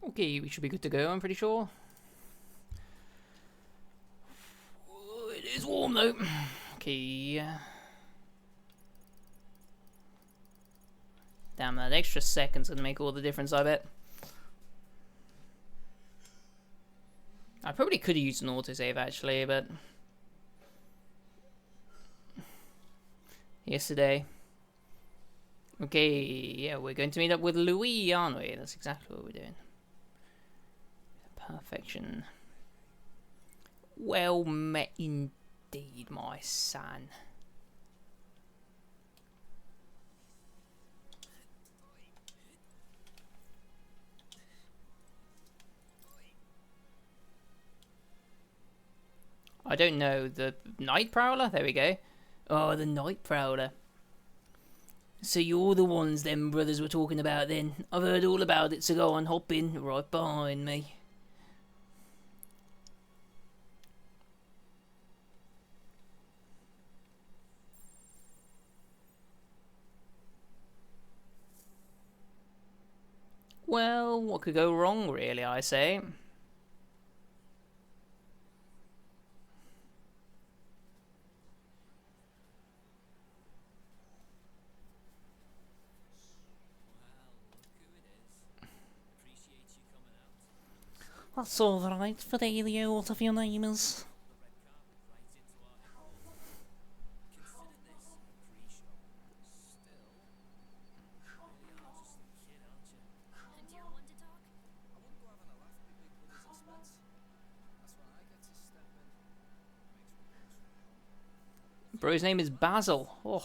Okay, we should be good to go, I'm pretty sure. Oh, it is warm though. Okay. Damn, that extra second's gonna make all the difference, I bet. I probably could have used an autosave actually, but yesterday. Okay, yeah, we're going to meet up with Louis, aren't we? That's exactly what we're doing. Perfection. Well met indeed, my son. I don't know, the Night Prowler? There we go. Oh, the Night Prowler. So you're the ones them brothers were talking about then. I've heard all about it, so go on, hop in, right behind me. Well, what could go wrong, really, I say? That's alright, Fidelio, whatever your name is. Bro's name is Basil. Oh.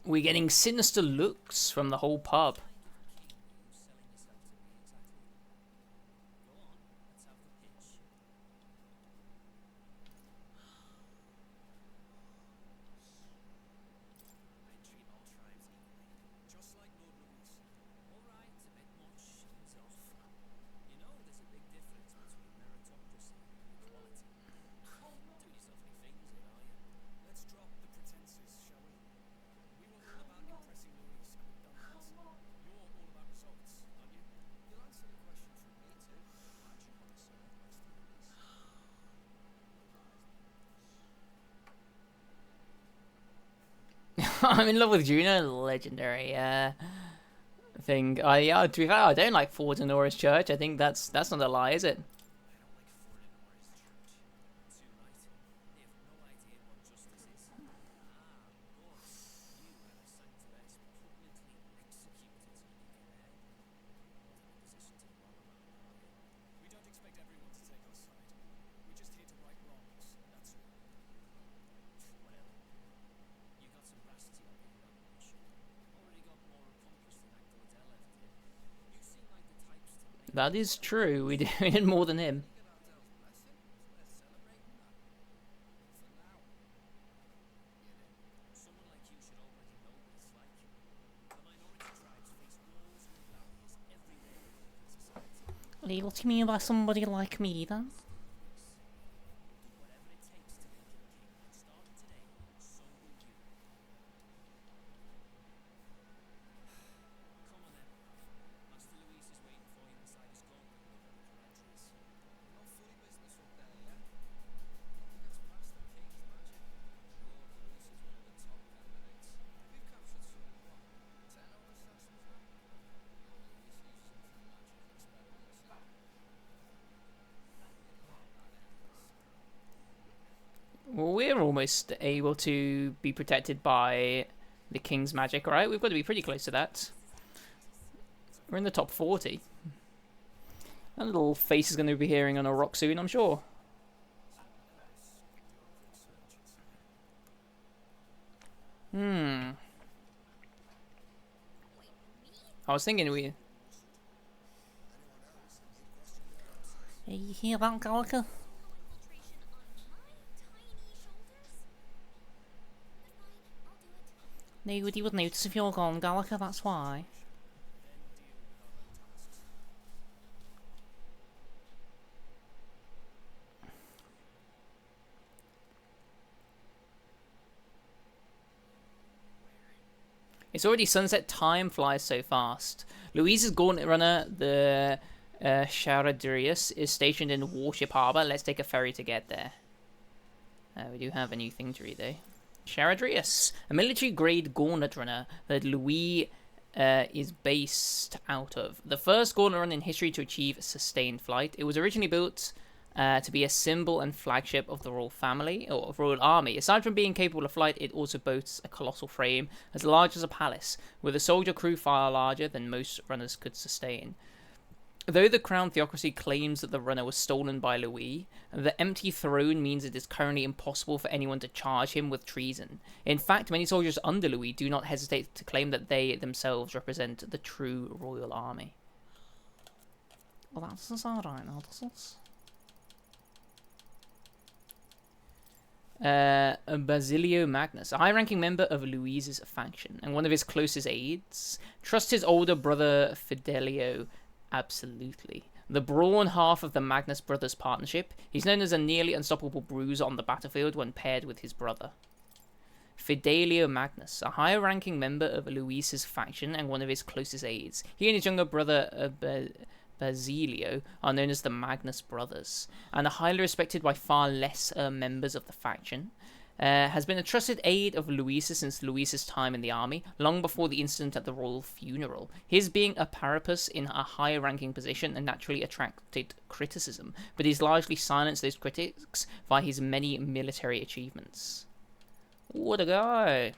We're getting sinister looks from the whole pub. I'm in love with Juno, legendary thing. Yeah, to be fair, I don't like Ford and Norris Church. I think that's not a lie, is it? That is true. We did more than him. Lee, what do you mean by somebody like me, then? Well, we're almost able to be protected by the King's magic, right? We've got to be pretty close to that. We're in the top 40. That little face is going to be hearing on a rock soon, I'm sure. I was thinking we... hear that, Gallagher? Nobody would notice if you're gone, Gallagher, that's why. It's already sunset. Time flies so fast. Louise's gauntlet runner, the Charadrius, is stationed in Warship Harbour. Let's take a ferry to get there. We do have a new thing to read, though. Charadrius, a military-grade gauntlet runner that Louis is based out of. The first gauntlet run in history to achieve sustained flight. It was originally built to be a symbol and flagship of the royal family, or royal army. Aside from being capable of flight, it also boasts a colossal frame as large as a palace, with a soldier crew far larger than most runners could sustain. Though the crown theocracy claims that the runner was stolen by Louis, the empty throne means it is currently impossible for anyone to charge him with treason. In fact, many soldiers under Louis do not hesitate to claim that they themselves represent the true royal army. Well, that doesn't sound right now, does it? Basilio Magnus, a high-ranking member of Louis's faction and one of his closest aides, trusts his older brother Fidelio absolutely. The brawn half of the Magnus brothers' partnership, he's known as a nearly unstoppable bruiser on the battlefield when paired with his brother. Fidelio Magnus, a high-ranking member of Louis's faction and one of his closest aides. He and his younger brother Basilio are known as the Magnus brothers, and are highly respected by far less members of the faction. Has been a trusted aide of Louis's since Louis's time in the army, long before the incident at the royal funeral. His being a parapus in a high-ranking position and naturally attracted criticism, but he's largely silenced those critics by his many military achievements. What a guy!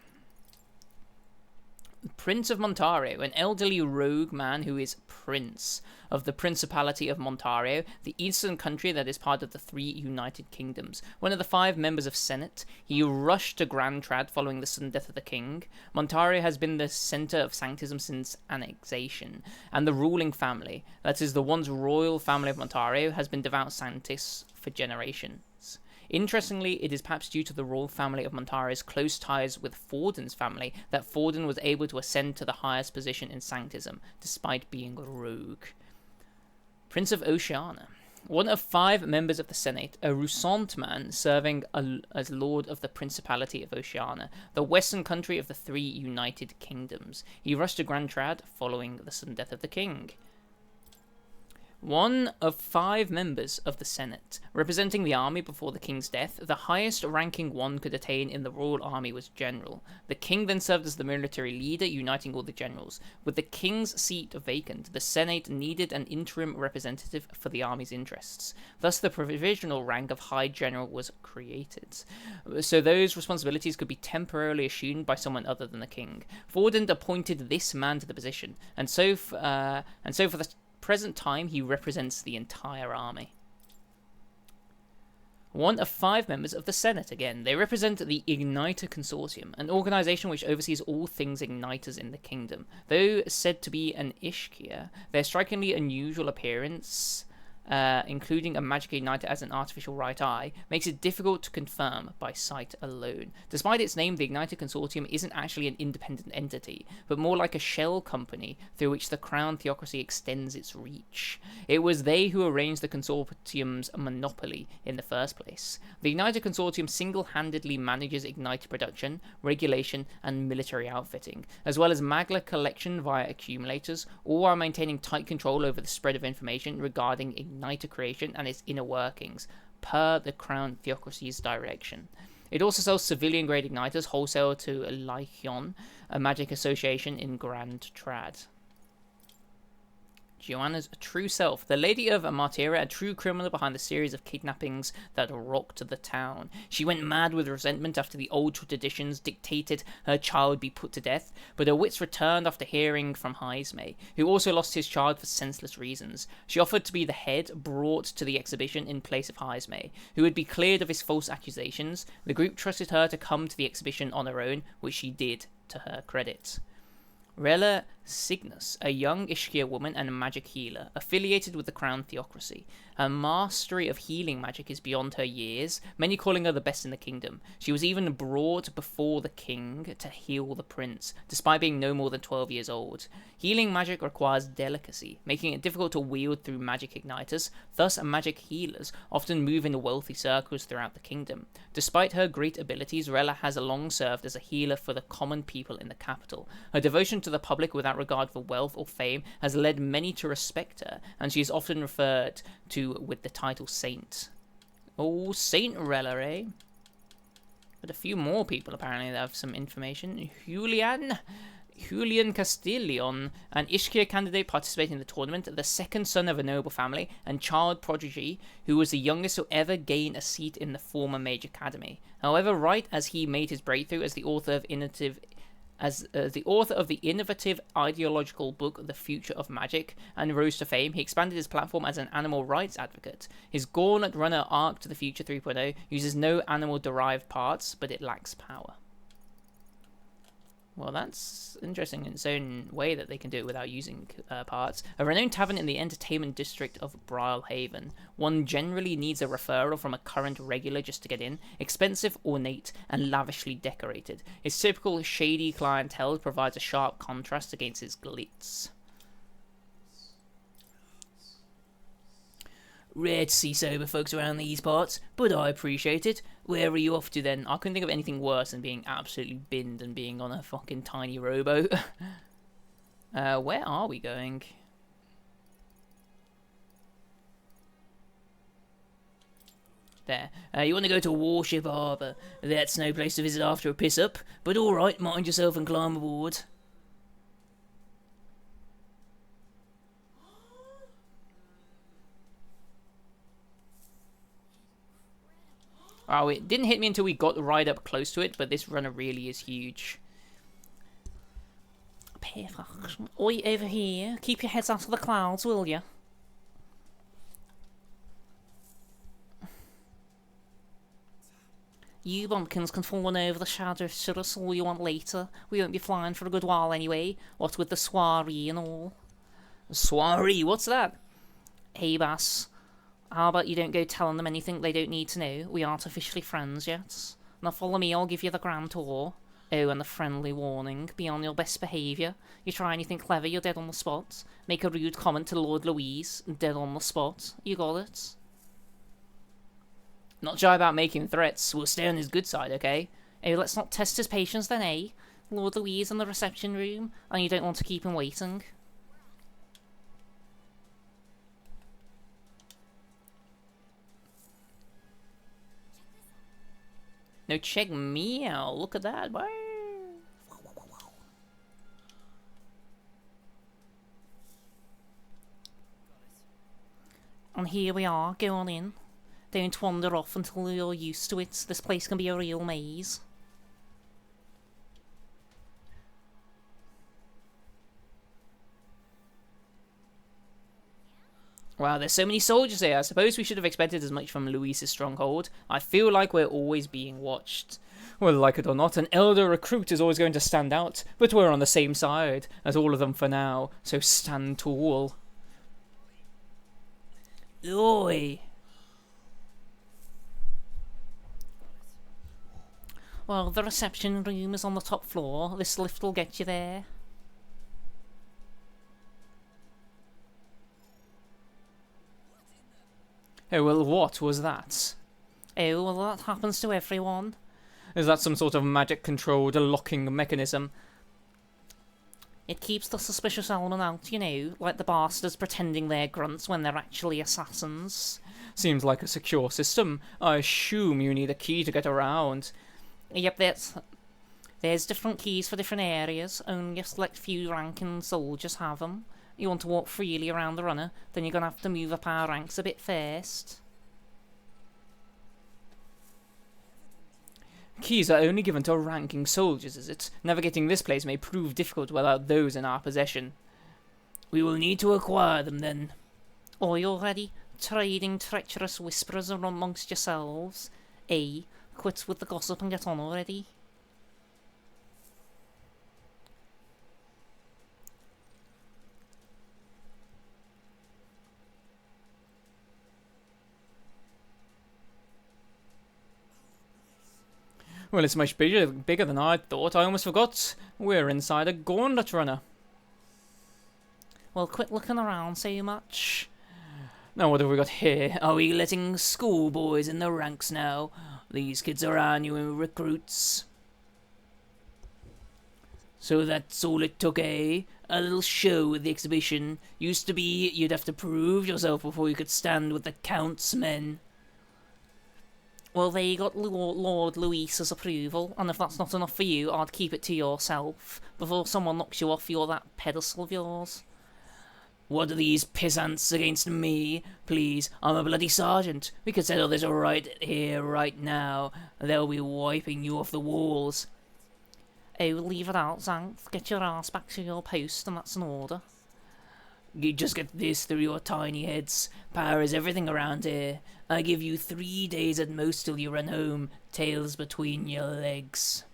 Prince of Montario, an elderly rogue man who is Prince of the Principality of Montario, the eastern country that is part of the 3 United Kingdoms. One of the 5 members of Senate, he rushed to Grand Trad following the sudden death of the king. Montario has been the centre of sanctism since annexation, and the ruling family, that is the once royal family of Montario, has been devout sanctists for generations. Interestingly, it is perhaps due to the royal family of Montario's close ties with Forden's family that Forden was able to ascend to the highest position in sanctism, despite being a rogue. Prince of Oceania. One of 5 members of the Senate, a Roussant man serving as Lord of the Principality of Oceania, the western country of the 3 United Kingdoms. He rushed to Grand Trad following the sudden death of the king. One of 5 members of the Senate, representing the army before the king's death. The highest ranking one could attain in the royal army was general. The king then served as the military leader, uniting all the generals. With the king's seat vacant, the Senate needed an interim representative for the army's interests. Thus, the provisional rank of High General was created, so those responsibilities could be temporarily assumed by someone other than the king. Forden appointed this man to the position, and so for the present time, he represents the entire army. One of 5 members of the Senate again. They represent the Igniter Consortium, an organization which oversees all things igniters in the kingdom. Though said to be an Ishkia, their strikingly unusual appearance, including a magic igniter as an artificial right eye, makes it difficult to confirm by sight alone. Despite its name, the Igniter Consortium isn't actually an independent entity, but more like a shell company through which the Crown Theocracy extends its reach. It was they who arranged the consortium's monopoly in the first place. The Igniter Consortium single-handedly manages igniter production, regulation, and military outfitting, as well as magla collection via accumulators, all while maintaining tight control over the spread of information regarding igniter creation and its inner workings, per the Crown Theocracy's direction. It also sells civilian-grade igniters wholesale to Lycion, a magic association in Grand Trad. Joanna's true self, the Lady of Martyra, a true criminal behind the series of kidnappings that rocked the town. She went mad with resentment after the old traditions dictated her child be put to death, but her wits returned after hearing from Heisme, who also lost his child for senseless reasons. She offered to be the head brought to the exhibition in place of Heisme, who would be cleared of his false accusations. The group trusted her to come to the exhibition on her own, which she did, to her credit. Rella Cygnus, a young Ishkia woman and a magic healer, affiliated with the crown theocracy. Her mastery of healing magic is beyond her years, many calling her the best in the kingdom. She was even brought before the king to heal the prince, despite being no more than 12 years old. Healing magic requires delicacy, making it difficult to wield through magic igniters, thus magic healers often move in wealthy circles throughout the kingdom. Despite her great abilities, Rella has long served as a healer for the common people in the capital. Her devotion to the public without regard for wealth or fame has led many to respect her, and she is often referred to with the title Saint. Oh, Saint Rella, eh? But a few more people apparently that have some information. Julian Castilion, an Ishkia candidate participating in the tournament, the second son of a noble family, and child prodigy, who was the youngest to ever gain a seat in the former Mage Academy. However, right as he made his breakthrough as the author of the innovative ideological book The Future of Magic and rose to fame, he expanded his platform as an animal rights advocate. His Gauntlet Runner Arc to the Future 3.0 uses no animal-derived parts, but it lacks power. Well, that's interesting in its own way that they can do it without using parts. A renowned tavern in the entertainment district of Brylehaven. One generally needs a referral from a current regular just to get in. Expensive, ornate, and lavishly decorated. His typical shady clientele provides a sharp contrast against his glitz. Rare to see sober folks around these parts, but I appreciate it. Where are you off to then? I couldn't think of anything worse than being absolutely binned and being on a fucking tiny rowboat. Where are we going? There. You want to go to Warship Harbour. That's no place to visit after a piss-up, but alright, mind yourself and climb aboard. Oh, it didn't hit me until we got right up close to it, but this runner really is huge. Perfect. Oi, over here. Keep your heads out of the clouds, will you? You bumpkins can fawn over the shadows to us all you want later. We won't be flying for a good while anyway, what with the soiree and all. Soiree? What's that? Hey, Bass. How about you don't go telling them anything they don't need to know? We aren't officially friends yet. Now follow me, I'll give you the grand tour. Oh, and a friendly warning. Be on your best behaviour. You try anything clever, you're dead on the spot. Make a rude comment to Lord Louise, dead on the spot. You got it? Not shy about making threats. We'll stay on his good side, okay? Oh, let's not test his patience then, eh? Lord Louise in the reception room, and you don't want to keep him waiting. No, check me out. Look at that. Wow. And here we are, go on in. Don't wander off until you're used to it. This place can be a real maze. Wow, there's so many soldiers here. I suppose we should have expected as much from Luis's stronghold. I feel like we're always being watched. Well, like it or not, an elder recruit is always going to stand out, but we're on the same side as all of them for now, so stand tall. Oi! Well, the reception room is on the top floor. This lift will get you there. Oh, well, what was that? Oh, well, that happens to everyone. Is that some sort of magic-controlled locking mechanism? It keeps the suspicious element out, you know, like the bastards pretending they're grunts when they're actually assassins. Seems like a secure system. I assume you need a key to get around. Yep, there's different keys for different areas. Only a select few ranking soldiers have them. You want to walk freely around the runner, then you're going to have to move up our ranks a bit first. Keys are only given to ranking soldiers, is it? Navigating this place may prove difficult without those in our possession. We will need to acquire them then. Are you already trading treacherous whisperers amongst yourselves? Quit with the gossip and get on already. Well, it's much bigger than I thought. I almost forgot. We're inside a gauntlet runner. Well, quit looking around so much. Now, what have we got here? Are we letting schoolboys in the ranks now? These kids are our new recruits. So that's all it took, eh? A little show at the exhibition. Used to be you'd have to prove yourself before you could stand with the Count's men. Well, they got Lord Louisa's approval, and if that's not enough for you, I'd keep it to yourself before someone knocks you off that pedestal of yours. What are these peasants against me? Please, I'm a bloody sergeant. We could settle this right here, right now. They'll be wiping you off the walls. Oh, leave it out, Xanth. Get your ass back to your post, and that's an order. You just get this through your tiny heads. Power is everything around here. I give you 3 days at most till you run home, tails between your legs.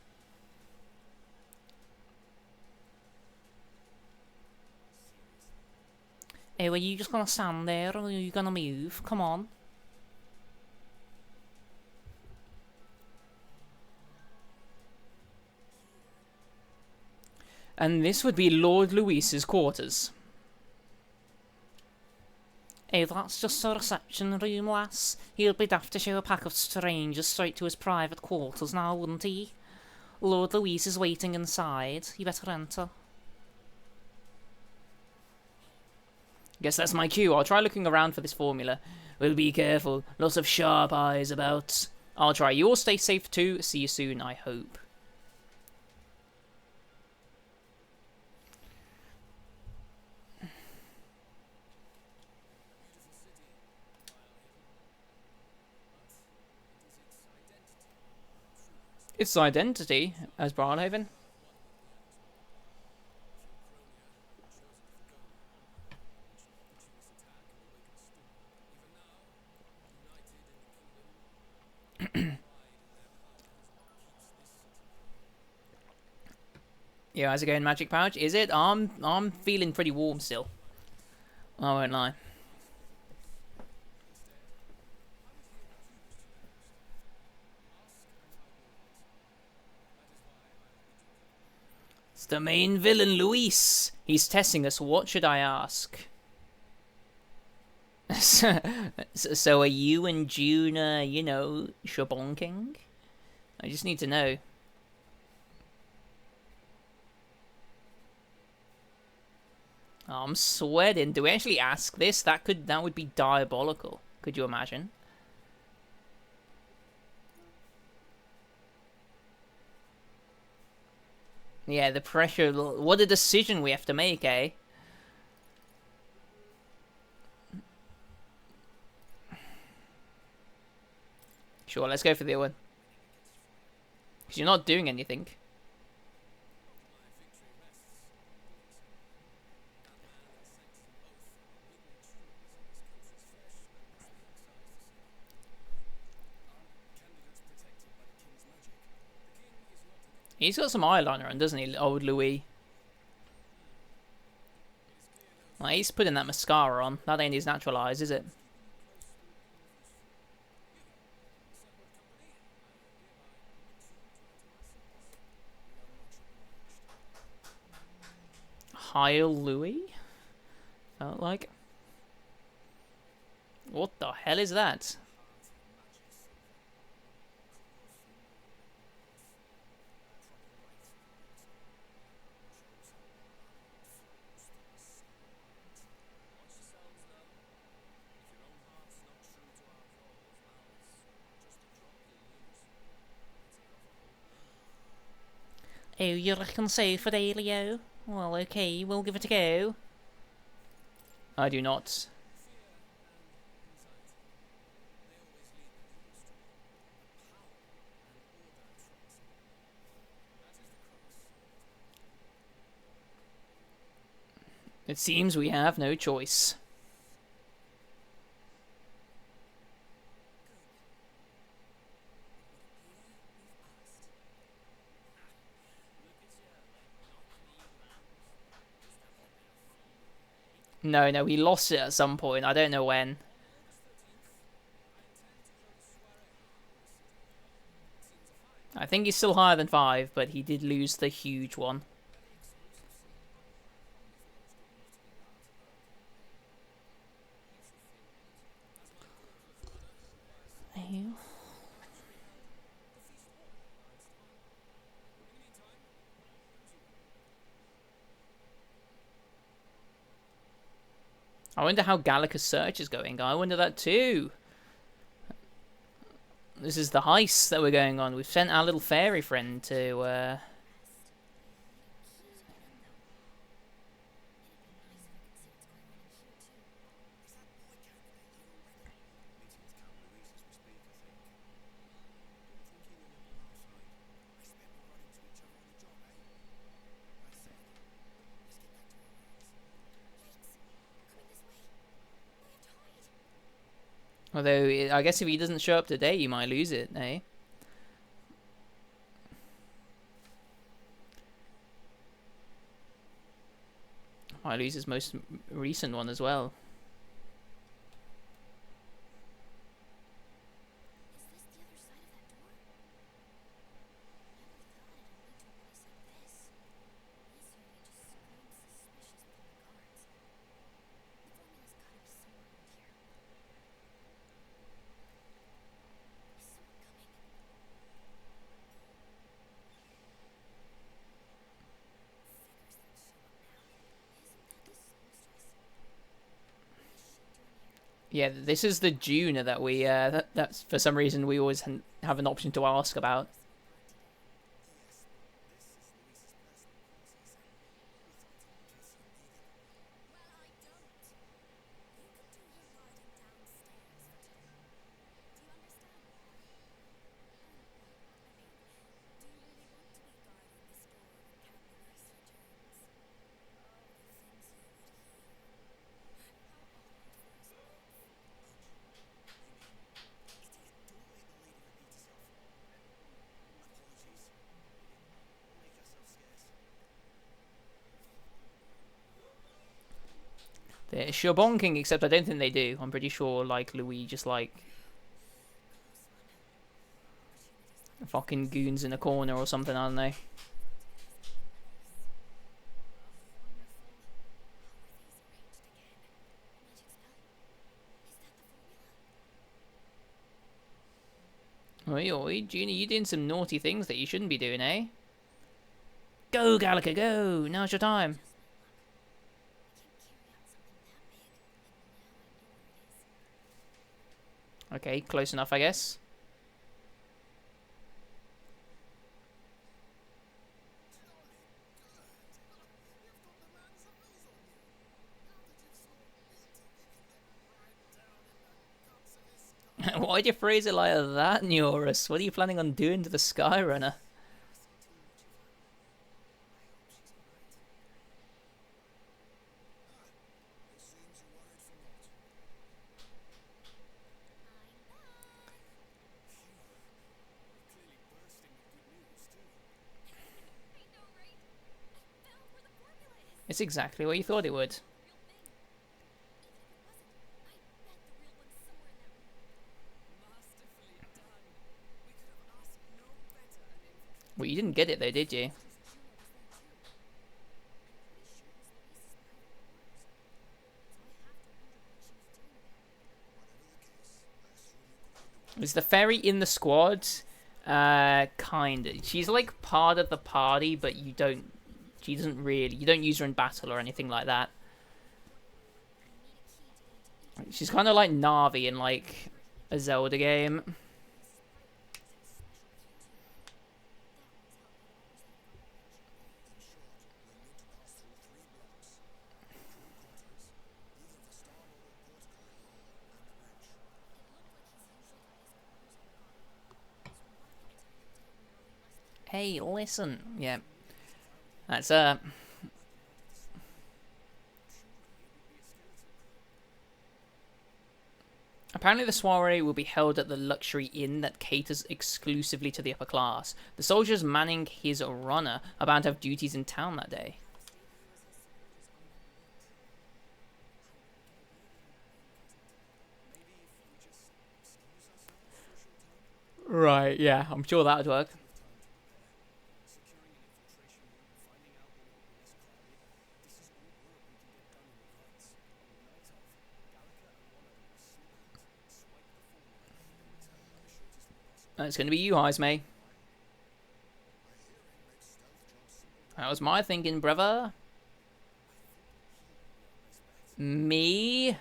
Oh, are you just gonna stand there, or are you gonna move? Come on. And this would be Lord Louis's quarters. Oh, that's just a reception room, lass. He'd be daft to show a pack of strangers straight to his private quarters now, wouldn't he? Lord Louis is waiting inside. You better enter. Guess that's my cue. I'll try looking around for this formula. Well, be careful. Lots of sharp eyes about. I'll try. You all stay safe too. See you soon, I hope. Its identity as Brownhaven. Yeah, how's it going, Magic Pouch? Is it? I'm feeling pretty warm still. I won't lie. It's the main villain, Luis. He's testing us. What should I ask? So are you and June, you know, shabonking? I just need to know. Oh, I'm sweating. Do we actually ask this? That would be diabolical. Could you imagine? Yeah, the pressure. What a decision we have to make, eh? Sure, let's go for the other one. Because you're not doing anything. He's got some eyeliner on, doesn't he, old Louis? Well, he's putting that mascara on. That ain't his natural eyes, is it? Heil Louis? Felt like. What the hell is that? Oh, you reckon so, Fidelio? Well, okay, we'll give it a go. I do not. It seems we have no choice. No, he lost it at some point. I don't know when. I think he's still higher than 5, but he did lose the huge one. I wonder how Gallica's search is going. I wonder that too. This is the heist that we're going on. We've sent our little fairy friend to although, I guess if he doesn't show up today, you might lose it, eh? Might lose his most recent one as well. Yeah, this is the Juna that we that's for some reason we always have an option to ask about. They're sure bonking, except I don't think they do. I'm pretty sure, like, Louis just, like, fucking goons in a corner or something, aren't they? Oi, oi, Juna, you doing some naughty things that you shouldn't be doing, eh? Go, Gallica, go! Now's your time. Okay, close enough, I guess. Why'd you phrase it like that, Neurus? What are you planning on doing to the Skyrunner? It's exactly what you thought it would. Well, you didn't get it though, did you? Is the fairy in the squad? Kinda. She's like part of the party, but you don't. She doesn't really. You don't use her in battle or anything like that. She's kind of like Navi in like a Zelda game. Hey, listen. Yeah. That's apparently the soiree will be held at the luxury inn that caters exclusively to the upper class. The soldiers manning his runner are bound to have duties in town that day. Right, yeah, I'm sure that would work. It's going to be you, Heismay. That was my thinking, brother. Me?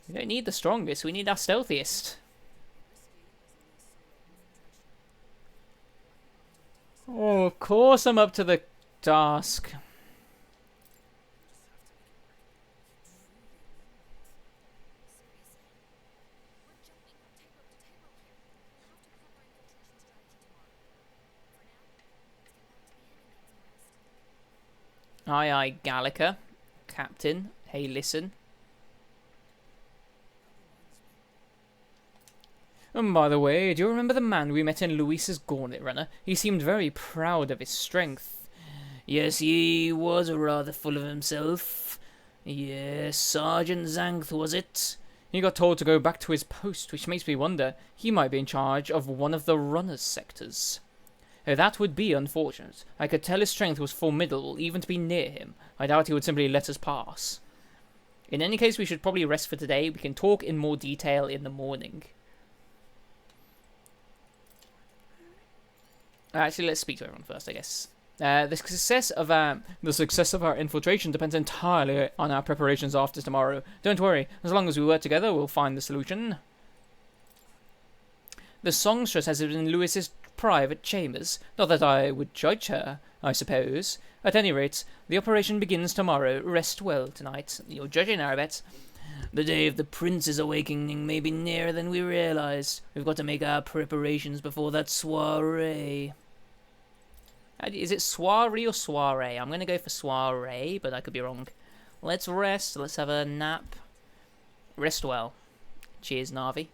We don't need the strongest, we need our stealthiest. Oh, of course I'm up to the task. Aye, aye, Gallica. Captain. Hey, listen. And by the way, do you remember the man we met in Luis's Gauntlet Runner? He seemed very proud of his strength. Yes, he was rather full of himself. Yes, Sergeant Zanth, was it? He got told to go back to his post, which makes me wonder he might be in charge of one of the runners' sectors. Oh, that would be unfortunate. I could tell his strength was formidable even to be near him. I doubt he would simply let us pass. In any case, we should probably rest for today. We can talk in more detail in the morning. Actually, let's speak to everyone first, I guess. The success of our infiltration depends entirely on our preparations after tomorrow. Don't worry, as long as we work together, we'll find the solution. The songstress has it in Lewis's private chambers. Not that I would judge her, I suppose. At any rate, the operation begins tomorrow. Rest well tonight. You're judging her, I bet. The day of the prince's awakening may be nearer than we realize. We've got to make our preparations before that soiree. Is it soiree or soiree? I'm going to go for soiree, but I could be wrong. Let's rest. Let's have a nap. Rest well. Cheers, Navi.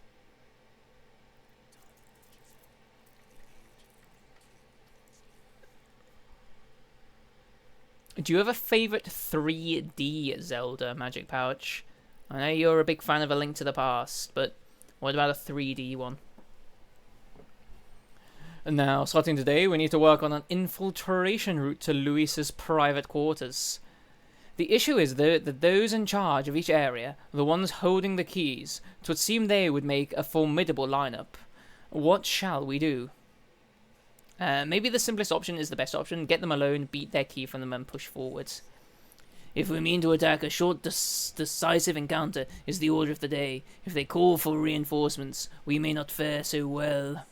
Do you have a favourite 3D Zelda Magic Pouch? I know you're a big fan of A Link to the Past, but what about a 3D one? And now, starting today, we need to work on an infiltration route to Luis's private quarters. The issue is that those in charge of each area, the ones holding the keys, it would seem they would make a formidable lineup. What shall we do? Maybe the simplest option is the best option. Get them alone, beat their key from them, and push forwards. If we mean to attack, a short, decisive encounter is the order of the day. If they call for reinforcements, we may not fare so well.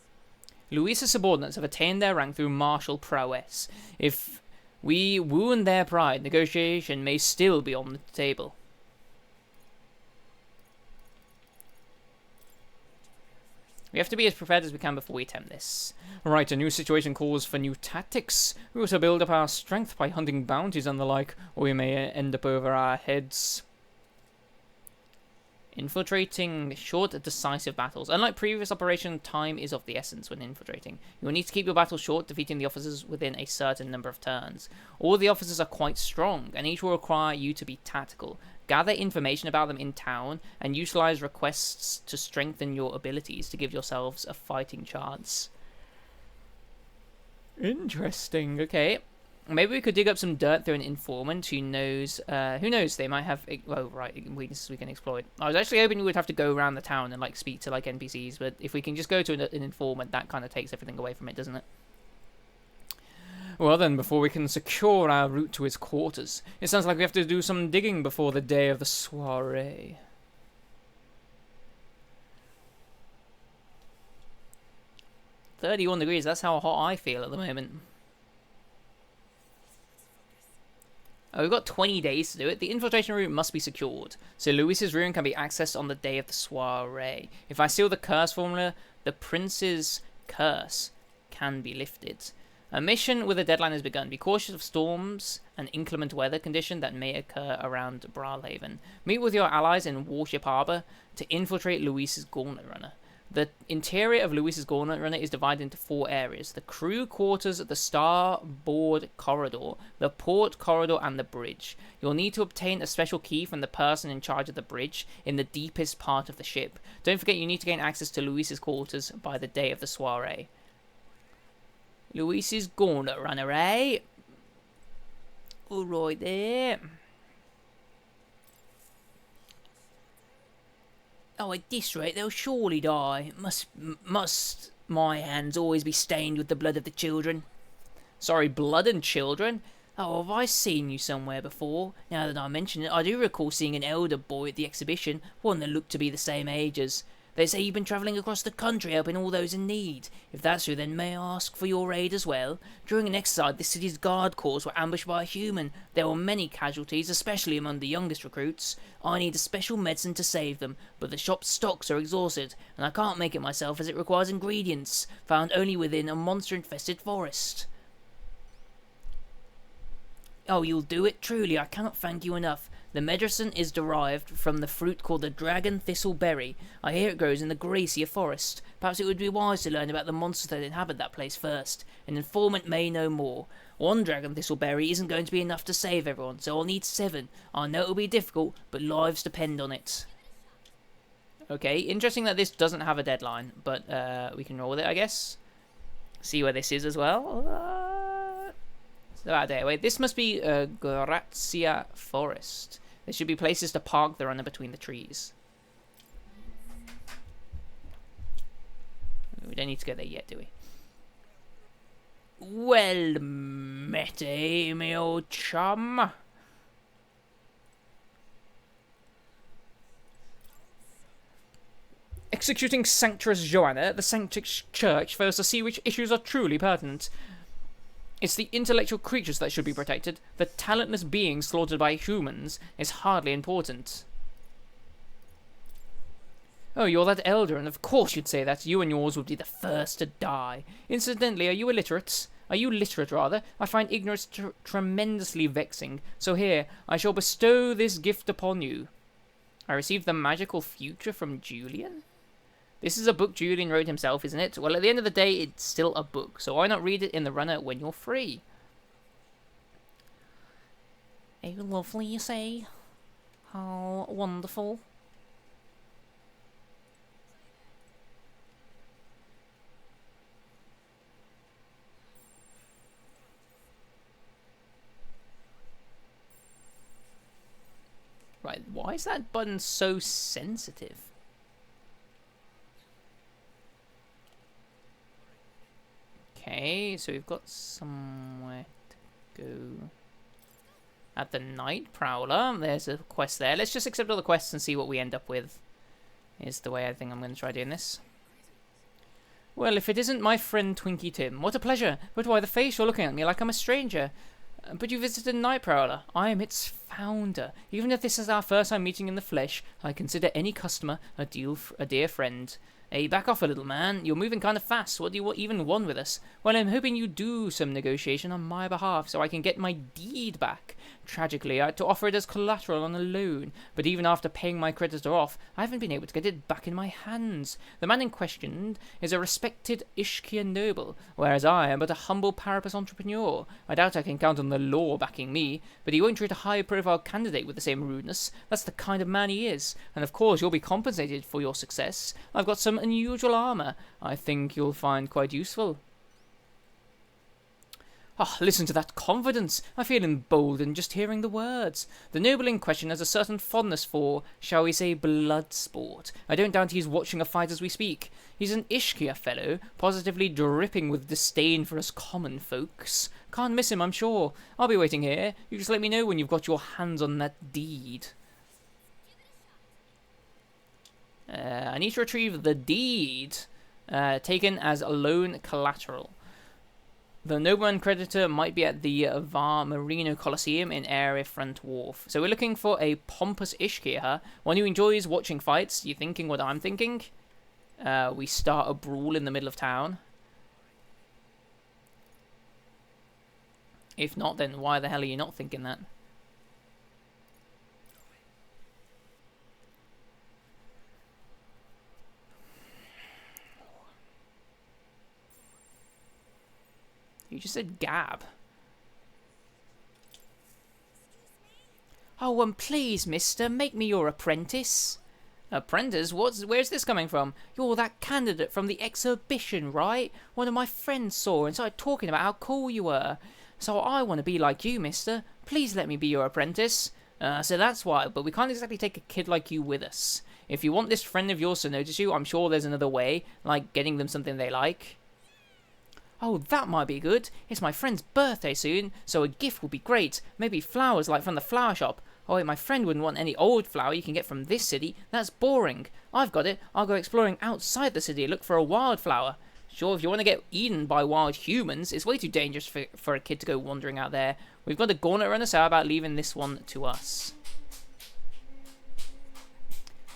Luis's subordinates have attained their rank through martial prowess. If we wound their pride, negotiation may still be on the table. We have to be as prepared as we can before we attempt this. Right, a new situation calls for new tactics. We also build up our strength by hunting bounties and the like, or we may end up over our heads. Infiltrating short, decisive battles. Unlike previous operation, time is of the essence when infiltrating. You will need to keep your battles short, defeating the officers within a certain number of turns. All the officers are quite strong, and each will require you to be tactical. Gather information about them in town, and utilize requests to strengthen your abilities to give yourselves a fighting chance. Interesting, okay. Maybe we could dig up some dirt through an informant who knows, they might have, weaknesses we can exploit. I was actually hoping we would have to go around the town and, like, speak to, like, NPCs, but if we can just go to an informant, that kind of takes everything away from it, doesn't it? Well then, before we can secure our route to his quarters, it sounds like we have to do some digging before the day of the soiree. $31 degrees, that's how hot I feel at the moment. Oh, we've got 20 days to do it. The infiltration route must be secured, so Luis's ruin can be accessed on the day of the soiree. If I seal the curse formula, the prince's curse can be lifted. A mission with a deadline has begun. Be cautious of storms and inclement weather condition that may occur around Brawlhaven. Meet with your allies in Warship Harbour to infiltrate Luis's Gauntlet Runner. The interior of Luis's Gauntlet Runner is divided into 4 areas: the crew quarters, the starboard corridor, the port corridor, and the bridge. You'll need to obtain a special key from the person in charge of the bridge in the deepest part of the ship. Don't forget you need to gain access to Luis's quarters by the day of the soiree. Luis's Gauntlet Runner, eh? All right there. Oh, at this rate, they'll surely die. Must my hands always be stained with the blood of the children? Sorry, blood and children? Oh, have I seen you somewhere before? Now that I mention it, I do recall seeing an elder boy at the exhibition, one that looked to be the same age as. They say you've been travelling across the country helping all those in need. If that's true, then may I ask for your aid as well? During an exercise, the city's guard corps were ambushed by a human. There were many casualties, especially among the youngest recruits. I need a special medicine to save them, but the shop's stocks are exhausted, and I can't make it myself as it requires ingredients found only within a monster-infested forest. Oh, you'll do it? Truly, I cannot thank you enough. The medicine is derived from the fruit called the dragon thistle berry. I hear it grows in the Gracia forest. Perhaps it would be wise to learn about the monsters that inhabit that place first. An informant may know more. One dragon thistle berry isn't going to be enough to save everyone, so I'll need 7. I know it'll be difficult, but lives depend on it. Okay, interesting that this doesn't have a deadline, but we can roll with it, I guess. See where this is as well. Wait, this must be Gracia Forest. There should be places to park the runner between the trees. We don't need to go there yet, do we? Well met, eh, me old chum? Executing Sanctress Joanna at the Sanctress Church fails to see which issues are truly pertinent. It's the intellectual creatures that should be protected. The talentless beings slaughtered by humans is hardly important. Oh, you're that elder, and of course you'd say that. You and yours would be the first to die. Incidentally, are you illiterate? Are you literate, rather? I find ignorance tremendously vexing. So here, I shall bestow this gift upon you. I received the magical future from Julian? This is a book Julian wrote himself, isn't it? Well, at the end of the day, it's still a book, so why not read it in the runner when you're free? Oh, lovely, you say? How wonderful. Right, why is that button so sensitive? Okay, so we've got somewhere to go. At the Night Prowler, there's a quest there. Let's just accept all the quests and see what we end up with. Is the way I think I'm going to try doing this. Well, if it isn't my friend Twinkie Tim, what a pleasure. But why the face? You're looking at me like I'm a stranger. But you visited Night Prowler. I am its founder. Even if this is our first time meeting in the flesh, I consider any customer a dear friend. Hey, back off a little, man. You're moving kind of fast. What do you even want with us? Well, I'm hoping you do some negotiation on my behalf so I can get my deed back. Tragically, I had to offer it as collateral on a loan, but even after paying my creditor off, I haven't been able to get it back in my hands. The man in question is a respected Ishkia noble, whereas I am but a humble parapet entrepreneur. I doubt I can count on the law backing me, but he won't treat a high-profile candidate with the same rudeness. That's the kind of man he is, and of course you'll be compensated for your success. I've got some unusual armour I think you'll find quite useful. Ah, listen to that confidence. I feel emboldened just hearing the words. The noble in question has a certain fondness for, shall we say, blood sport. I don't doubt he's watching a fight as we speak. He's an Ishkia fellow, positively dripping with disdain for us common folks. Can't miss him, I'm sure. I'll be waiting here. You just let me know when you've got your hands on that deed. I need to retrieve the deed taken as a loan collateral. The nobleman creditor might be at the Var Marino Coliseum in Area Front Wharf. So we're looking for a pompous Ishkia, one who enjoys watching fights. You thinking what I'm thinking? We start a brawl in the middle of town. If not, then why the hell are you not thinking that? You just said Gab. Oh, please, mister, make me your apprentice. Apprentice? Where's this coming from? You're that candidate from the exhibition, right? One of my friends saw and started talking about how cool you were. So I want to be like you, mister. Please let me be your apprentice. So that's why, but we can't exactly take a kid like you with us. If you want this friend of yours to notice you, I'm sure there's another way, like getting them something they like. Oh, that might be good. It's my friend's birthday soon, so a gift would be great. Maybe flowers like from the flower shop. Oh wait, my friend wouldn't want any old flower you can get from this city. That's boring. I've got it. I'll go exploring outside the city, look for a wildflower. Sure, if you want to get eaten by wild humans, it's way too dangerous for a kid to go wandering out there. We've got a gauntlet runner, so how about leaving this one to us?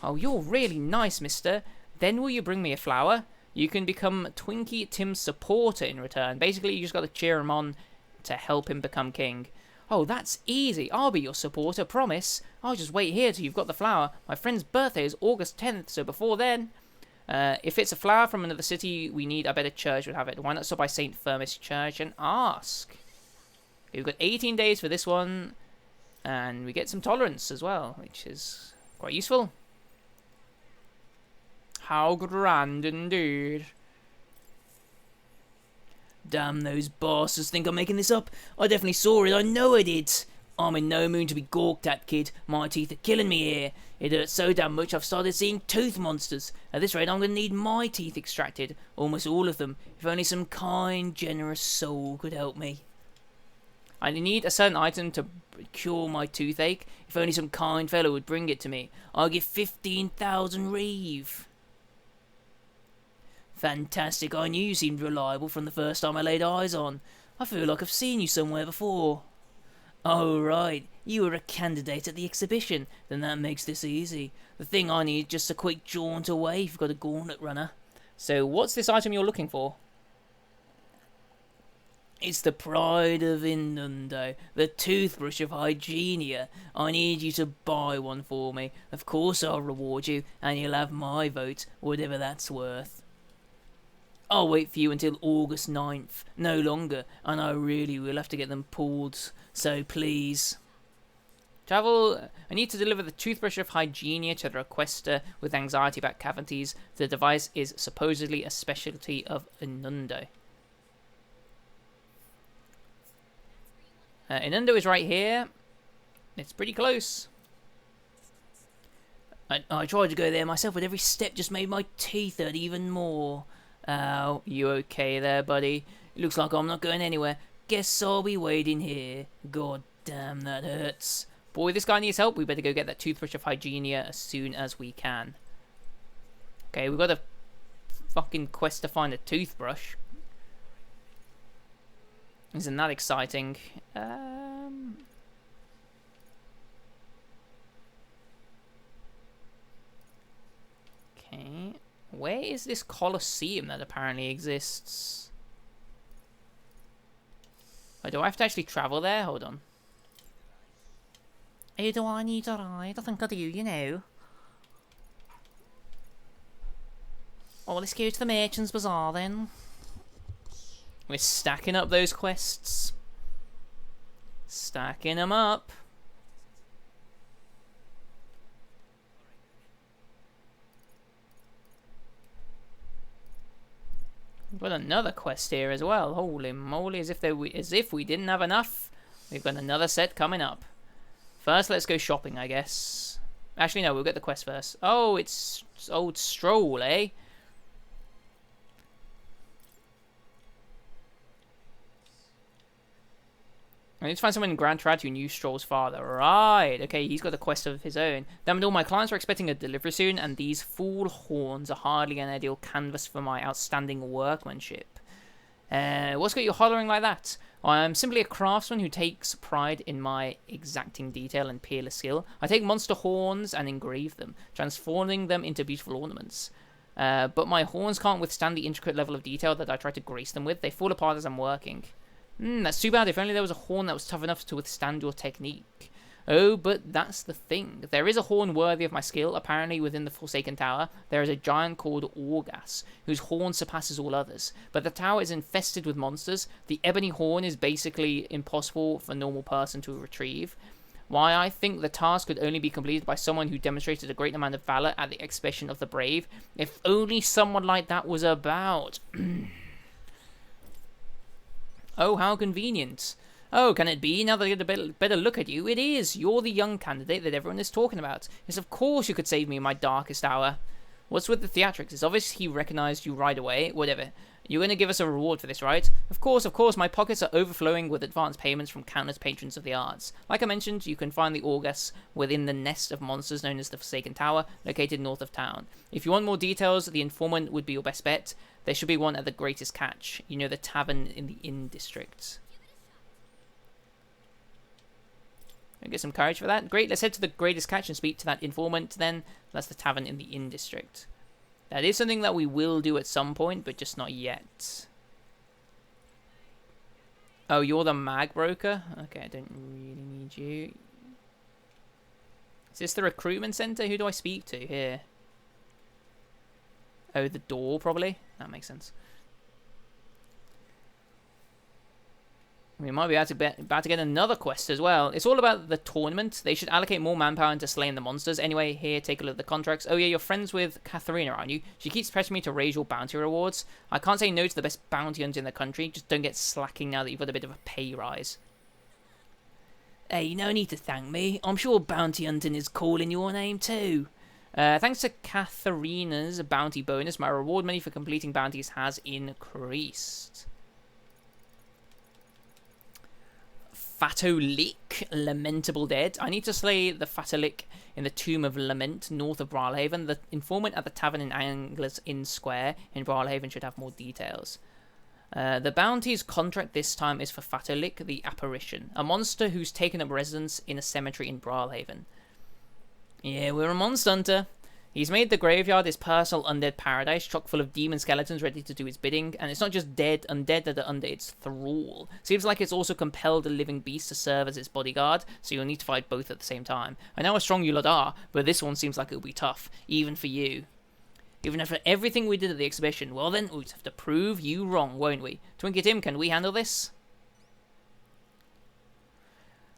Oh, you're really nice, mister. Then will you bring me a flower? You can become Twinkie Tim's supporter in return. Basically, you just got to cheer him on to help him become king. Oh, that's easy. I'll be your supporter, promise. I'll just wait here till you've got the flower. My friend's birthday is August 10th, so before then... if it's a flower from another city we need, I bet a church would have it. Why not stop by St. Firmus Church and ask? Okay, we've got 18 days for this one. And we get some tolerance as well, which is quite useful. How grand indeed. Damn, those bastards think I'm making this up. I definitely saw it, I know I did. I'm in no mood to be gawked at, kid. My teeth are killing me here. It hurts so damn much I've started seeing tooth monsters. At this rate, I'm going to need my teeth extracted. Almost all of them. If only some kind, generous soul could help me. I need a certain item to cure my toothache. If only some kind fellow would bring it to me. I'll give 15,000 reeve. Fantastic, I knew you seemed reliable from the first time I laid eyes on. I feel like I've seen you somewhere before. Oh, right, you were a candidate at the exhibition. Then that makes this easy. The thing I need is just a quick jaunt away if you've got a gauntlet runner. So, what's this item you're looking for? It's the pride of Inundo, the toothbrush of Hygienia. I need you to buy one for me. Of course I'll reward you, and you'll have my vote, whatever that's worth. I'll wait for you until August 9th, no longer, and I really will have to get them pulled, so please. Travel, I need to deliver the toothbrush of Hygienia to the requester with anxiety about cavities. The device is supposedly a specialty of Inundo. Inundo is right here. It's pretty close. I tried to go there myself, but every step just made my teeth hurt even more. Oh, you okay there, buddy? It looks like I'm not going anywhere. Guess I'll be waiting here. God damn, that hurts. Boy, this guy needs help. We better go get that toothbrush of Hygienia as soon as we can. Okay, we've got a fucking quest to find a toothbrush. Isn't that exciting? Okay. Where is this Colosseum that apparently exists? Oh, do I have to actually travel there? Hold on. Oh, do I need a ride? I think I do, you know. Oh, let's go to the Merchant's Bazaar then. We're stacking up those quests. Stacking them up. We've got another quest here as well. Holy moly, as if we didn't have enough. We've got another set coming up. First, let's go shopping, I guess. Actually, no, we'll get the quest first. Oh, it's old Stroll, eh? I need to find someone in Grand Trad who knew Stroll's father. Right, okay, he's got a quest of his own. Damn it all, my clients are expecting a delivery soon, and these fool horns are hardly an ideal canvas for my outstanding workmanship. What's got you hollering like that? I'm simply a craftsman who takes pride in my exacting detail and peerless skill. I take monster horns and engrave them, transforming them into beautiful ornaments. But my horns can't withstand the intricate level of detail that I try to grace them with. They fall apart as I'm working. That's too bad. If only there was a horn that was tough enough to withstand your technique. Oh, but that's the thing. There is a horn worthy of my skill. Apparently within the Forsaken Tower, there is a giant called Orgas, whose horn surpasses all others. But the tower is infested with monsters. The ebony horn is basically impossible for a normal person to retrieve. Why, I think the task could only be completed by someone who demonstrated a great amount of valor at the exhibition of the brave. If only someone like that was about. Oh, how convenient. Oh, can it be? Now that I get a better look at you, it is. You're the young candidate that everyone is talking about. Yes, of course you could save me in my darkest hour. What's with the theatrics? It's obvious he recognized you right away. Whatever. You're going to give us a reward for this, right? Of course, my pockets are overflowing with advance payments from countless patrons of the arts. Like I mentioned, you can find the August within the nest of monsters known as the Forsaken Tower, located north of town. If you want more details, the informant would be your best bet. There should be one at the Greatest Catch. You know, the tavern in the Inn District. Get some courage for that. Great, let's head to the Greatest Catch and speak to that informant then. That's the tavern in the Inn District. That is something that we will do at some point, but just not yet. Oh, you're the mag broker? Okay, I don't really need you. Is this the recruitment center? Who do I speak to here? Oh, the door, probably? That makes sense. We might be about to get another quest as well. It's all about the tournament. They should allocate more manpower into slaying the monsters. Anyway, here, take a look at the contracts. Oh yeah, you're friends with Katharina, aren't you? She keeps pressing me to raise your bounty rewards. I can't say no to the best bounty hunter in the country. Just don't get slacking now that you've got a bit of a pay rise. Hey, no need to thank me. I'm sure bounty hunting is calling your name too. Thanks to Katharina's bounty bonus, my reward money for completing bounties has increased. Fatolik, Lamentable Dead. I need to slay the Fatolik in the Tomb of Lament, north of Brawlhaven. The informant at the tavern in Angler's Inn Square in Brawlhaven should have more details. The bounty's contract this time is for Fatolik, the Apparition, a monster who's taken up residence in a cemetery in Brawlhaven. Yeah, we're a monster hunter. He's made the graveyard his personal undead paradise, chock full of demon skeletons ready to do its bidding, and it's not just undead that are under its thrall. Seems like it's also compelled a living beast to serve as its bodyguard, so you'll need to fight both at the same time. I know how strong you lot are, but this one seems like it'll be tough, even for you. Even after everything we did at the exhibition, well then, we'll just have to prove you wrong, won't we? Twinkie Tim, can we handle this?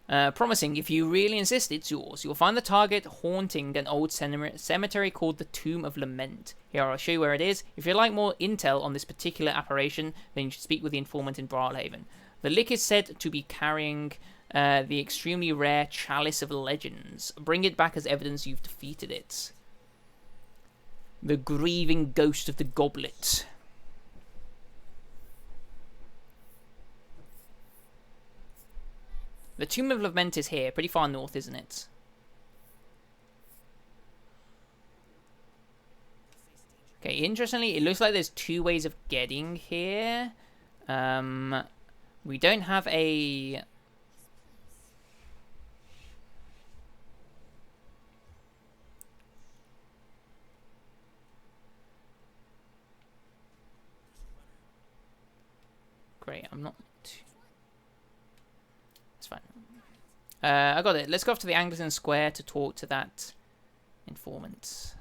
Promising, if you really insist, it's yours. You'll find the target haunting an old cemetery called the Tomb of Lament. Here, I'll show you where it is. If you'd like more intel on this particular apparition, then you should speak with the informant in Brawlhaven. The Lick is said to be carrying the extremely rare Chalice of Legends. Bring it back as evidence you've defeated it. The grieving ghost of the goblet. The Tomb of Lament is here, pretty far north, isn't it? Okay, interestingly, it looks like there's two ways of getting here. We don't have a... Great, I'm not... It's fine. I got it. Let's go off to the Anglican Square to talk to that informant.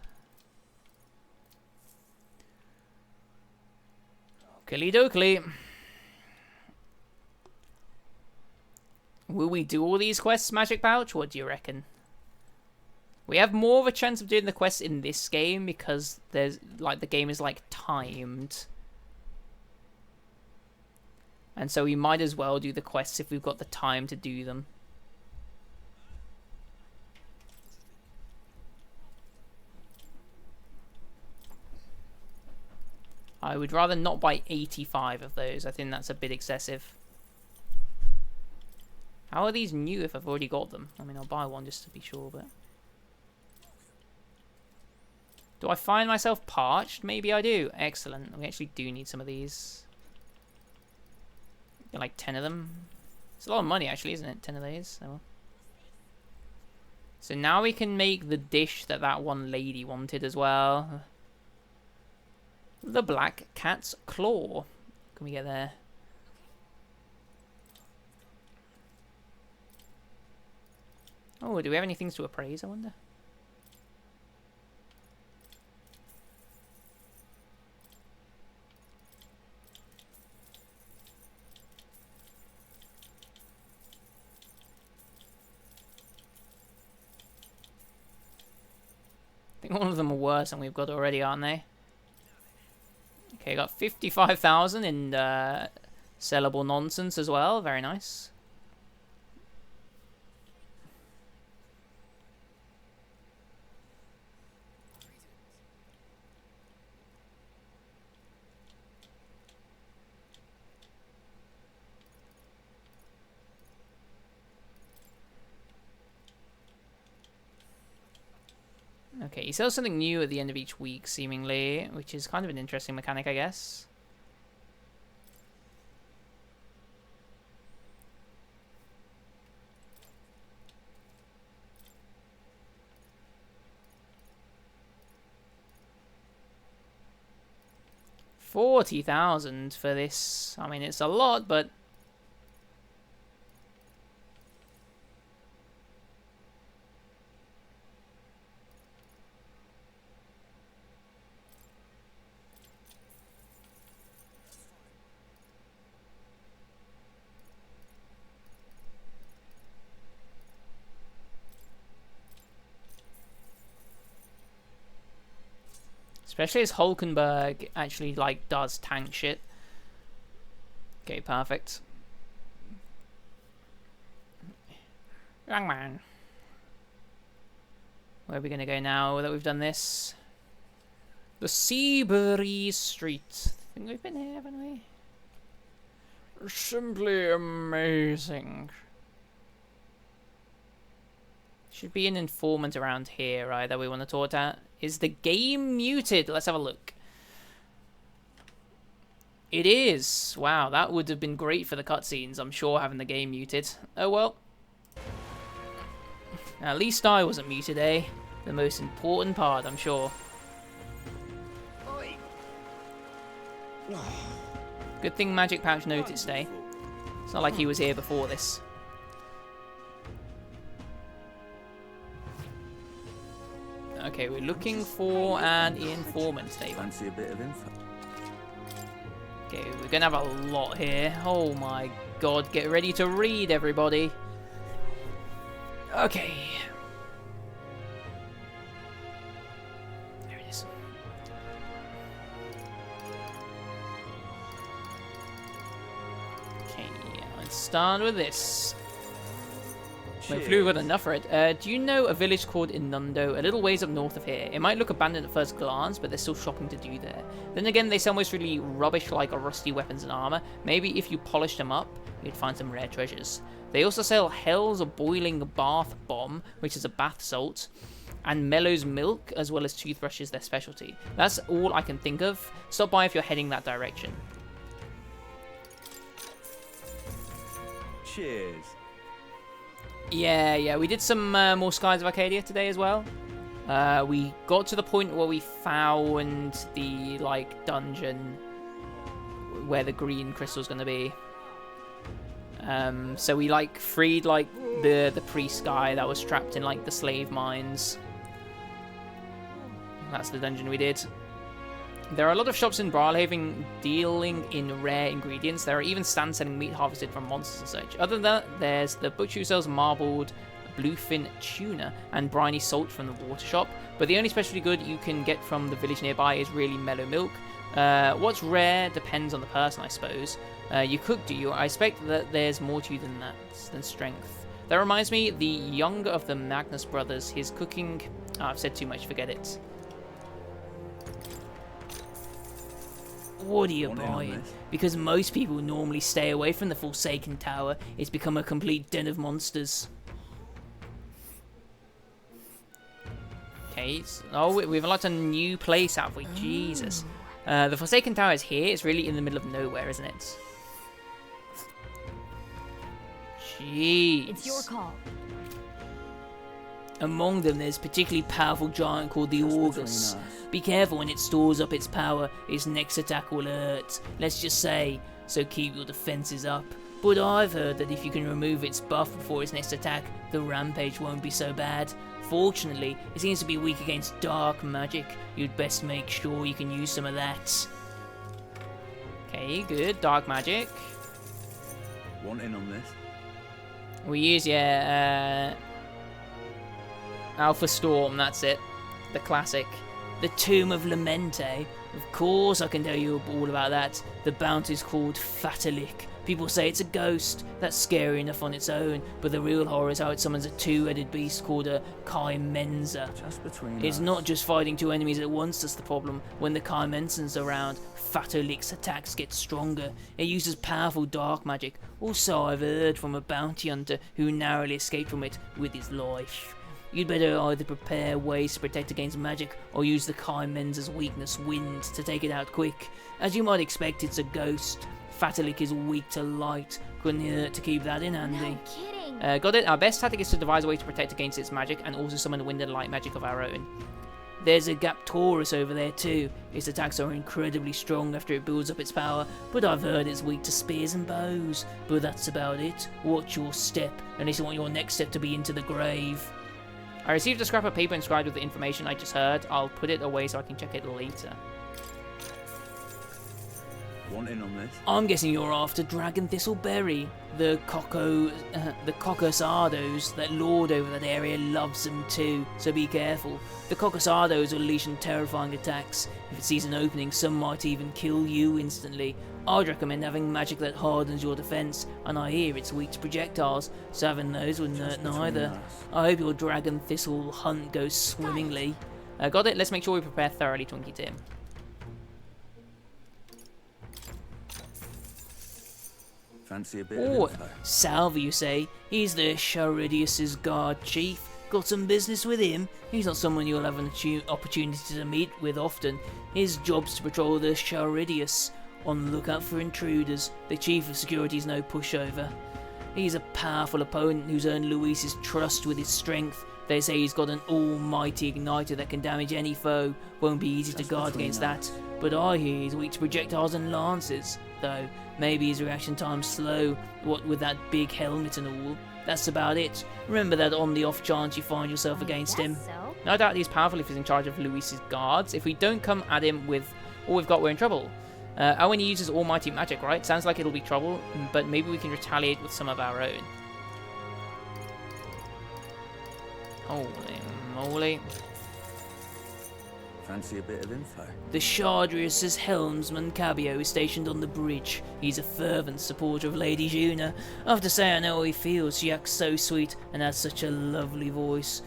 Oakley dokley. Will we do all these quests, Magic Pouch? What do you reckon? We have more of a chance of doing the quests in this game because there's like the game is like timed. And so we might as well do the quests if we've got the time to do them. I would rather not buy 85 of those. I think that's a bit excessive. How are these new if I've already got them? I mean, I'll buy one just to be sure, but... Do I find myself parched? Maybe I do. Excellent. We actually do need some of these. Get like 10 of them. It's a lot of money actually, isn't it? 10 of these. Oh, well. So now we can make the dish that that one lady wanted as well. The Black Cat's Claw. Can we get there? Oh, do we have any things to appraise, I wonder? I think all of them are worse than we've got already, aren't they? Okay, got 55,000 in sellable nonsense as well. Very nice. Okay, he sells something new at the end of each week, seemingly, which is kind of an interesting mechanic, I guess. $40,000 for this. I mean, it's a lot, but especially as Hulkenberg actually like does tank shit. Okay, perfect. Young man. Where are we gonna go now that we've done this? The Seabury Street. I think we've been here, haven't we? Simply amazing. Should be an informant around here, right, that we want to talk at. Is the game muted? Let's have a look. It is. Wow, that would have been great for the cutscenes, I'm sure, having the game muted. Oh well. At least I wasn't muted, eh? The most important part, I'm sure. Good thing Magic Pouch noticed, eh? It's not like he was here before this. Okay, we're looking for an informant, Dave. Fancy a bit of info? Okay, we're gonna have a lot here. Oh my god, get ready to read, everybody. Okay. There it is. Okay, let's start with this. Hopefully we've got enough for it. Do you know a village called Inundo, a little ways up north of here? It might look abandoned at first glance, but there's still shopping to do there. Then again, they sell most really rubbish like rusty weapons and armor. Maybe if you polished them up, you'd find some rare treasures. They also sell Hell's Boiling Bath Bomb, which is a bath salt, and Mellow's Milk, as well as toothbrushes, their specialty. That's all I can think of. Stop by if you're heading that direction. Cheers. Yeah, we did some more Skies of Arcadia today as well. We got to the point where we found the, like, dungeon where the green crystal's gonna be. So we, like, freed, like, the priest guy that was trapped in, like, the slave mines. That's the dungeon we did. There are a lot of shops in Brawlhaven dealing in rare ingredients. There are even stands selling meat harvested from monsters and such. Other than that, there's the butcher who sells marbled bluefin tuna and briny salt from the water shop. But the only specialty good you can get from the village nearby is really mellow milk. What's rare depends on the person, I suppose. You cook, do you? I expect that there's more to you than that, than strength. That reminds me, the younger of the Magnus brothers, his cooking... Oh, I've said too much, forget it. What are you buying? Because most people normally stay away from the Forsaken Tower. It's become a complete den of monsters. Okay, oh, we've unlocked a new place, have we? Jesus. The Forsaken Tower is here. It's really in the middle of nowhere, isn't it? Jeez. It's your call. Among them, there's a particularly powerful giant called the August. Be careful when it stores up its power. Its next attack will hurt. Let's just say, so keep your defenses up. But I've heard that if you can remove its buff before its next attack, the rampage won't be so bad. Fortunately, it seems to be weak against dark magic. You'd best make sure you can use some of that. Okay, good. Dark magic. Want in on this? We use, Alpha Storm, that's it. The classic. The Tomb of Lamente. Of course I can tell you all about that. The bounty's called Fatalik. People say it's a ghost. That's scary enough on its own, but the real horror is how it summons a two-headed beast called a Kaimenza. Just between It's us. not just fighting two enemies at once that's the problem. When the Kaimenza's around, Fatalik's attacks get stronger. It uses powerful dark magic. Also, I've heard from a bounty hunter who narrowly escaped from it with his life. You'd better either prepare ways to protect against magic or use the kind men's weakness, wind, to take it out quick. As you might expect, it's a ghost. Fatalik is weak to light. Couldn't hurt to keep that in handy. No kidding. Got it. Our best tactic is to devise a way to protect against its magic and also summon wind and light magic of our own. There's a Gaptaurus over there too. Its attacks are incredibly strong after it builds up its power, but I've heard it's weak to spears and bows. But that's about it. Watch your step, unless you want your next step to be into the grave. I received a scrap of paper inscribed with the information I just heard. I'll put it away so I can check it later. Want in on this? I'm guessing you're after Dragon Thistleberry. The Cocosardos that lord over that area loves them too, so be careful. The Cocosardos will unleash terrifying attacks. If it sees an opening, some might even kill you instantly. I'd recommend having magic that hardens your defense, and I hear it's weak to projectiles, so having those wouldn't hurt neither. I hope your Dragon Thistle hunt goes swimmingly. Got it? Let's make sure we prepare thoroughly, Twinkie Tim. Fancy a bit Oh, of info? Salvi, you say? He's the Charidius's guard chief. Got some business with him? He's not someone you'll have an opportunity to meet with often. His job's to patrol the Charidius, on the lookout for intruders. The chief of security's no pushover. He's a powerful opponent who's earned Luis's trust with his strength. They say he's got an almighty igniter that can damage any foe. Won't be easy to guard against that. But I hear he's weak to projectiles and lances, though. Maybe his reaction time's slow, what with that big helmet and all. That's about it. Remember that on the off chance you find yourself against him. So. No doubt he's powerful if he's in charge of Luis's guards. If we don't come at him with all we've got, we're in trouble. Owen uses almighty magic, right? Sounds like it'll be trouble, but maybe we can retaliate with some of our own. Holy moly. Fancy a bit of info? The Chardrius' helmsman Cabio is stationed on the bridge. He's a fervent supporter of Lady Juna. I have to say I know how he feels. She acts so sweet and has such a lovely voice.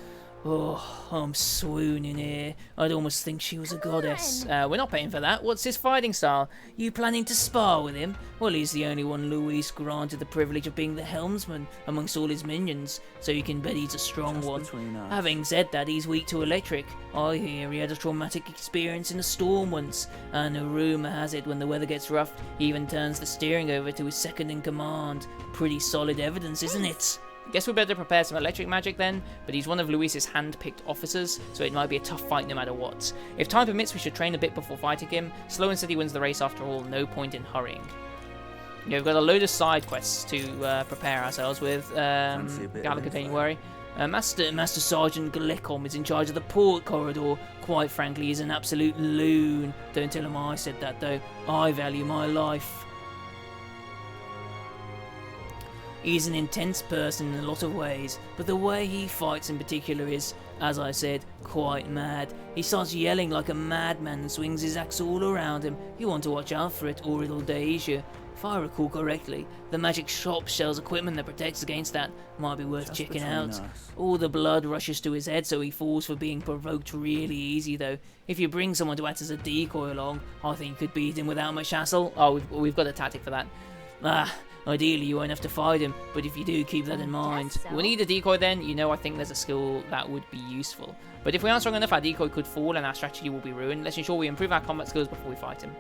Oh, I'm swooning here. I'd almost think she was a goddess. We're not paying for that. What's his fighting style? You planning to spar with him? Well, he's the only one Luis granted the privilege of being the helmsman amongst all his minions, so you can bet he's a strong Just one. between us. Having said that, he's weak to electric. I hear he had a traumatic experience in a storm once, and a rumour has it when the weather gets rough, he even turns the steering over to his second in command. Pretty solid evidence, isn't it? Guess we better prepare some electric magic then, but he's one of Luis's hand-picked officers, so it might be a tough fight no matter what. If time permits, we should train a bit before fighting him. Slow and steady wins the race after all, no point in hurrying. Yeah, we've got a load of side quests to prepare ourselves with. Fancy a bit of Gallagher, don't you info? worry. Master Sergeant Glekom is in charge of the port corridor. Quite frankly, he's an absolute loon. Don't tell him I said that though. I value my life. He's an intense person in a lot of ways, but the way he fights in particular is, as I said, quite mad. He starts yelling like a madman and swings his axe all around him. You want to watch out for it or it'll daze you. If I recall correctly, the magic shop sells equipment that protects against that. Might be worth Just checking between out. us. All the blood rushes to his head, so he falls for being provoked really easy though. If you bring someone to act as a decoy along, I think you could beat him without much hassle. Oh, we've got a tactic for that. Ideally you won't have to fight him, but if you do, keep that in mind. So. We need a decoy then. You know, I think there's a skill that would be useful. But if we aren't strong enough, our decoy could fall and our strategy will be ruined. Let's ensure we improve our combat skills before we fight him.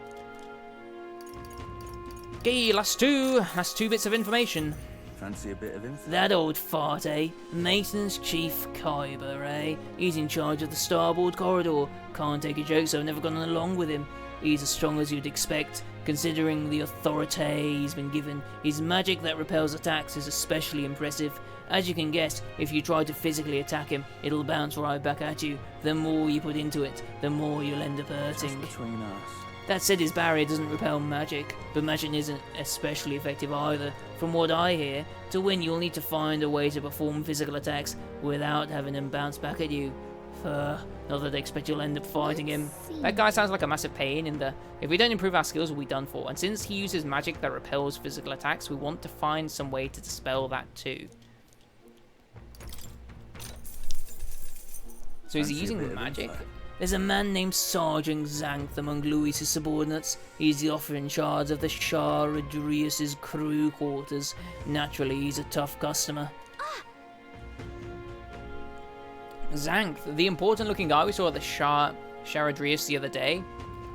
Okay, last two bits of information. Fancy a bit of info? That old fart, eh? Maintenance Chief Kyber, eh? He's in charge of the starboard corridor. Can't take a joke, so I've never gone along with him. He's as strong as you'd expect, considering the authority he's been given. His magic that repels attacks is especially impressive. As you can guess, if you try to physically attack him, it'll bounce right back at you. The more you put into it, the more you'll end up hurting. Just between us. That said, his barrier doesn't repel magic, but magic isn't especially effective either. From what I hear, to win you'll need to find a way to perform physical attacks without having them bounce back at you. Not that I expect you'll end up fighting him. That guy sounds like a massive pain in the... If we don't improve our skills, we'll be done for. And since he uses magic that repels physical attacks, we want to find some way to dispel that too. So is he Fancy a using bit of magic? info? There's a man named Sergeant Xanth among Louis's subordinates. He's the officer in charge of the Shah Adrius's crew quarters. Naturally, he's a tough customer. Zank, the important-looking guy we saw at the Sharadrius the other day.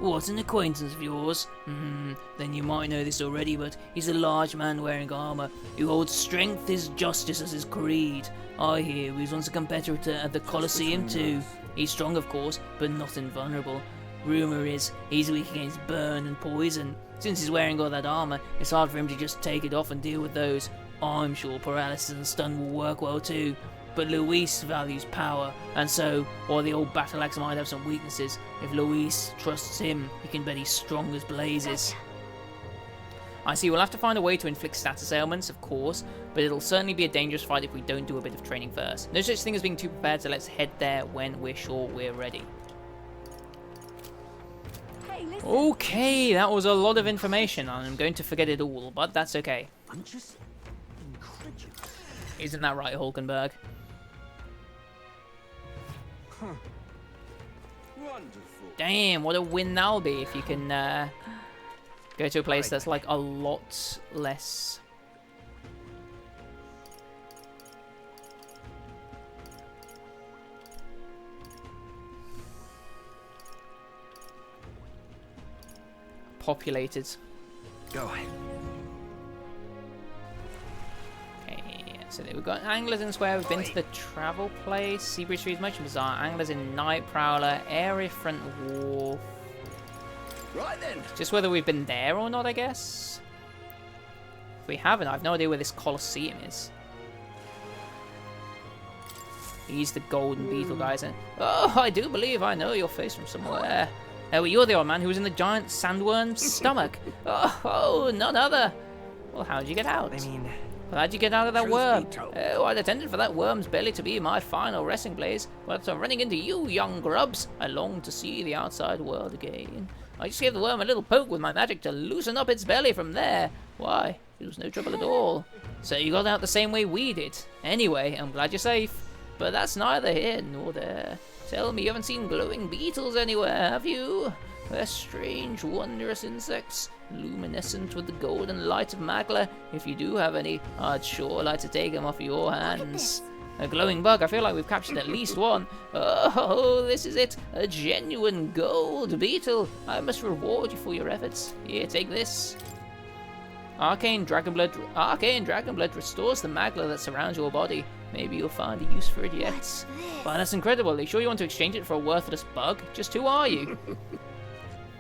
What, an acquaintance of yours? Then you might know this already, but he's a large man wearing armour, who holds strength is justice as his creed. I hear he was once a competitor at the Colosseum too. He's strong, of course, but not invulnerable. Rumour is he's weak against burn and poison. Since he's wearing all that armour, it's hard for him to just take it off and deal with those. I'm sure paralysis and stun will work well too. But Luis values power, and so, while the old battle axe might have some weaknesses, if Luis trusts him, he can bet he's strong as blazes. I see, we'll have to find a way to inflict status ailments, of course, but it'll certainly be a dangerous fight if we don't do a bit of training first. No such thing as being too prepared, so let's head there when we're sure we're ready. Okay, that was a lot of information, and I'm going to forget it all, but that's okay. I'm just incredulous. Isn't that right, Hulkenberg? Wonderful. Damn, what a win that'll be if you can go to a place that's like a lot less. Populated. Go ahead. Okay, so there we've got Anglers in Square, we've been to the Travel Place, Seabreeze Street, Merchant Bazaar, Anglers in Night Prowler, Area Front Wharf. Right then. Just whether we've been there or not, I guess. If we haven't, I've no idea where this Colosseum is. He's the Golden Beetle guy, isn't it? Oh, I do believe I know your face from somewhere. Oh, you're the old man who was in the giant sandworm's stomach. Oh, none other. Well, how'd you get out? I mean, Well, how'd you get out of that Truth worm? be told. Oh, I'd intended for that worm's belly to be my final resting place, but I'm running into you, young grubs. I long to see the outside world again. I just gave the worm a little poke with my magic to loosen up its belly from there. Why, it was no trouble at all. So you got out the same way we did. Anyway, I'm glad you're safe. But that's neither here nor there. Tell me you haven't seen glowing beetles anywhere, have you? They're strange, wondrous insects, luminescent with the golden light of Magla. If you do have any, I'd sure like to take them off your hands. A glowing bug, I feel like we've captured at least one. Oh, this is it, a genuine gold beetle. I must reward you for your efforts. Here, take this. Arcane dragon blood restores the Magla that surrounds your body. Maybe you'll find a use for it yet. Wow, that's incredible. Are you sure you want to exchange it for a worthless bug? Just who are you?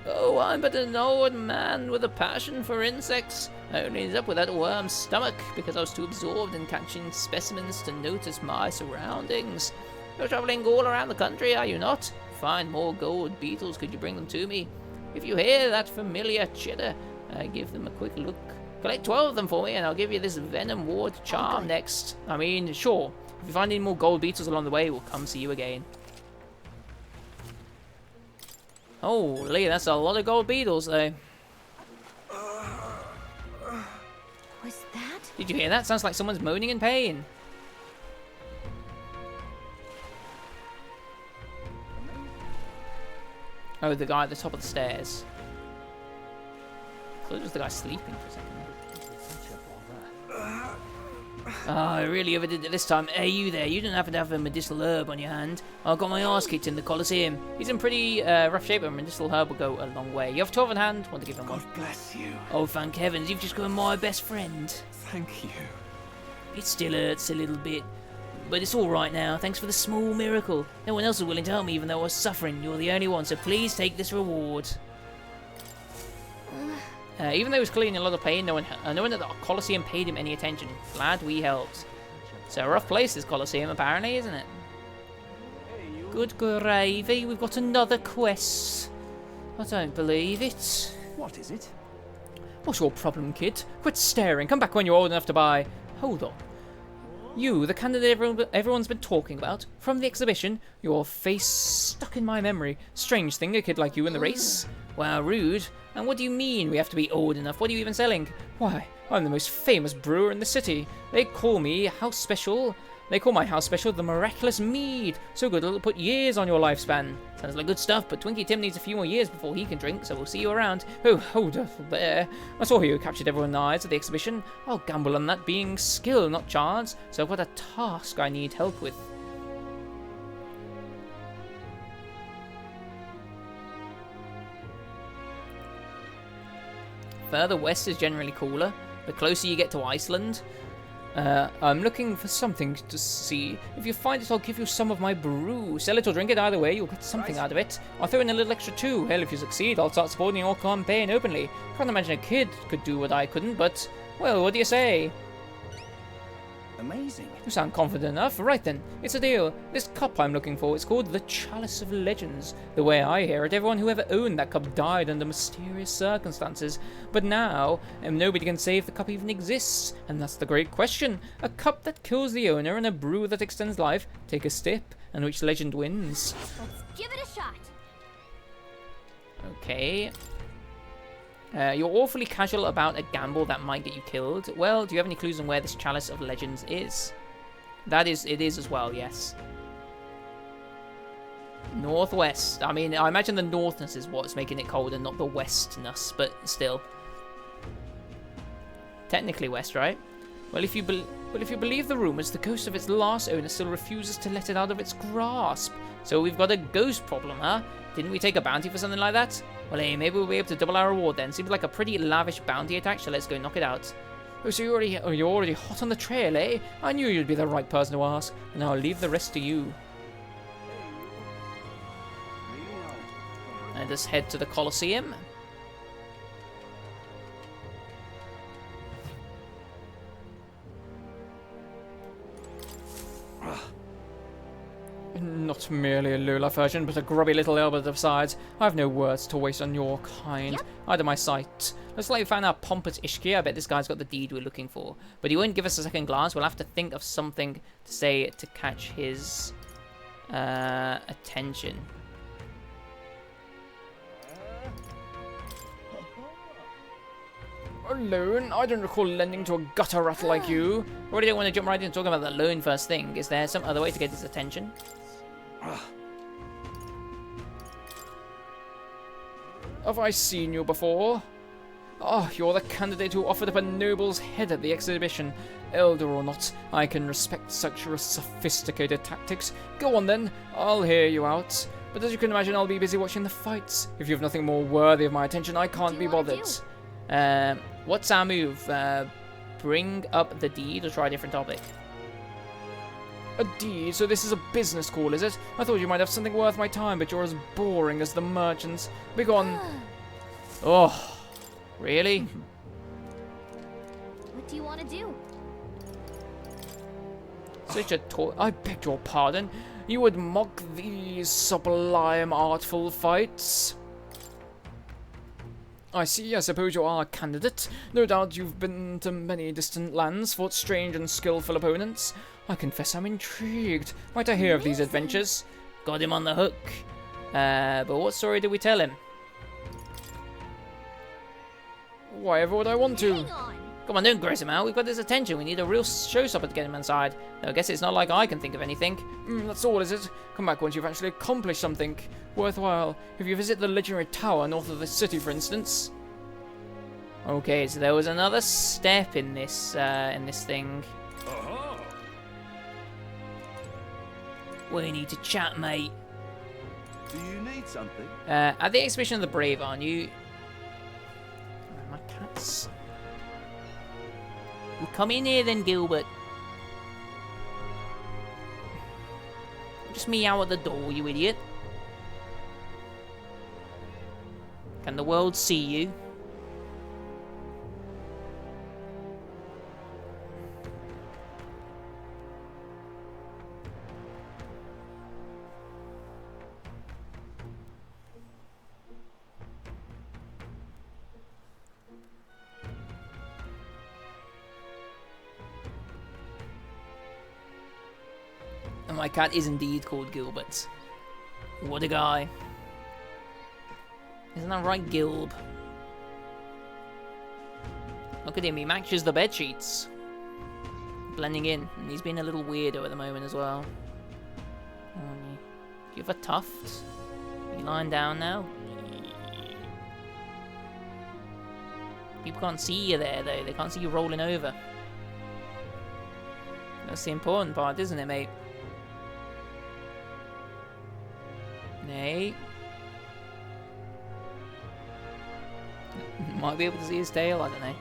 Oh, I'm but an old man with a passion for insects. I only ended up with that worm's stomach because I was too absorbed in catching specimens to notice my surroundings. You're traveling all around the country, are you not? Find more gold beetles, could you bring them to me? If you hear that familiar chitter, give them a quick look. Collect 12 of them for me and I'll give you this Venom Ward charm next. I mean, sure. If you find any more gold beetles along the way, we'll come see you again. Holy, that's a lot of gold beetles, though. Was that? Did you hear that? Sounds like someone's moaning in pain. Oh, the guy at the top of the stairs. I thought it was the guy sleeping for a second. I really overdid it this time. Hey, you there, you didn't happen to have a medicinal herb on your hand? I got my arse kicked in the Colosseum. He's in pretty rough shape, but a medicinal herb will go a long way. You have 12 in hand? Want to give him one? God bless you. Oh, thank heavens, you've just become my best friend. Thank you. It still hurts a little bit, but it's all right now. Thanks for the small miracle. No one else was willing to help me, even though I was suffering. You're the only one, so please take this reward. Even though he was clearly in a lot of pain, no one at the Colosseum paid him any attention. Glad we helped. It's a rough place, this Colosseum, apparently, isn't it? Good gravy, we've got another quest. I don't believe it. What is it? What's your problem, kid? Quit staring. Come back when you're old enough to buy. Hold on. You, the candidate everyone's been talking about, from the exhibition, your face stuck in my memory. Strange thing, a kid like you in the race. Wow, rude. And what do you mean we have to be old enough? What are you even selling? Why, I'm the most famous brewer in the city. They call me house special. They call my house special the miraculous mead. So good it'll put years on your lifespan. Sounds like good stuff, but Twinkie Tim needs a few more years before he can drink, so we'll see you around. Oh, hold up there. I saw you captured everyone's eyes at the exhibition. I'll gamble on that being skill, not chance. So I've got a task I need help with. further west is generally cooler. The closer you get to Iceland. I'm looking for something to see. If you find it, I'll give you some of my brew. Sell it or drink it, either way, you'll get something out of it. I'll throw in a little extra too. Hell, if you succeed, I'll start supporting your campaign openly. Can't imagine a kid could do what I couldn't, but, well, what do you say? Amazing. You sound confident enough. Right then, it's a deal. This cup I'm looking for, it's called the Chalice of Legends. The way I hear it, everyone who ever owned that cup died under mysterious circumstances. But now, nobody can say if the cup even exists. And that's the great question. A cup that kills the owner and a brew that extends life. Take a step, and which legend wins? Let's give it a shot. Okay. You're awfully casual about a gamble that might get you killed. Well, do you have any clues on where this Chalice of Legends is? It is as well, yes. Northwest. I mean, I imagine the northness is what's making it cold and not the westness, but still. Technically west, right? Well, if you believe the rumors, the ghost of its last owner still refuses to let it out of its grasp. So we've got a ghost problem, huh? Didn't we take a bounty for something like that? Well, hey, maybe we'll be able to double our reward then. Seems like a pretty lavish bounty attack, so let's go knock it out. Oh, so you're already hot on the trail, eh? I knew you'd be the right person to ask. And I'll leave the rest to you. And just head to the Colosseum. Not merely a low-life version, but a grubby little elbow besides. I have no words to waste on your kind. Yep. Either my sight. Looks like we found our pompous Ishki. I bet this guy's got the deed we're looking for. But he won't give us a second glance. We'll have to think of something to say to catch his attention. A loan? I don't recall lending to a gutter rat like you. I really don't want to jump right into talking about the loan first thing. Is there some other way to get his attention? Have I seen you before? Oh, you're the candidate who offered up a noble's head at the exhibition. Elder or not, I can respect such sophisticated tactics. Go on then, I'll hear you out. But as you can imagine, I'll be busy watching the fights. If you have nothing more worthy of my attention, I can't be bothered. What's our move? Bring up the deed or try a different topic? A deed? So this is a business call, is it? I thought you might have something worth my time, but you're as boring as the merchants. Begone. Oh, really? What do you want to do? Such a I beg your pardon. You would mock these sublime, artful fights? I see. I suppose you are a candidate. No doubt you've been to many distant lands, fought strange and skillful opponents. I confess I'm intrigued. Might I hear of these adventures? Got him on the hook. But what story did we tell him? Why ever would I want to? Hang on. Come on, don't gross him out. We've got his attention. We need a real showstopper to get him inside. Though I guess it's not like I can think of anything. That's all, is it? Come back once you've actually accomplished something worthwhile. If you visit the legendary tower north of the city, for instance. Okay, so there was another step in this thing. Uh-huh. We need to chat, mate. Do you need something? At the exhibition of the brave, aren't you? My cats. Well, come in here then, Gilbert. Just meow at the door, you idiot. Can the world see you? And my cat is indeed called Gilbert. What a guy. Isn't that right, Gilb? Look at him, he matches the bed sheets. Blending in, and he's being a little weirdo at the moment as well. Do you have a tuft? Are you lying down now? People can't see you there, though. They can't see you rolling over. That's the important part, isn't it, mate? Nay. Might be able to see his tail, I don't know.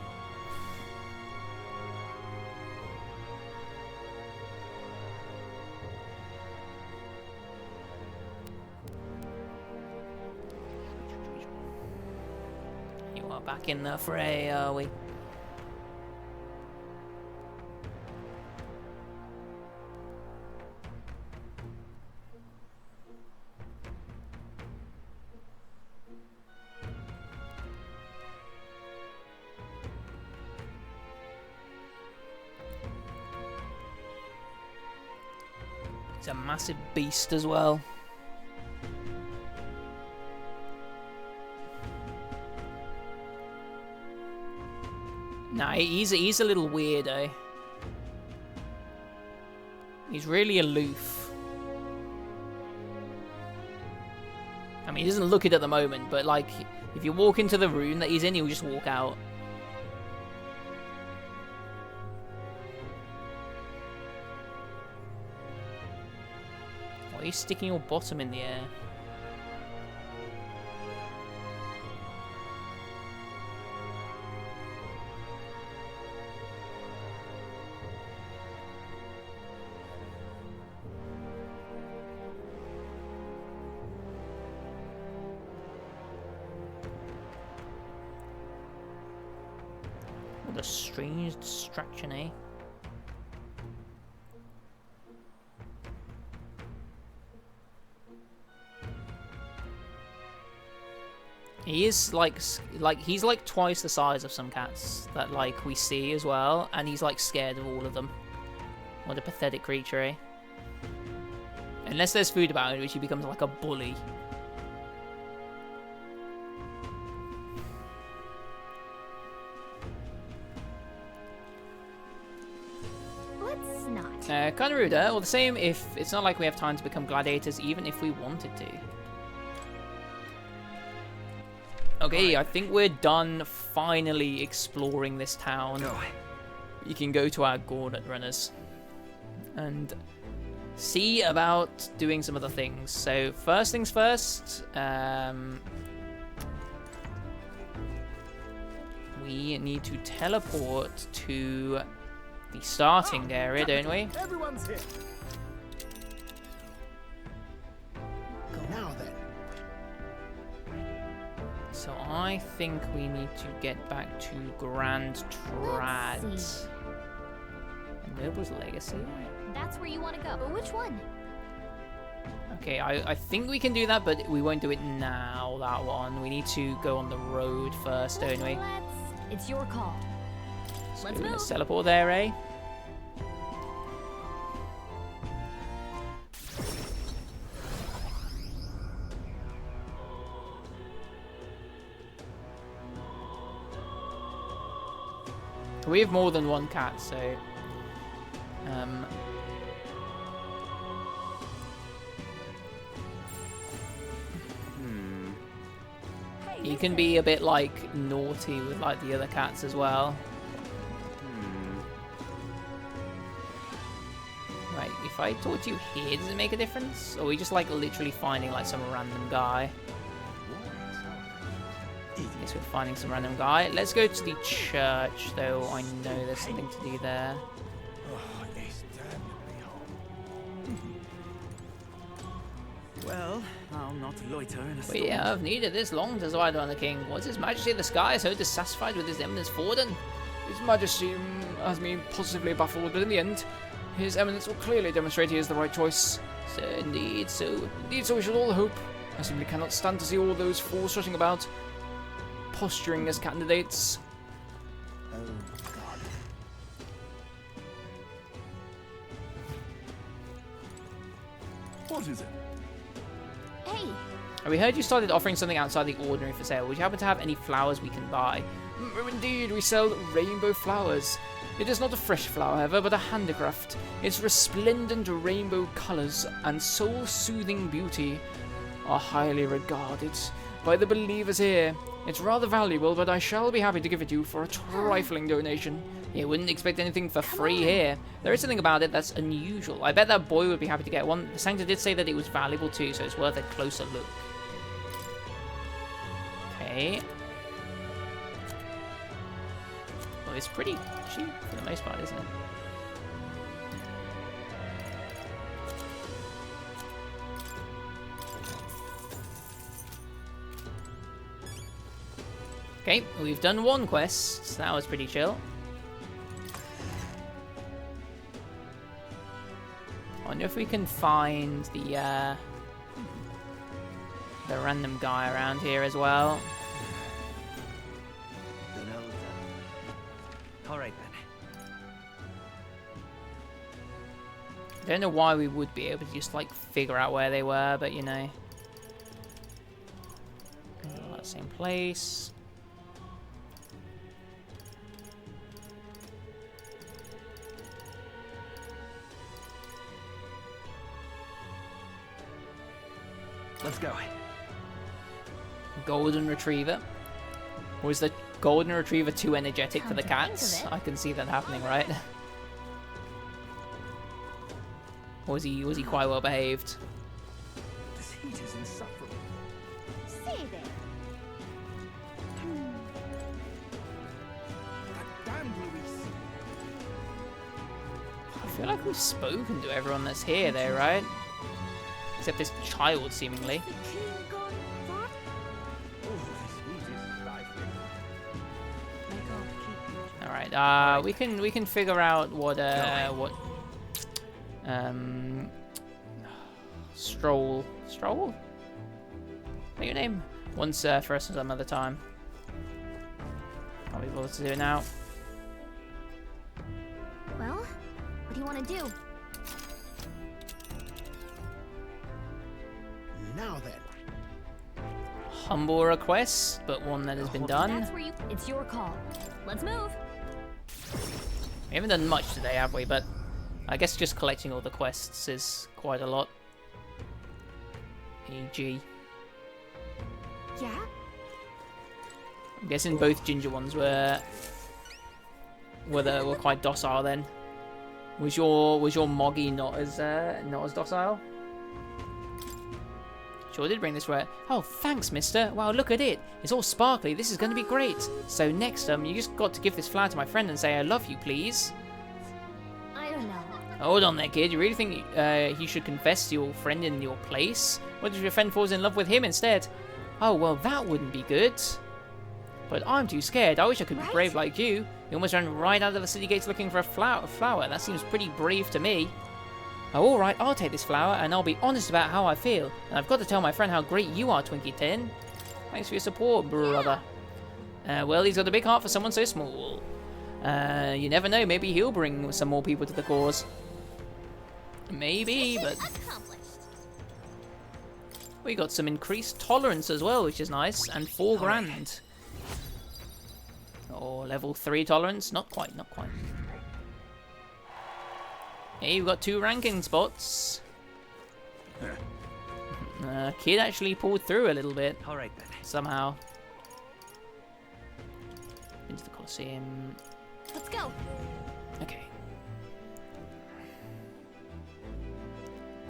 You are back in the fray, are we? He's a massive beast as well. Nah, he's a little weirdo. He's really aloof. I mean, he doesn't look it at the moment, but like, if you walk into the room that he's in, he'll just walk out. Why are you sticking your bottom in the air? What a strange distraction, eh? He is like he's like twice the size of some cats that like we see as well, and he's like scared of all of them. What a pathetic creature, eh? Unless there's food about him, which he becomes like a bully. Let's not. Kind of rude, or the same if it's not like we have time to become gladiators, even if we wanted to. Okay, I think we're done finally exploring this town. You can go to our Gauntlet Runners and see about doing some other things. So first things first, we need to teleport to the starting area, don't we? Everyone's here. Now then. So I think we need to get back to Grand Trad. Let's see. Noble's Legacy? That's where you want to go. But which one? Okay, I think we can do that, but we won't do it now, that one. We need to go on the road first, don't we? It's your call. So Let's let's move. teleport there, eh? We have more than one cat, so you can be a bit like naughty with like the other cats as well. Right, if I talk to you here, does it make a difference? Or are we just like literally finding like some random guy? Yes, we're finding some random guy. Let's go to the church, though. I know there's something to do there. Well, I'll not loiter in a storm. We have needed this long to ride on the king. Was His Majesty of the Sky so dissatisfied with His Eminence Forden? His Majesty has been positively baffled, but in the end, His Eminence will clearly demonstrate he is the right choice. So indeed, so. Indeed, so we should all hope. I simply cannot stand to see all those fools rushing about, posturing as candidates. Oh, God. What is it? Hey, We heard you started offering something outside the ordinary for sale. Would you happen to have any flowers we can buy? Indeed, we sell rainbow flowers. It is not a fresh flower, however, but a handicraft. Its resplendent rainbow colours and soul-soothing beauty are highly regarded by the believers here. It's rather valuable, but I shall be happy to give it to you for a trifling donation. You wouldn't expect anything for free here. There is something about it that's unusual. I bet that boy would be happy to get one. The Sanctor did say that it was valuable too, so it's worth a closer look. Okay. Well, it's pretty cheap for the most part, isn't it? Okay, we've done one quest. So that was pretty chill. I wonder if we can find the random guy around here as well. Alright then. I don't know why we would be able to just like figure out where they were, but you know. Same place. Let's go. Golden Retriever. Or is the Golden Retriever too energetic for Come the to think of cats? it. I can see that happening, right? Or was he quite well behaved? This heat is insufferable. Say there. Damn, Luis. I feel like we've spoken to everyone that's here though, right? Except this child, seemingly. The king gone far? Oh, this heat is stifling. Alright, we can figure out what Stroll. Is that your name? Once for us some other time. Can't be bothered to do it now. Well, what do you want to do? Now then. Humble request, but one that has been done. That's where you. It's your call. Let's move. We haven't done much today, have we? But I guess just collecting all the quests is quite a lot. E.g. Yeah. I'm guessing both ginger ones were quite docile then. Was your Moggy not as docile? Sure did bring this right. Oh, thanks, mister. Wow, look at it. It's all sparkly. This is going to be great. So next, you just got to give this flower to my friend and say I love you, please. I don't know. Hold on there, kid. You really think he should confess to your friend in your place? What if your friend falls in love with him instead? Oh, well, that wouldn't be good. But I'm too scared. I wish I could be Right? brave like you. You almost ran right out of the city gates looking for a flower. That seems pretty brave to me. Oh, alright, I'll take this flower, and I'll be honest about how I feel. And I've got to tell my friend how great you are, Twinkie 10. Thanks for your support, brother. Well, he's got a big heart for someone so small. You never know, maybe he'll bring some more people to the cause. Maybe, but Accomplished. we got some increased tolerance as well, which is nice, and 4 grand. Oh, level 3 tolerance? Not quite, not quite. Hey, we've got 2 ranking spots. Kid actually pulled through a little bit, Alright then. somehow. Into the Colosseum. Let's go. Okay.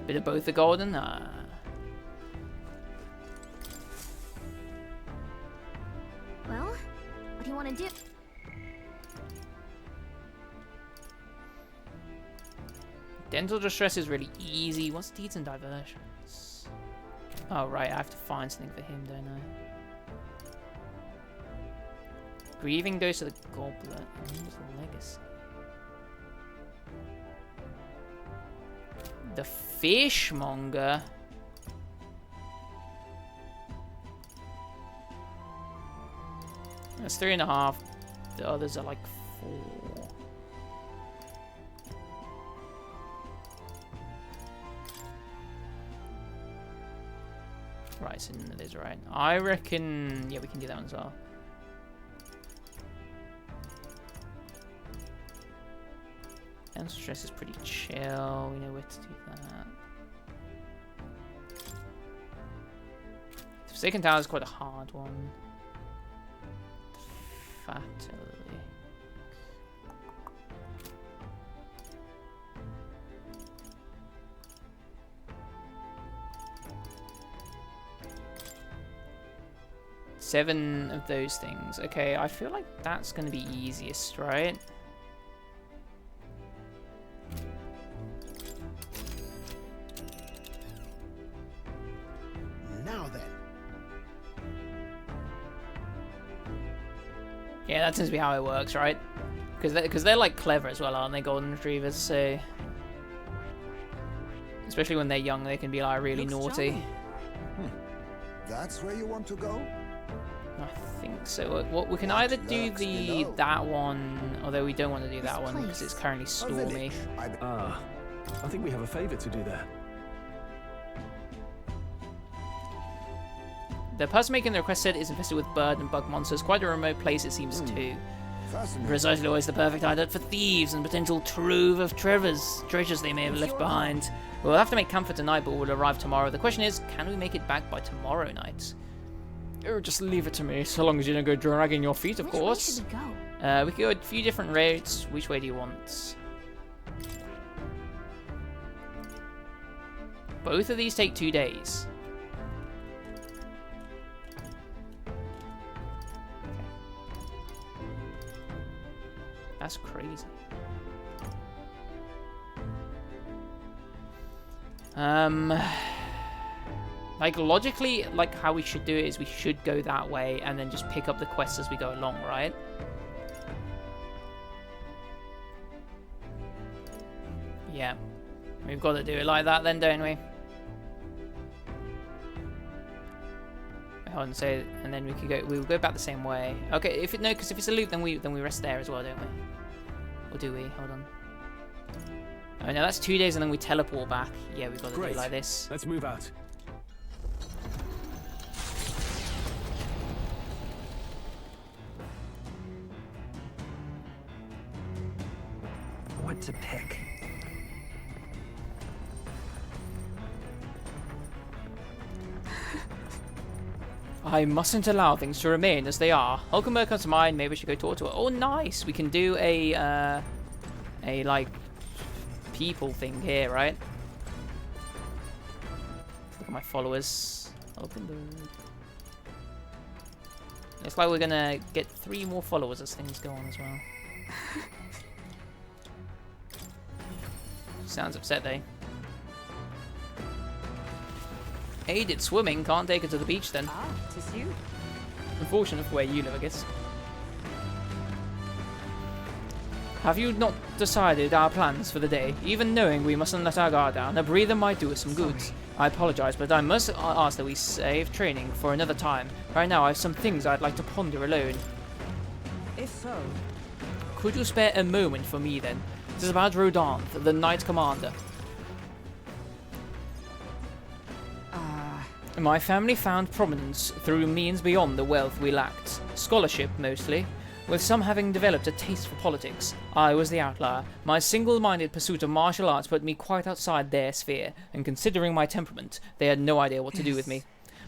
Bit of both the golden. Well, what do you want to do? Dental distress is really easy. What's deeds and diversions? Oh, right. I have to find something for him, don't I? Grieving goes to the goblet. And what's the legacy? The fishmonger. That's 3.5. The others are like 4. Right, so none of those are right. I reckon, yeah, we can do that one as well. And stress is pretty chill. We know where to do that. The Forsaken Tower is quite a hard one. Fatality. 7 of those things. Okay, I feel like that's going to be easiest, right? Now then. Yeah, that seems to be how it works, right? Because they're like clever as well, aren't they, golden retrievers? So especially when they're young, they can be like really naughty. That's where you want to go? I think so. What we can either do that one, although we don't want to do that one because it's currently stormy. I think we have a favor to do there. The person making the request said is infested with bird and bug monsters. Quite a remote place it seems too. Precisely always the perfect hideout for thieves and potential trove of treasures they may have left behind. We'll have to make camp for tonight, but we'll arrive tomorrow. The question is, can we make it back by tomorrow night? Oh, just leave it to me, so long as you don't go dragging your feet, of course. Which way should we go? We could go a few different routes. Which way do you want? Both of these take 2 days. That's crazy. Like logically, like how we should do it is we should go that way and then just pick up the quests as we go along, right? Yeah. We've got to do it like that then, don't we? Hold on, so, and then we'll go back the same way. Okay, because if it's a loop, then we rest there as well, don't we? Or do we? Hold on. Oh no, that's 2 days and then we teleport back. Yeah, we've got to do it like this. Let's move out. What to pick? I mustn't allow things to remain as they are. Hulkenberg comes to mind. Maybe we should go talk to her. Oh, nice. We can do a like people thing here, right? Look at my followers. Hulkenberg. Looks like we're gonna get 3 more followers as things go on as well. Sounds upset, though. Aided swimming, can't take her to the beach then. Ah, 'tis you. Unfortunate for where you live, I guess. Have you not decided our plans for the day? Even knowing we mustn't let our guard down, a breather might do us some good. I apologize, but I must ask that we save training for another time. Right now I have some things I'd like to ponder alone. If so, Could you spare a moment for me then? It is about Rodanth, the Knight Commander. My family found prominence through means beyond the wealth we lacked. Scholarship, mostly, with some having developed a taste for politics. I was the outlier. My single-minded pursuit of martial arts put me quite outside their sphere, and considering my temperament, they had no idea what to do with me.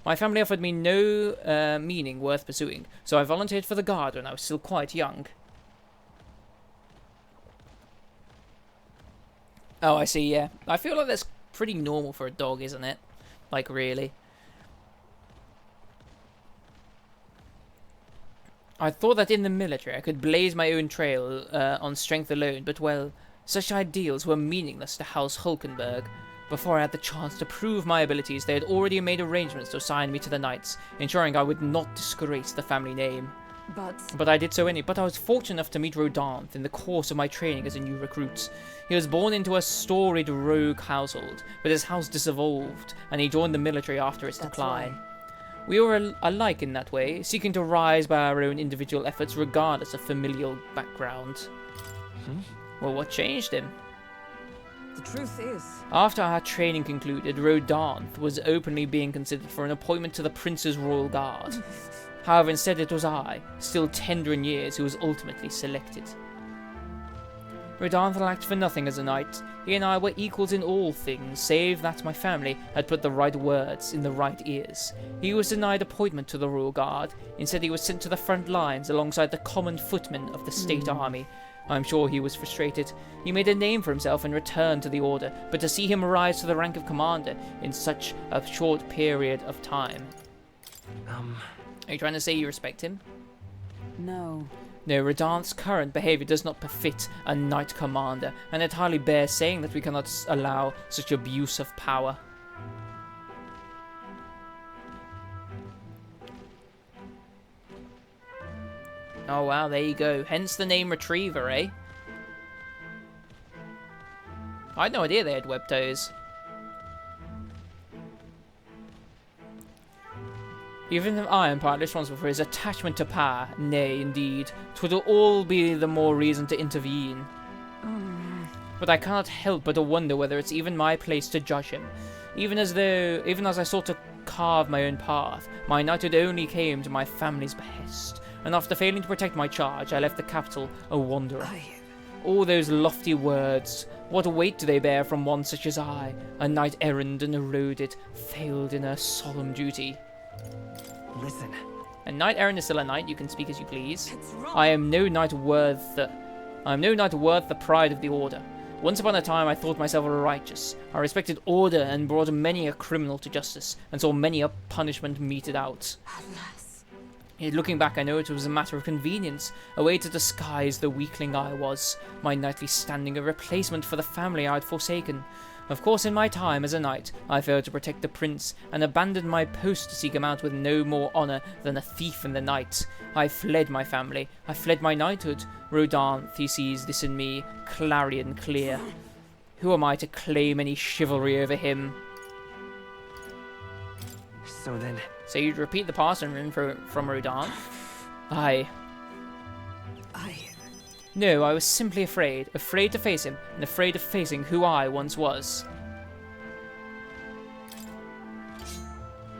My family offered me no meaning worth pursuing, so I volunteered for the Guard when I was still quite young. Oh, I see, yeah. I feel like that's pretty normal for a dog, isn't it? Like, really. I thought that in the military I could blaze my own trail on strength alone, but well, such ideals were meaningless to House Hulkenberg. Before I had the chance to prove my abilities, they had already made arrangements to assign me to the Knights, ensuring I would not disgrace the family name. But I did so anyway. But I was fortunate enough to meet Rodanth in the course of my training as a new recruit. He was born into a storied rogue household, but his house dissolved, and he joined the military after its decline. We were alike in that way, seeking to rise by our own individual efforts regardless of familial background. Well, what changed him? the truth is, After our training concluded, Rodanth was openly being considered for an appointment to the Prince's Royal Guard. However, instead it was I, still tender in years, who was ultimately selected. Rodanth lacked for nothing as a knight. He and I were equals in all things, save that my family had put the right words in the right ears. He was denied appointment to the Royal Guard. Instead, he was sent to the front lines alongside the common footmen of the state army. I'm sure he was frustrated. He made a name for himself and returned to the order, but to see him rise to the rank of commander in such a short period of time. Are you trying to say you respect him? No. No, Radahnt's current behavior does not befit a Knight Commander, and it hardly bears saying that we cannot allow such abuse of power. Oh wow, there you go. Hence the name Retriever, eh? I had no idea they had web toes. Even if I am partly responsible for his attachment to power, nay, indeed, 'twould all be the more reason to intervene. But I cannot help but to wonder whether it's even my place to judge him. Even as I sought to carve my own path, my knighthood only came to my family's behest, and after failing to protect my charge, I left the capital a wanderer. All those lofty words, what weight do they bear from one such as I, a knight errant and eroded, failed in her solemn duty? Listen. A knight errant is still a knight, you can speak as you please. I am no knight worth the pride of the order. Once upon a time I thought myself righteous. I respected order and brought many a criminal to justice, and saw many a punishment meted out. Yet looking back, I know it was a matter of convenience, a way to disguise the weakling I was, my knightly standing a replacement for the family I had forsaken. Of course, in my time as a knight, I failed to protect the prince, and abandoned my post to seek him out with no more honour than a thief in the night. I fled my family, I fled my knighthood. Radahnt, he sees this in me, clarion clear. Who am I to claim any chivalry over him? So then... So you'd repeat the passing rune from Radahnt? Aye. No, I was simply afraid. Afraid to face him, and afraid of facing who I once was.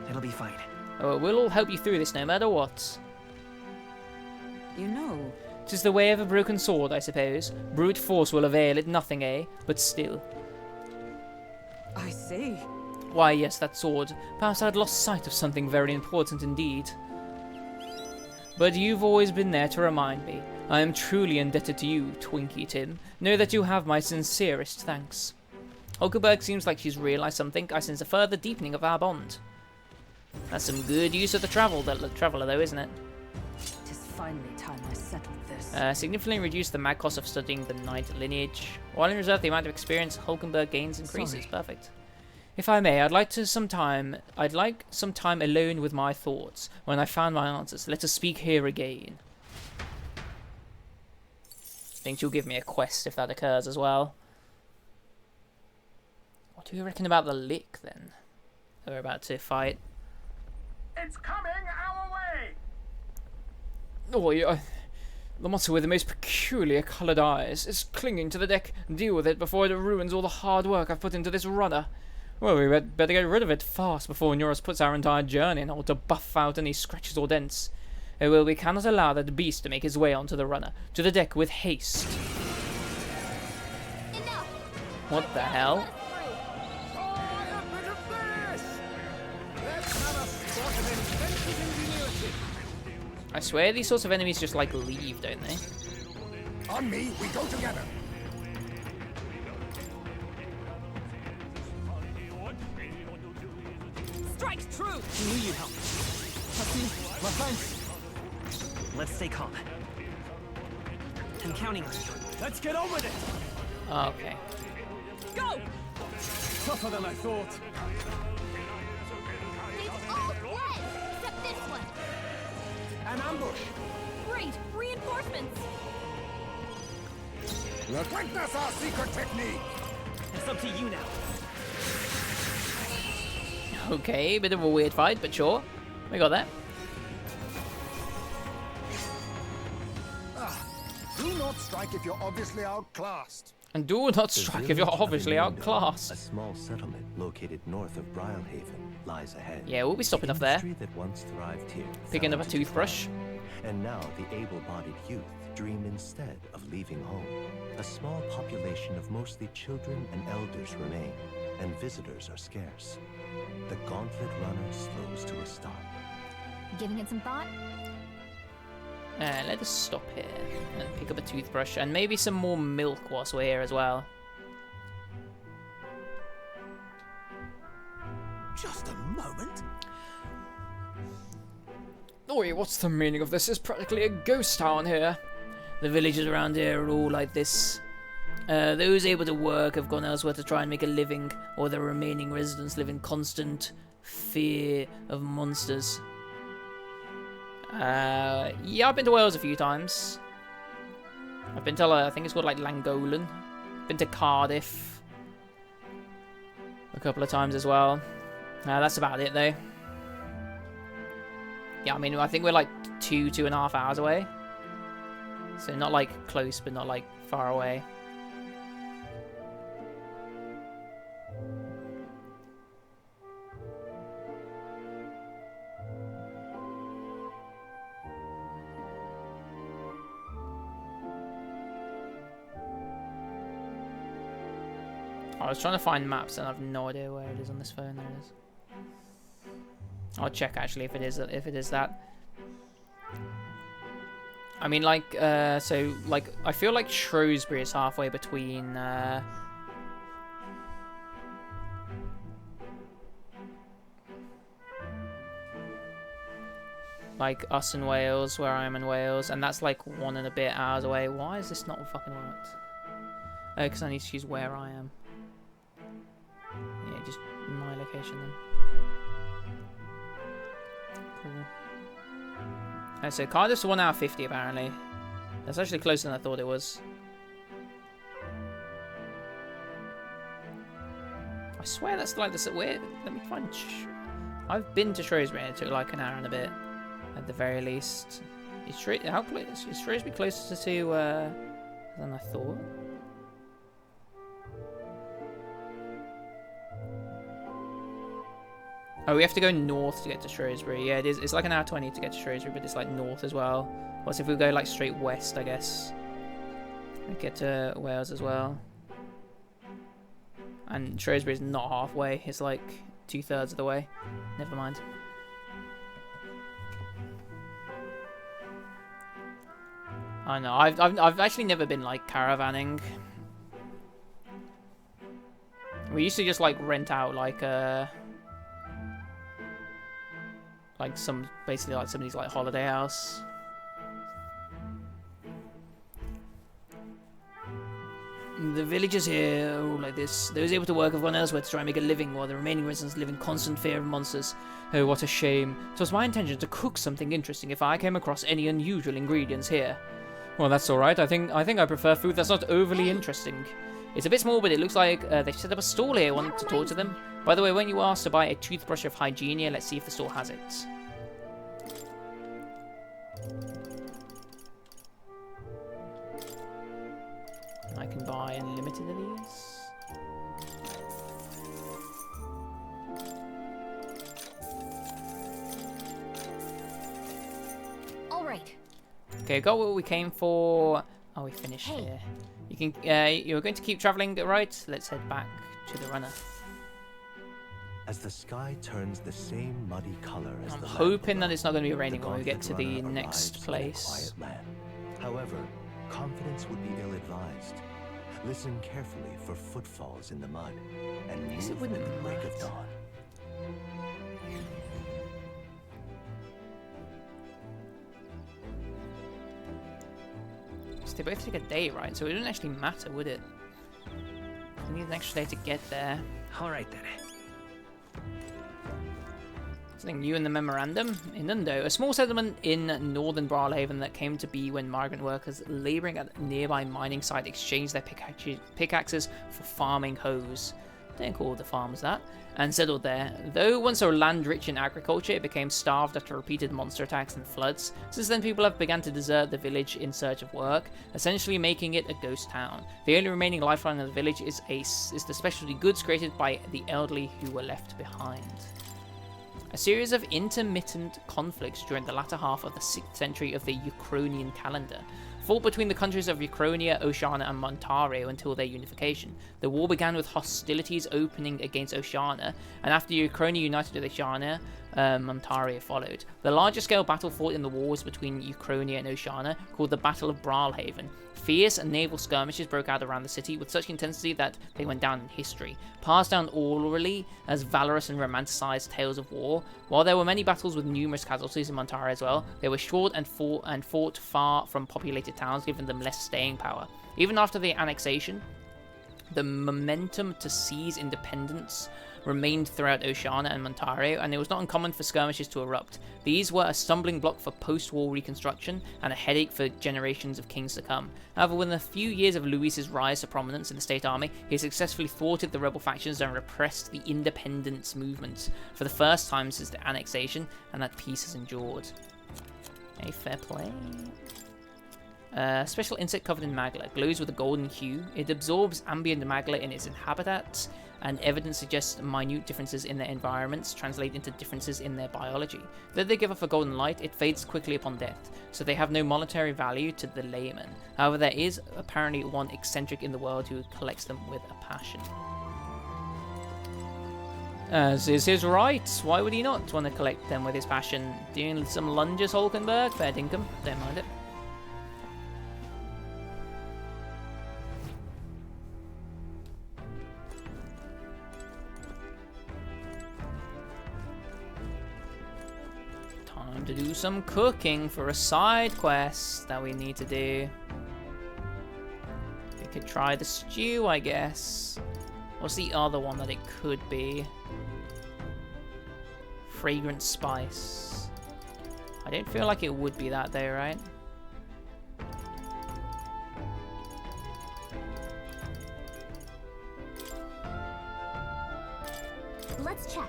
It'll be fine. Oh, we'll all help you through this no matter what. You know... 'Tis the way of a broken sword, I suppose. Brute force will avail it nothing, eh? But still. I see. Why, yes, that sword. Perhaps I'd lost sight of something very important indeed. But you've always been there to remind me. I am truly indebted to you, Twinkie Tim. Know that you have my sincerest thanks. Hulkenberg seems like she's realised something. I sense a further deepening of our bond. That's some good use of the traveller, though, isn't it? Tis finally time I settled this. Significantly reduce the mag cost of studying the knight lineage. While in reserve, the amount of experience Hulkenberg gains increases. Sorry. Perfect. If I may, I'd like some time alone with my thoughts. When I found my answers, let us speak here again. Think she'll give me a quest if that occurs as well. What do you reckon about the lick then? We're about to fight. It's coming our way! Oh, yeah. The monster with the most peculiar coloured eyes is clinging to the deck. Deal with it before it ruins all the hard work I've put into this rudder. Well, we better get rid of it fast before Neuros puts our entire journey in order to buff out any scratches or dents. Oh, well, we cannot allow that beast to make his way onto the runner. To the deck with haste. Enough. What the hell? I swear these sorts of enemies just like leave, don't they? On me, we go together. Strike true! We need help. Hakim, my thanks. Let's stay calm. I'm counting on you. Let's get on with it. Okay. Go! Tougher than I thought. They've all fled, except this one. An ambush. Great, reinforcements. Witness our secret technique. It's up to you now. Okay, bit of a weird fight, but sure. We got that. Do not strike if you're obviously outclassed. And do not strike if you're obviously outclassed. A small settlement located north of Brylehaven lies ahead. Yeah, we'll be stopping The off there. industry that once thrived here Picking fell up a into toothbrush. decline, and now the able-bodied youth dream instead of leaving home. A small population of mostly children and elders remain, and visitors are scarce. The gauntlet runner slows to a stop. Giving it some thought? Let us stop here and pick up a toothbrush and maybe some more milk whilst we're here as well. Just a moment. Oi, what's the meaning of this? It's practically a ghost town here. The villagers around here are all like this. Those able to work have gone elsewhere to try and make a living, or the remaining residents live in constant fear of monsters. Yeah, I've been to Wales a few times. I've been to, I think it's called like Llangollen. Been to Cardiff a couple of times as well. That's about it though. Yeah, I mean, I think we're like 2.5 hours away. So not like close, but not like far away. I was trying to find maps and I have no idea where it is on this phone. There it is. I'll check actually if it is that. I mean, like, so like I feel like Shrewsbury is halfway between like us in Wales, where I am in Wales, and that's like 1 and a bit hours away. Why is this not fucking worked? Oh, because I need to choose where I am. Yeah, just my location then. Cool. Oh, so Cardiff's 1 hour 50 apparently. That's actually closer than I thought it was. I swear that's like this. Where? Let me find. I've been to Shrewsbury and it took like an hour and a bit, at the very least. Is Shrewsbury closer to than I thought? Oh, we have to go north to get to Shrewsbury. Yeah, it is. It's like an hour 20 to get to Shrewsbury, but it's like north as well. What's if we go like straight west, I guess? And get to Wales as well. And Shrewsbury is not halfway. It's like 2/3 of the way. Never mind. I know. I've actually never been like caravanning. We used to just like rent out like some basically like somebody's like holiday house. The villagers here are all like this. Those able to work have gone elsewhere to try and make a living, while the remaining residents live in constant fear of monsters. Oh, what a shame. So it's my intention to cook something interesting if I came across any unusual ingredients here. Well, that's alright. I think I prefer food that's not overly interesting. It's a bit small, but it looks like they've set up a stall here. I want to talk to them. By the way, when you asked to buy a toothbrush of Hygienia, let's see if the store has it. I can buy unlimited of these. All right. Okay, got what we came for. Oh, we finished here. You can. You're going to keep traveling, right? Let's head back to the runner. As the sky turns the same muddy color as I'm the hoping land that it's not going to be below, raining when we get to the gauntlet next runner arrives in a place. quiet land. However, confidence would be ill-advised. Listen carefully for footfalls in the mud, and Yes, it move wouldn't at the break of matter. dawn. So they both take a day, right? So it wouldn't actually matter, would it? We need an extra day to get there. Alright then. Something new in the memorandum. Inundo, a small settlement in northern Brawlhaven that came to be when migrant workers labouring at a nearby mining site exchanged their pickaxes for farming hoes. Don't call the farms that. And settled there. Though once a land rich in agriculture, it became starved after repeated monster attacks and floods. Since then, people have begun to desert the village in search of work, essentially making it a ghost town. The only remaining lifeline of the village is the specialty goods created by the elderly who were left behind. A series of intermittent conflicts during the latter half of the 6th century of the Uchronian calendar fought between the countries of Uchronia, Oceania, and Montario until their unification. The war began with hostilities opening against Oceania, and after Uchronia united with Oceania, Montaria followed. The larger scale battle fought in the wars between Uchronia and Oceania, called the Battle of Braalhaven. Fierce and naval skirmishes broke out around the city with such intensity that they went down in history, passed down orally as valorous and romanticized tales of war. While there were many battles with numerous casualties in Montaria as well, they were short and fought far from populated towns, giving them less staying power. Even after the annexation, the momentum to seize independence remained throughout Oceania and Montario, and it was not uncommon for skirmishes to erupt. These were a stumbling block for post-war reconstruction and a headache for generations of kings to come. However, within a few years of Luis's rise to prominence in the state army, he successfully thwarted the rebel factions and repressed the independence movement for the first time since the annexation, and that peace has endured. A fair play. Special insect covered in magla, glows with a golden hue. It absorbs ambient magla in its habitat, and evidence suggests minute differences in their environments translate into differences in their biology. Though they give off a golden light, it fades quickly upon death, so they have no monetary value to the layman. However, there is apparently one eccentric in the world who collects them with a passion. As is his right, why would he not want to collect them with his passion? Doing some lunges, Hulkenberg? Fair dinkum, don't mind it. To do some cooking for a side quest that we need to do. We could try the stew, I guess. What's the other one that it could be? Fragrant spice. I don't feel like it would be that though, right? Let's check.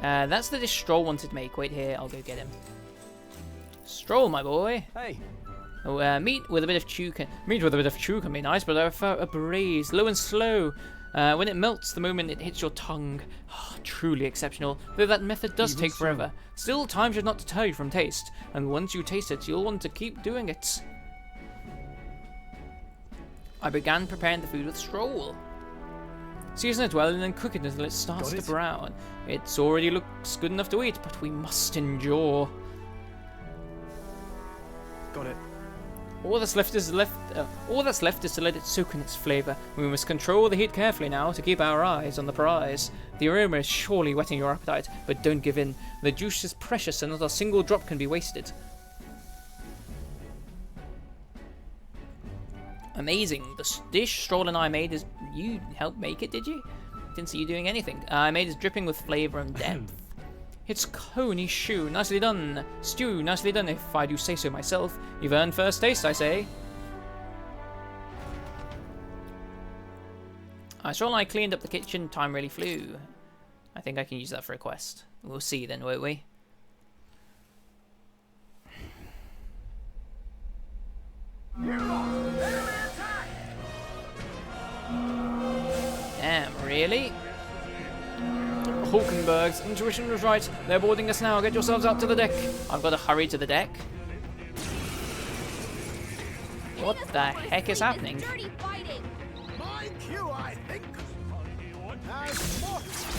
That's the dish Stroll wanted to make. Wait here, I'll go get him. Stroll, my boy. Hey. Oh, meat with a bit of chuka. Meat with a bit of chuka can be nice, but I prefer a braise, low and slow. When it melts, the moment it hits your tongue. Oh, truly exceptional, though that method does take forever. Still, time should not deter you from taste, and once you taste it, you'll want to keep doing it. I began preparing the food with Stroll. Season it well and then cook it until it starts to brown. It already looks good enough to eat, but we must endure. Got it. All that's left is to let it soak in its flavour. We must control the heat carefully now to keep our eyes on the prize. The aroma is surely whetting your appetite, but don't give in. The juice is precious and not a single drop can be wasted. Amazing. The dish Stroll and I made is... You helped make it, did you? Didn't see you doing anything. I made it dripping with flavour and depth. It's coney shoe, nicely done. Stew, nicely done, if I do say so myself. You've earned first taste, I say. I saw I cleaned up the kitchen, time really flew. I think I can use that for a quest. We'll see then, won't we? Damn, really? Hulkenberg's intuition was right. They're boarding us now. Get yourselves out to the deck. I've got to hurry to the deck. What the heck is happening? My cue, I think. Has fought to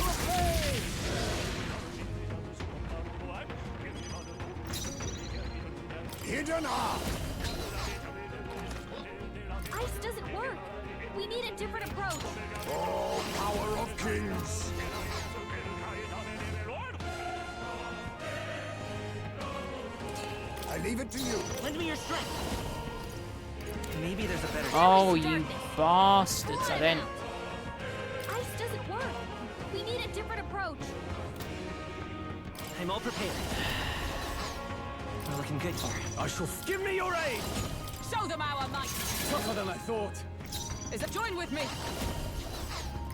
obey. Hidden arm. Ice doesn't work. We need a different approach. Oh, power of kings. I leave it to you. Lend me your strength. Maybe there's a better. Oh, you bastards! I don't. Ice doesn't work. We need a different approach. I'm all prepared. We're looking good here. I shall give me your aid. Show them our might. Tougher than I thought. Is it join with me?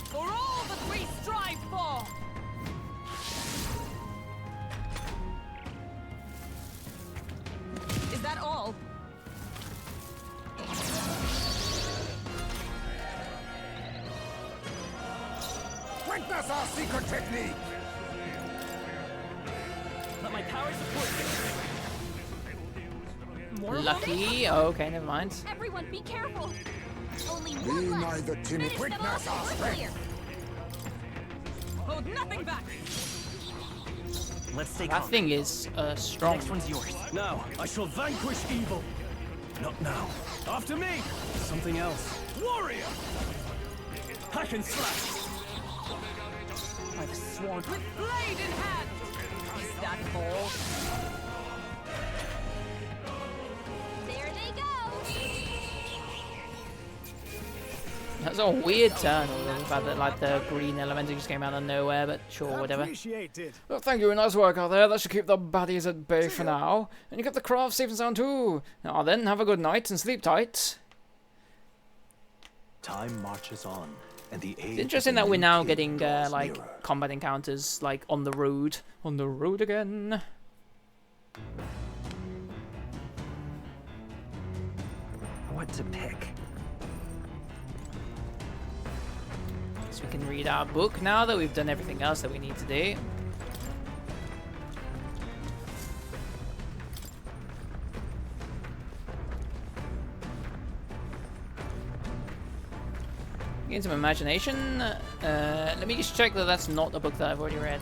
For all that we strive for. Is that all? Witness our secret technique. Let my power support you. More Lucky. Oh, okay, never mind. Everyone, be careful. Only Be one left. neither timid. Finish them Witness off our and we're strength. clear. Hold nothing back. Let's stay That calm. thing is strong. Next one's yours. Now, I shall vanquish evil. Not now. After me! Something else. Warrior! Hack and slash! By the sword. With blade in hand! Is that all? There they go. That's a weird turn, although the fact that like the green elemental just came out of nowhere, but sure, whatever. Appreciated. Well, thank you, nice work out there. That should keep the baddies at bay for now. And you kept the craft safe and sound too. Now then, have a good night and sleep tight. Time marches on, and the age It's interesting of that the we're new now king getting draws like nearer. combat encounters like on the road. On the road again. What to pick? So we can read our book now that we've done everything else that we need to do. Gain some imagination. Let me just check that that's not a book that I've already read.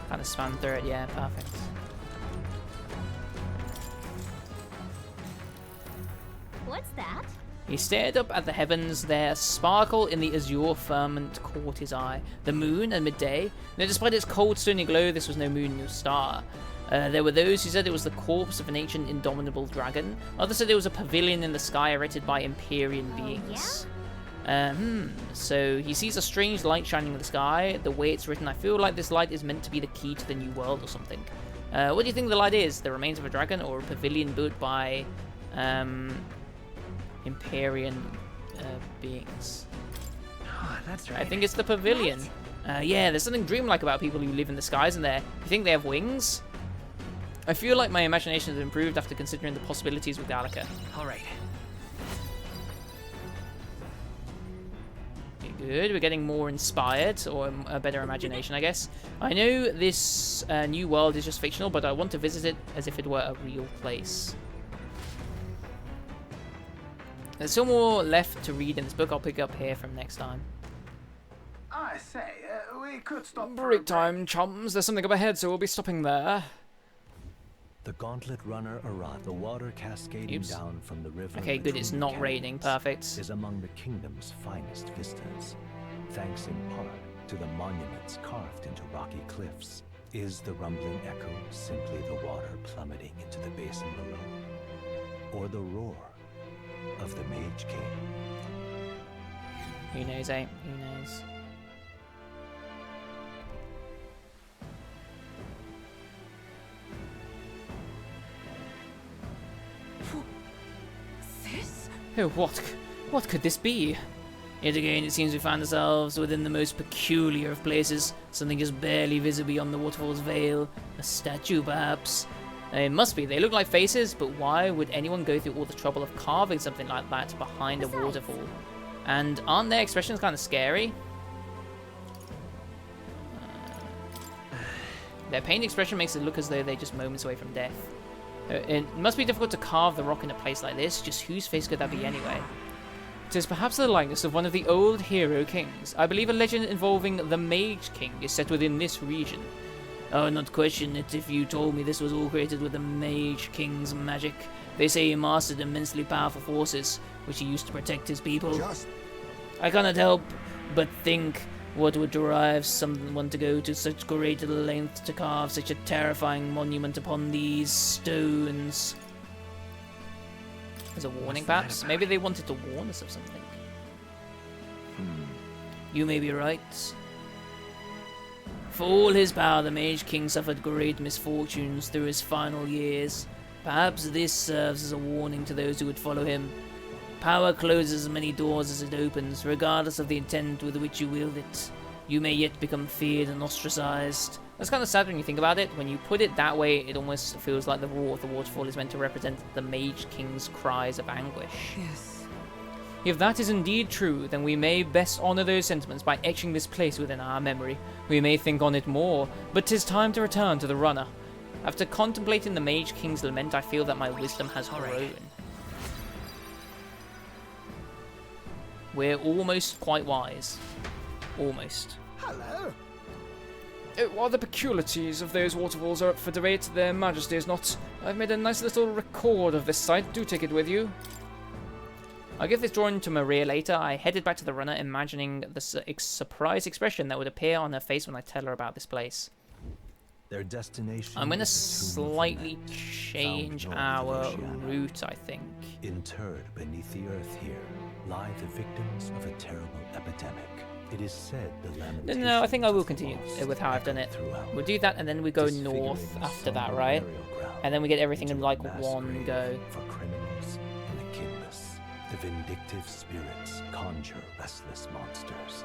Kind of spanned through it, yeah, perfect. What's that? He stared up at the heavens. There, sparkle in the azure firmament caught his eye. The moon at midday. Now, despite its cold, stony glow, this was no moon, no star. There were those who said it was the corpse of an ancient, indomitable dragon. Others said it was a pavilion in the sky erected by Empyrean beings. So he sees a strange light shining in the sky. The way it's written, I feel like this light is meant to be the key to the new world or something. What do you think the light is? The remains of a dragon or a pavilion built by Empyrean beings? Oh, that's right. I think it's the pavilion. Yeah, there's something dreamlike about people who live in the skies in there. You think they have wings? I feel like my imagination has improved after considering the possibilities with Gallica. All right. Good, we're getting more inspired, or a better imagination, I guess. I know this new world is just fictional, but I want to visit it as if it were a real place. There's still more left to read in this book. I'll pick up here from next time. I say, we could stop. for a Break time, chums. There's something up ahead, so we'll be stopping there. The gauntlet runner Arat, the water cascading Oops. down from the river. Okay, good, it's between not the raining. canyons, Perfect. Is among the kingdom's finest vistas. Thanks in part to the monuments carved into rocky cliffs. Is the rumbling echo simply the water plummeting into the basin below? Or the roar of the Mage King? Who knows, eh? Who knows? This? Oh, what could this be? Yet again, it seems we find ourselves within the most peculiar of places. Something just barely visible beyond the waterfall's veil. A statue, perhaps? It must be. They look like faces, but why would anyone go through all the trouble of carving something like that behind a waterfall? And aren't their expressions kind of scary? Their pained expression makes it look as though they're just moments away from death. It must be difficult to carve the rock in a place like this. Just whose face could that be anyway? It is perhaps the likeness of one of the old hero kings. I believe a legend involving the Mage King is set within this region. I would not question it if you told me this was all created with the Mage King's magic. They say he mastered immensely powerful forces, which he used to protect his people. I cannot help but think what would drive someone to go to such great length to carve such a terrifying monument upon these stones. As a warning, perhaps? Maybe they wanted to warn us of something. You may be right. For all his power, the Mage King suffered great misfortunes through his final years. Perhaps this serves as a warning to those who would follow him. Power closes as many doors as it opens, regardless of the intent with which you wield it. You may yet become feared and ostracized. That's kind of sad when you think about it. When you put it that way, it almost feels like the roar of the waterfall is meant to represent the Mage King's cries of anguish. Yes. If that is indeed true, then we may best honor those sentiments by etching this place within our memory. We may think on it more, but 'tis time to return to the runner. After contemplating the Mage King's lament, I feel that my wisdom has grown. We're almost quite wise. Almost. Hello. While the peculiarities of those waterfalls are up for debate, their majesty is not. I've made a nice little record of this site. Do take it with you. I'll give this drawing to Maria later. I headed back to the runner, imagining the surprised expression that would appear on her face when I tell her about this place. Their destination. I'm going to slightly change our route, I think. Interred beneath the earth here lie the victims of a terrible epidemic. It is said the lamentations. No, I think I will continue with how I've done it. We'll do that, and then we go north after that, right? And then we get everything in like one go. For criminals and the kinless, the vindictive spirits conjure restless monsters,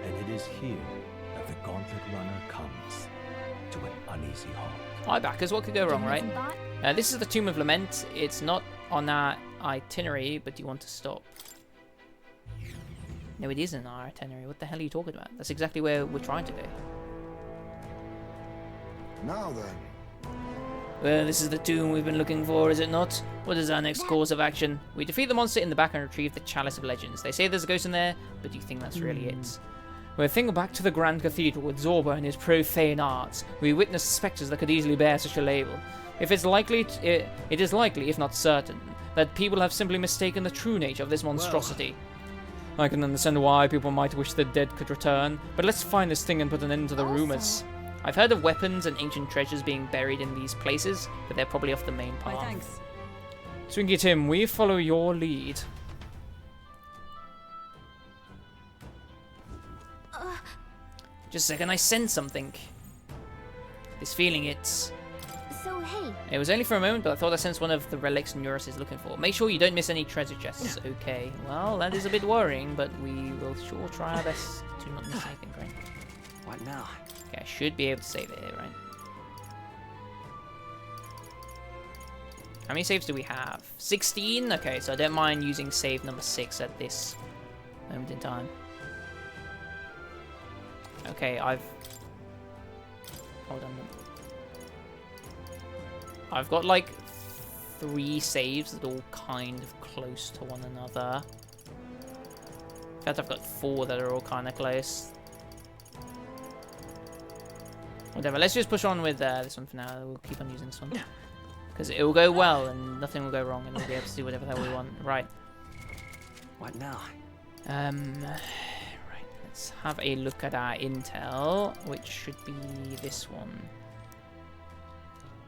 and it is here that the Gauntlet Runner comes to an uneasy halt. Hi, backers. What could go wrong, right? This is the Tomb of Lament. It's not on our itinerary, but do you want to stop? No, it isn't our itinerary. What the hell are you talking about? That's exactly where we're trying to go. Now then. Well, this is the tomb we've been looking for, is it not? What is our next course of action? We defeat the monster in the back and retrieve the Chalice of Legends. They say there's a ghost in there, but do you think that's really it? We're thinking back to the Grand Cathedral with Zorba and his profane arts. We witnessed spectres that could easily bear such a label. If it's likely, it is likely, if not certain, that people have simply mistaken the true nature of this monstrosity. I can understand why people might wish the dead could return, but let's find this thing and put an end to the rumors. I've heard of weapons and ancient treasures being buried in these places, but they're probably off the main path. Thanks. Swingy Tim, we follow your lead. Just a second, I sense something. This feeling, it's... So, hey. It was only for a moment, but I thought I sensed one of the relics Eurus is looking for. Make sure you don't miss any treasure chests. Okay, well, that is a bit worrying, but we will sure try our best to not miss anything, right? What now? Okay, I should be able to save it here, right? How many saves do we have? 16? Okay, so I don't mind using save number 6 at this moment in time. Okay, Hold on. I've got like 3 saves that are all kind of close to one another. In fact, I've got 4 that are all kind of close. Whatever, let's just push on with this one for now. We'll keep on using this one. Because it will go well and nothing will go wrong and we'll be able to do whatever the hell we want. Right. What now? Right, let's have a look at our intel, which should be this one.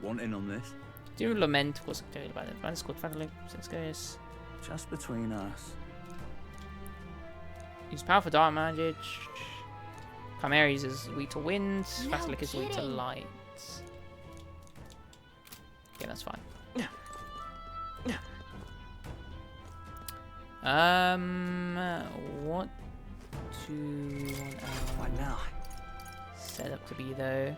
Want in on this? Do lament was activated by the advanced squad family since goes. Just between us. Use powerful dark magic. Chimeras is weak to wind. No Basilisk is weak to kidding. light. Okay, that's fine. What do you What want now? set up to be though?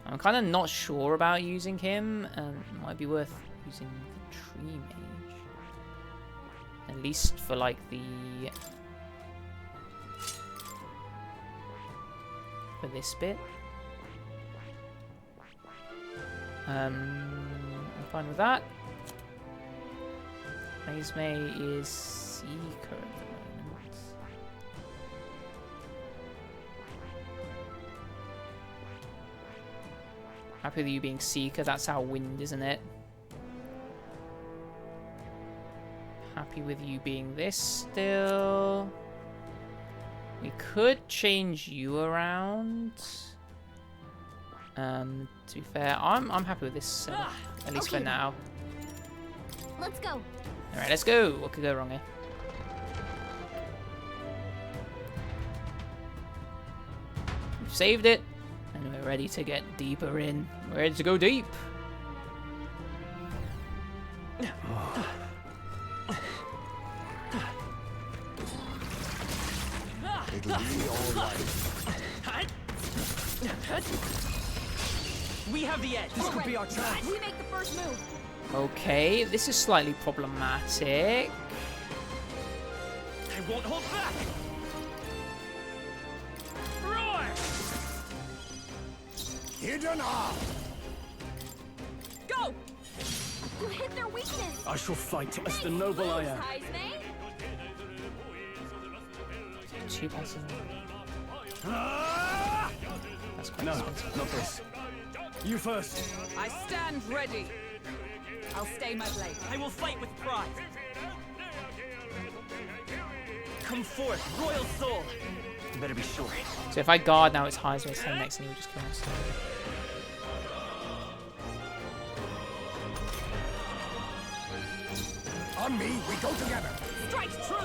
I'm kind of not sure about using him, and it might be worth using the tree mage. At least for like for this bit. I'm fine with that. Maze May is Seeker at the moment. Happy with you being Seeker, that's our wind, isn't it? Happy with you being this still. We could change you around. To be fair, I'm happy with this setup, at least for now. Let's go. Alright, let's go. What could go wrong here? We've saved it, and we're ready to get deeper in. We're ready to go deep. It'll be all right. We have the edge. This could be our chance. We make the first move. Okay, this is slightly problematic. I won't hold back. Roar! Hidden arm. Go! You hit their weakness. I shall fight as the noble I am. Heisme. 2 passes. That's That's quite No, expensive. not this. You first. I stand ready. I'll stay my blade. I will fight with pride. Come forth, royal soul. You better be sure. So if I guard now, it's highs race 10 next, and he will just kill us. On me, we go together. Strike true.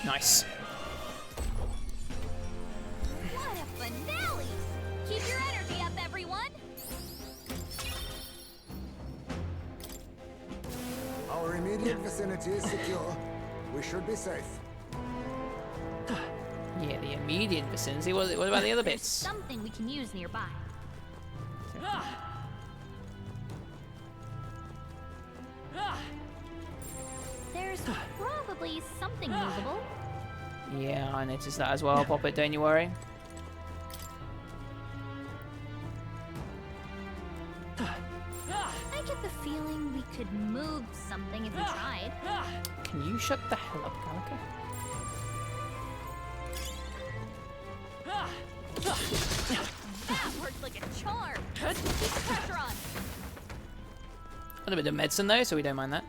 Nice. What a finale! Keep your energy up, everyone! Our immediate vicinity is secure. We should be safe. Yeah, the immediate vicinity. What about the other There's bits? something we can use nearby. There's probably something movable. Yeah, I noticed that as well. Pop it, don't you worry. I get the feeling we could move something if we tried. Can you shut the hell up, Calico? That worked like a charm. Keep the pressure on. A little bit of medicine though, so we don't mind that.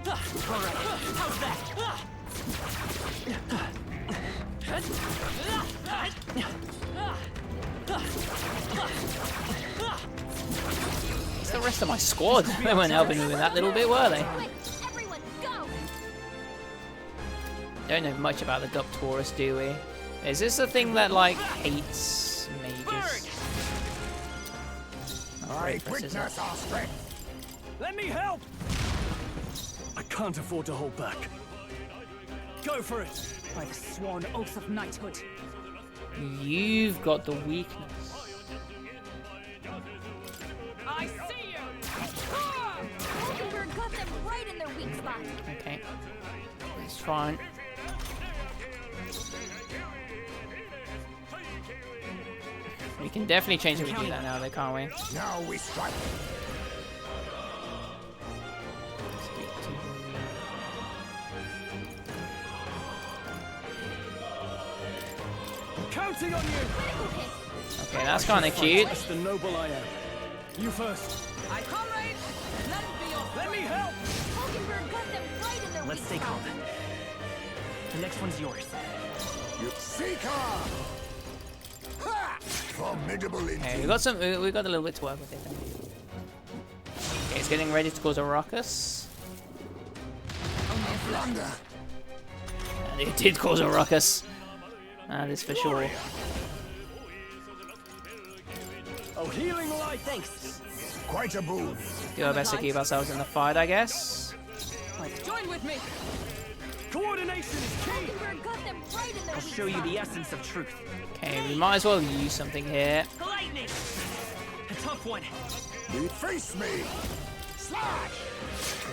How's that? It's the rest of my squad. They weren't helping me with that little bit, were they? Quick, everyone, go! Don't know much about the Gup Taurus, do we? Is this the thing that like hates mages? I This is witness our strength. Let me help! I can't afford to hold back. Go for it! By the sworn oath of knighthood. You've got the weakness. I see you! Hulkenberg got them right in their weak spot. Okay. It's fine. We can definitely change if we do that now, though, can't we? Now we strike. Counting on you! Critical hit. Okay, that's kind of cute. That's the noble I am. You first. I comrade, none be your Let me help! Hulkenberg got them right in their Let's weak stay spot. calm. The next one's yours. You Seeker! Ha! Formidable Okay, indeed. we got a little bit to work with it. Then. Okay, it's getting ready to cause a ruckus. Blunder. And it did cause a ruckus. That is for sure. Oh, healing light! Thanks. Quite a boon. Do our best to keep ourselves in the fight, I guess. Join with me. Coordination is key! Hulkenberg got them right in their I'll weak show you spot. the essence of truth. Okay, we might as well use something here. Lightning! A tough one. Face me. Slash.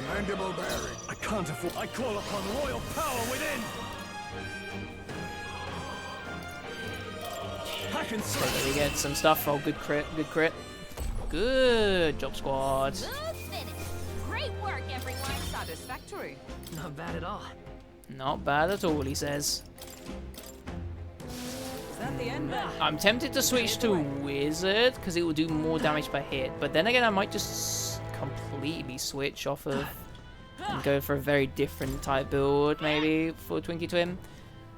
Commendable bearing. I can't afford. I call upon royal power within! Hack and So slash! that we get some stuff. Oh, good crit, good crit. Good job, squad. Good finish. Great work, everyone. Satisfactory. Not bad at all. Not bad at all, he says. Is that the end then? I'm tempted to switch to Wizard, because it will do more damage per hit. But then again, I might just completely switch off of and go for a very different type build, maybe, for Twinkie Twin.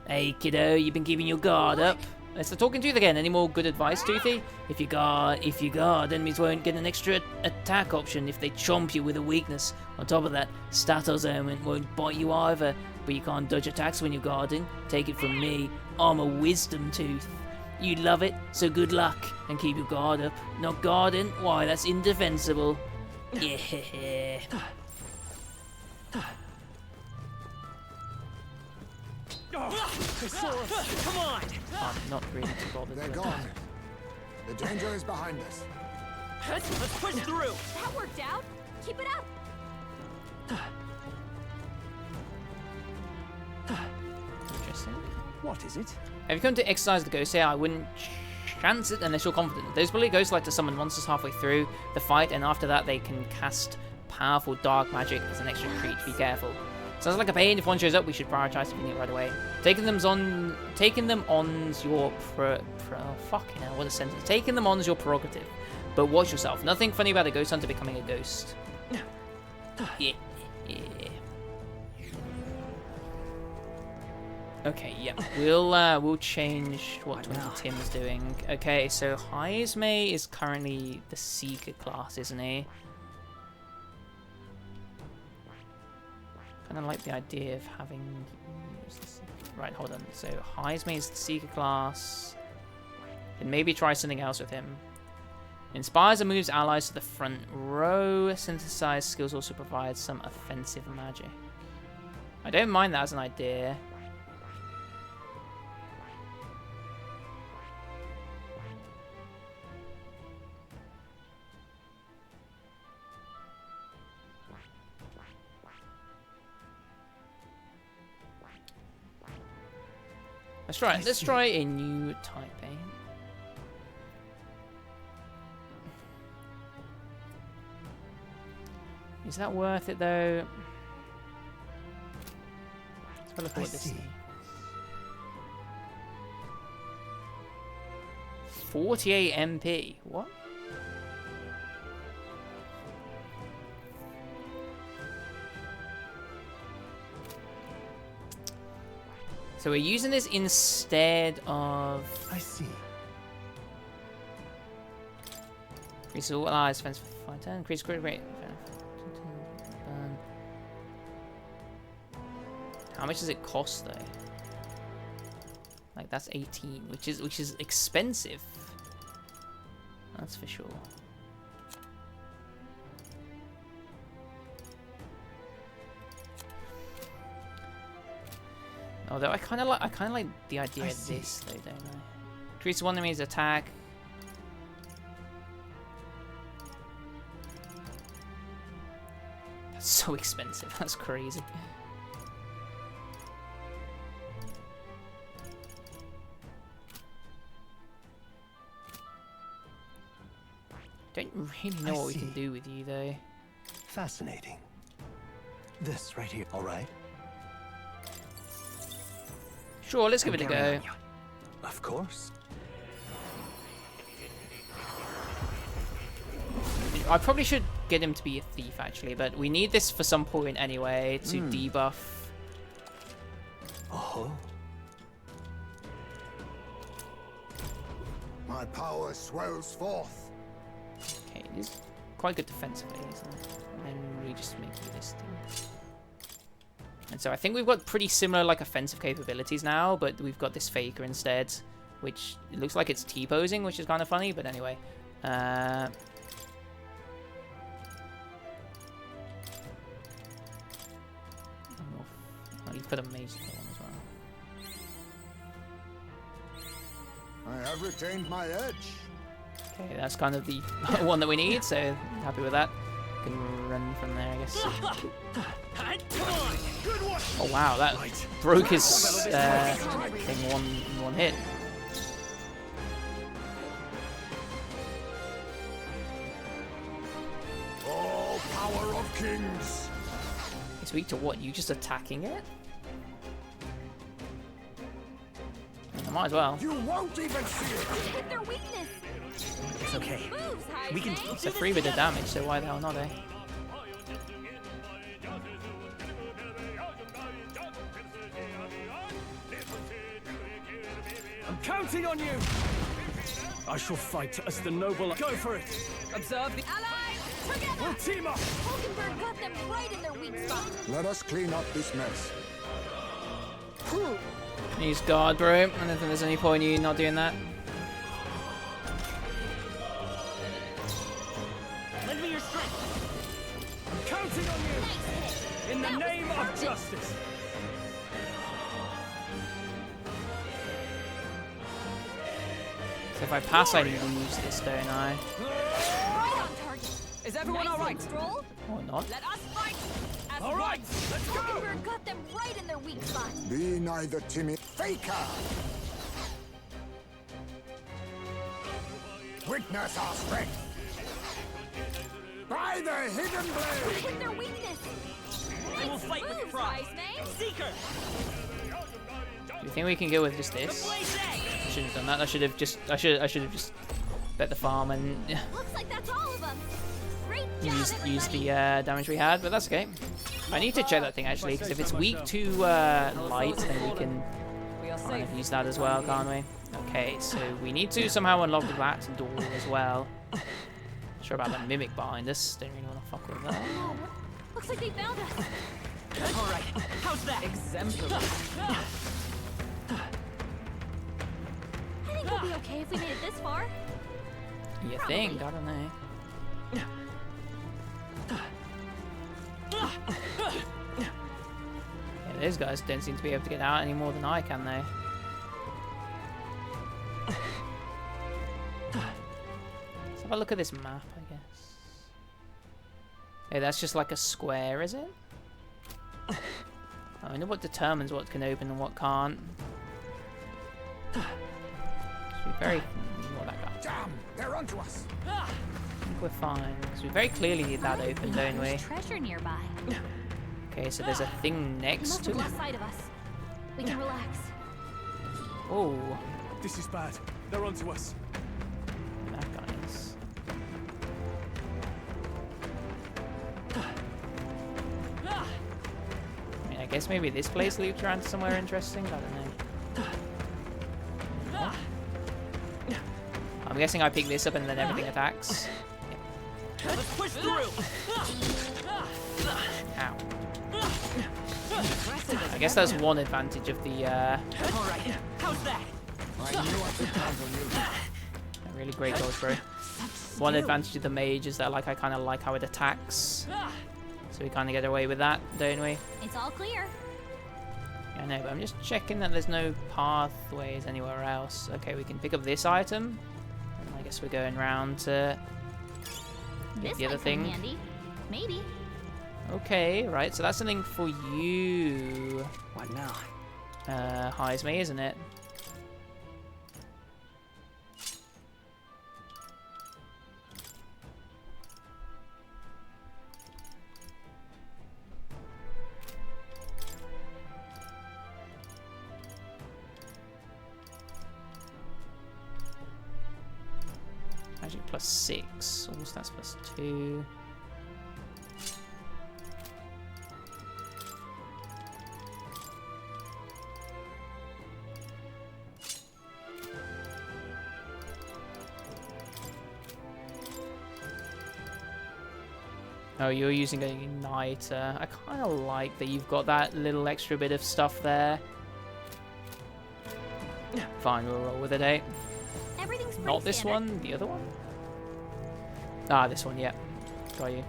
Hey, kiddo, you've been keeping your guard up. It's the Talking Tooth again. Any more good advice, Toothy? If you guard, enemies won't get an extra attack option if they chomp you with a weakness. On top of that, Statos Omen won't bite you either, but you can't dodge attacks when you're guarding. Take it from me, I'm a wisdom tooth. You love it, so good luck, and keep your guard up. Not guarding? Why, that's indefensible. Yeah. Thesaurus, come on! I'm not really too bothered. They're with gone. The danger is behind us. Let's push through! That worked out. Keep it up. Interesting. What is it? If you come to exercise the ghost here, I wouldn't chance it unless you're confident. Those bully ghosts like to summon monsters halfway through the fight, and after that they can cast powerful dark magic as an extra treat. Be careful. Sounds like a pain. If one shows up, we should prioritize defeating it right away. Taking them on's your fucking hell, what a sentence. Taking them on's your prerogative, but watch yourself. Nothing funny about a ghost hunter becoming a ghost. Yeah. Okay, yeah. We'll change what 20 Tim's doing. Okay, so Heismay is currently the Seeker class, isn't he? Kind of like the idea of having... Right, hold on. So Heismay is the Seeker class. And maybe try something else with him. Inspires and moves allies to the front row. Synthesized skills also provide some offensive magic. I don't mind that as an idea. Let's try a new type, eh? Is that worth it though? Let's have a look at what this is. 48 MP. What? So we're using this instead of... I see. Increases all allies defense for 5 turn. Increase crit rate. How much does it cost though? Like that's 18, which is expensive. That's for sure. Although I kind of like the idea of this though, don't I? Increase one enemy's attack. That's so expensive. That's crazy. Don't really know what we can do with you though. Fascinating. This right here, all right? Sure, let's give it a go. Of course. I probably should get him to be a thief actually, but we need this for some point anyway to debuff. Oh. My power swells forth. Okay, it is quite good defensively, isn't it? And then we just make you this thing. And so I think we've got pretty similar like offensive capabilities now, but we've got this faker instead, which it looks like it's T-posing, which is kind of funny, but anyway. Oh, you've got a mage one as well. I have retained my edge. Okay, that's kind of the one that we need, so happy with that. Can run from there, I guess. Oh wow, that broke his thing one hit. Oh, power of kings! It's weak to what? You just attacking it? I might as well. You won't even see it! Hit their weakness. It's okay. Moves, We can. Heismay. It's a free bit of damage, so why the hell not, eh? I'm counting on you! I shall fight as the noble. Go for it! Observe the Allies, together! We'll team up! Hulkenberg got them right in their weak spot. Let us clean up this mess. Use guard, bro. I don't think there's any point in you not doing that. Lend me your strength! I'm counting on you! In the name of justice! So if I pass, I lose this, don't I? Right on target. Is everyone Nice alright? one, Stroll. Or not? Let us fight. As All right, let's go! Hulkenberg got them right in their weak spot. Be neither timid. Faker! Witness our strength. By the hidden blade. Hit their weakness. I will fight with Moves, pride. Wise Seeker! Do you think we can go with just this? Blaze A! Shouldn't have done that. I should have just bet the farm and Looks like that's all of them. Great job, use the everybody. damage we had, but that's okay. I need to check that thing actually, because if it's weak to light, then we can We are kind safe. of use that as well, can't we? Okay, so we need to somehow unlock that door as well. Not sure about the mimic behind us. Don't really want to fuck with that. Whoa. Looks like they found us. Alright, how's that? Exemplary. I think we'll be okay if we made it this far. You Probably. think? I don't know. Yeah, those guys don't seem to be able to get out any more than I can, though. Let's have a look at this map, I guess. Hey, that's just like a square, is it? I wonder what determines what can open and what can't. Should be very... What that guy? Damn, they're onto us. I think we're fine, because we very clearly need that open, don't we? There's treasure nearby. Okay, so there's a thing They next must to have it. lost sight of us. We can relax. Oh, This is bad. They're onto us. that guy is. I mean, I guess maybe this place loops around to somewhere interesting. I don't know. I'm guessing I pick this up and then everything attacks. Let's push through! Ow. I guess that's one advantage of the Alright, how's that? I knew I could count on you. really great dodge, bro. One advantage of the mage is that like I kind of like how it attacks, so we kind of get away with that, don't we? It's all clear. Yeah, I know, but I'm just checking that there's no pathways anywhere else. Okay, we can pick up this item, and I guess we're going round to get This the other might come thing. handy. Maybe. Okay, right, so that's something for you, What now? Heisme, isn't it? Magic plus 6, all stats plus 2. Oh, you're using an igniter. I kind of like that you've got that little extra bit of stuff there. Fine, we'll roll with it, eh? Everything's pretty Not this standard. one, the other one? Ah, this one, yeah. Got you.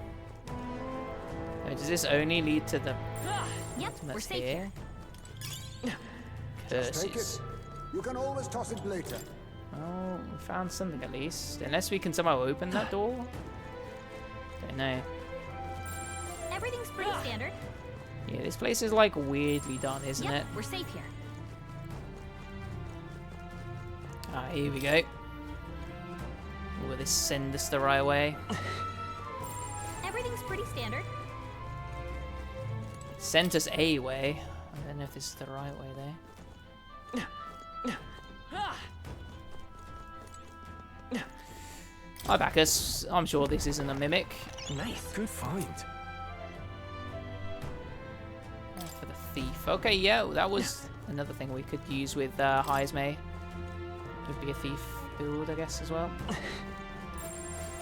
Does this only lead to the Yep, we're that's safe here? here. Just take Curses. it. You can always toss it later. Oh, we found something at least. Unless we can somehow open that door? Don't know. Everything's pretty standard. Yeah, this place is like weirdly done, isn't Yep, it? we're safe here. Ah, here we go. Will this send us the right way? Everything's pretty standard. Sent us a way. I don't know if this is the right way though. Hi, Bacchus. I'm sure this isn't a mimic. Nice. Good find. For the thief. Okay, yeah, that was another thing we could use with Heisme. Would be a thief build, I guess, as well.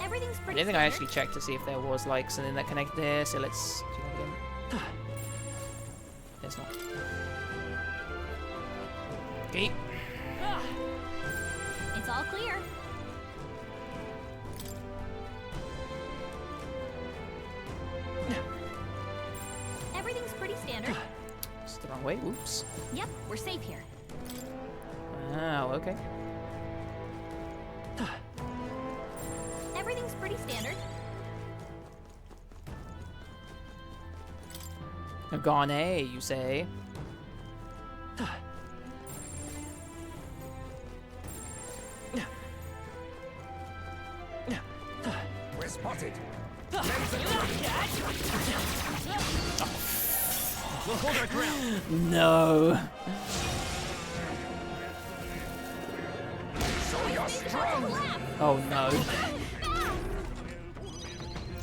Everything's I pretty don't think I standard. actually checked to see if there was like something that connected here, so let's do that again. There's not. Okay. It's all clear. Everything's pretty standard. It's the wrong way. Whoops. Yep, we're safe here. Oh, okay. Everything's pretty standard. Gone, you say? Spotted. We'll hold our ground. No. So you're strong. Oh no.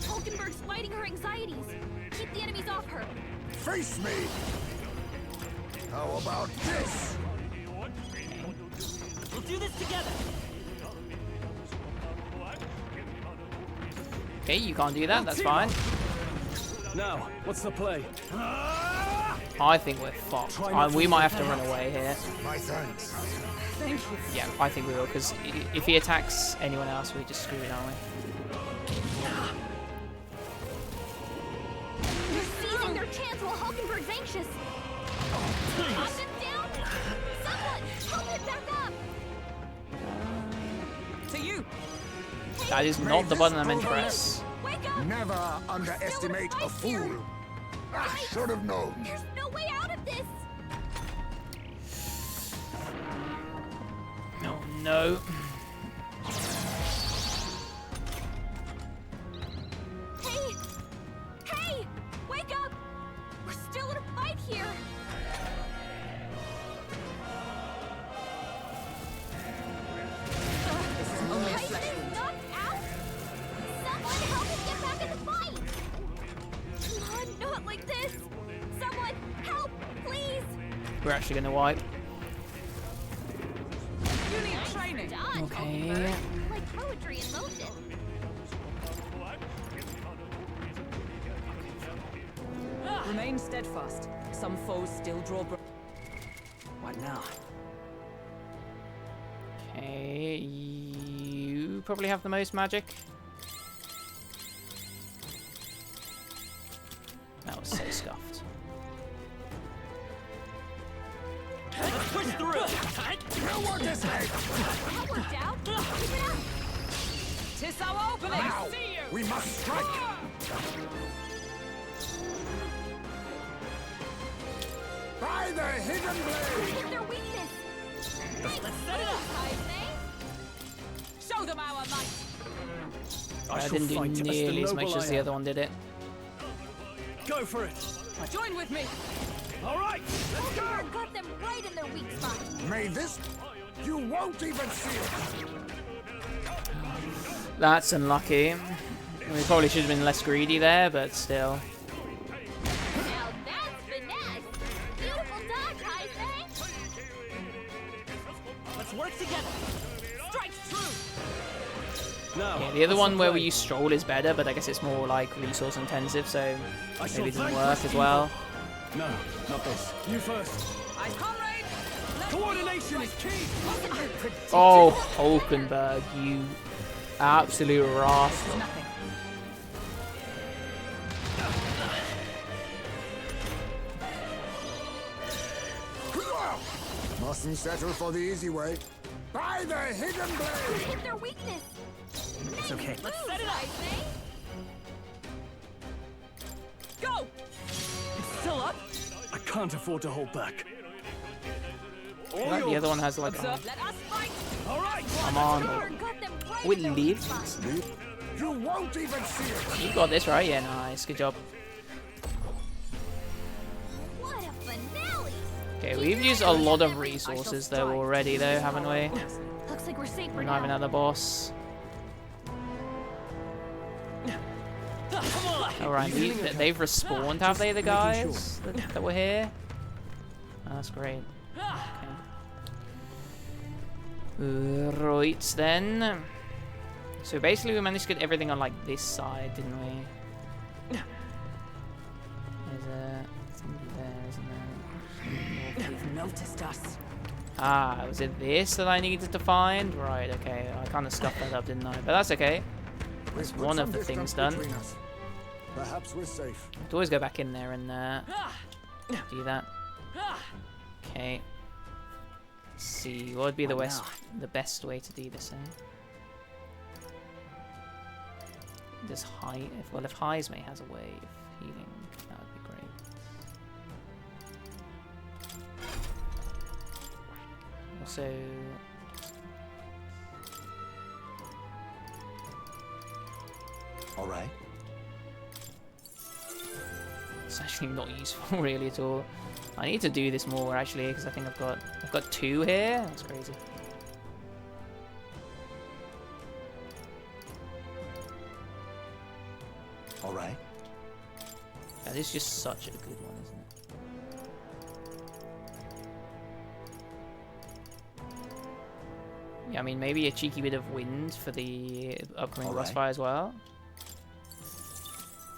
Hulkenberg's fighting her anxieties. Keep the enemies off her. Face me. How about this? We'll do this together. Okay, you can't do that. That's fine. Now, what's the play? I think we're fucked. We might have to run away here. My thanks. Thank you. Yeah, I think we will, because if he attacks anyone else, we just screw it, aren't we? They're seizing their chance while Hulkenberg's anxious. Knock them down. Someone, help it back up. To you. That is not the button I meant to press. Wake up. Never underestimate a fool. I should have known. There's no way out of this. Oh no. Hey! Hey! Wake up! We're still in a fight here! This is only a Tyson section. is knocked out? Someone help us get back in the fight! Come on, not like this! Someone, help, please! We're actually gonna wipe. You need training. Done, Okay. Hulkenberg. Like poetry in motion. Remain steadfast. Some foes still draw. What now? Okay, you probably have the most magic. That was so scuffed. Let's push through. You want this head? That worked out. Keep it up. Tis our opening. Now, we must strike. By the hidden blade. Hit their weakness. Let's set it up. Tyson. Show them our might. I I shall didn't do fight as the nearly as noble much I as the am. other one did it. Go for it. Join with me. All right. Hulkenberg got them right in their weak spot. May this... You won't even see it. That's unlucky. We probably should have been less greedy there, but still. Now that's finesse. Beautiful dodge, Tyson. Let's work together. Strike true. Now, Yeah, the other what's one where play? you stroll is better, but I guess it's more like resource intensive, so I shall maybe it doesn't vanquish work as evil. well. No, not this. You first. Aye, comrade. Let Coordination is key. Oh, Hulkenberg, you absolute rascal. nothing. Mustn't settle for the easy way. By the hidden blade. Hit their weakness. It's okay. Let's set it up. Tyson. Go. It's still up. I can't afford to hold back. All Right, the yours. other one has like Observe. Let us fight. All right. come on. Hulkenberg got them right We in their weak live. spot. You won't even see it. You got this right, yeah, nice, good job. What a finale! Okay, we've used a lot of resources though already though, haven't we? Looks like we're safe for We now. don't have another boss. Come on. Alright, they've respawned, have they, the guys that were here? Oh, that's great. Okay. Right then. So basically we managed to get everything on like this side, didn't we? There's a something there, isn't there? They've noticed us. Ah, was it this that I needed to find? Right, okay. I kind of scuffed that up, didn't I? But that's okay. That's Put one some of the things distance done. between us. Perhaps we're safe. I'd always go back in there and do that. Okay. Let's see, what would be the best way to do this, eh? Does high if Heismay has a way of healing, that would be great. Also, All right. It's actually not useful really at all. I need to do this more actually because I think I've got 2 here. That's crazy. All right. That is just such a good one, isn't it? Yeah, I mean maybe a cheeky bit of wind for the upcoming boss fight as well.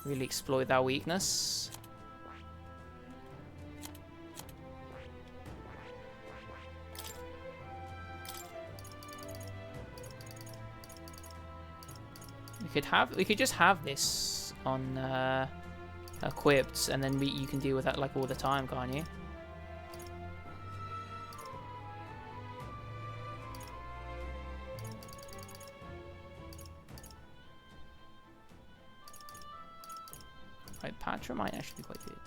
Really exploit that weakness. We could just have this on equipped, and then you can deal with that like all the time, can't you? Right, Patra might actually be quite good.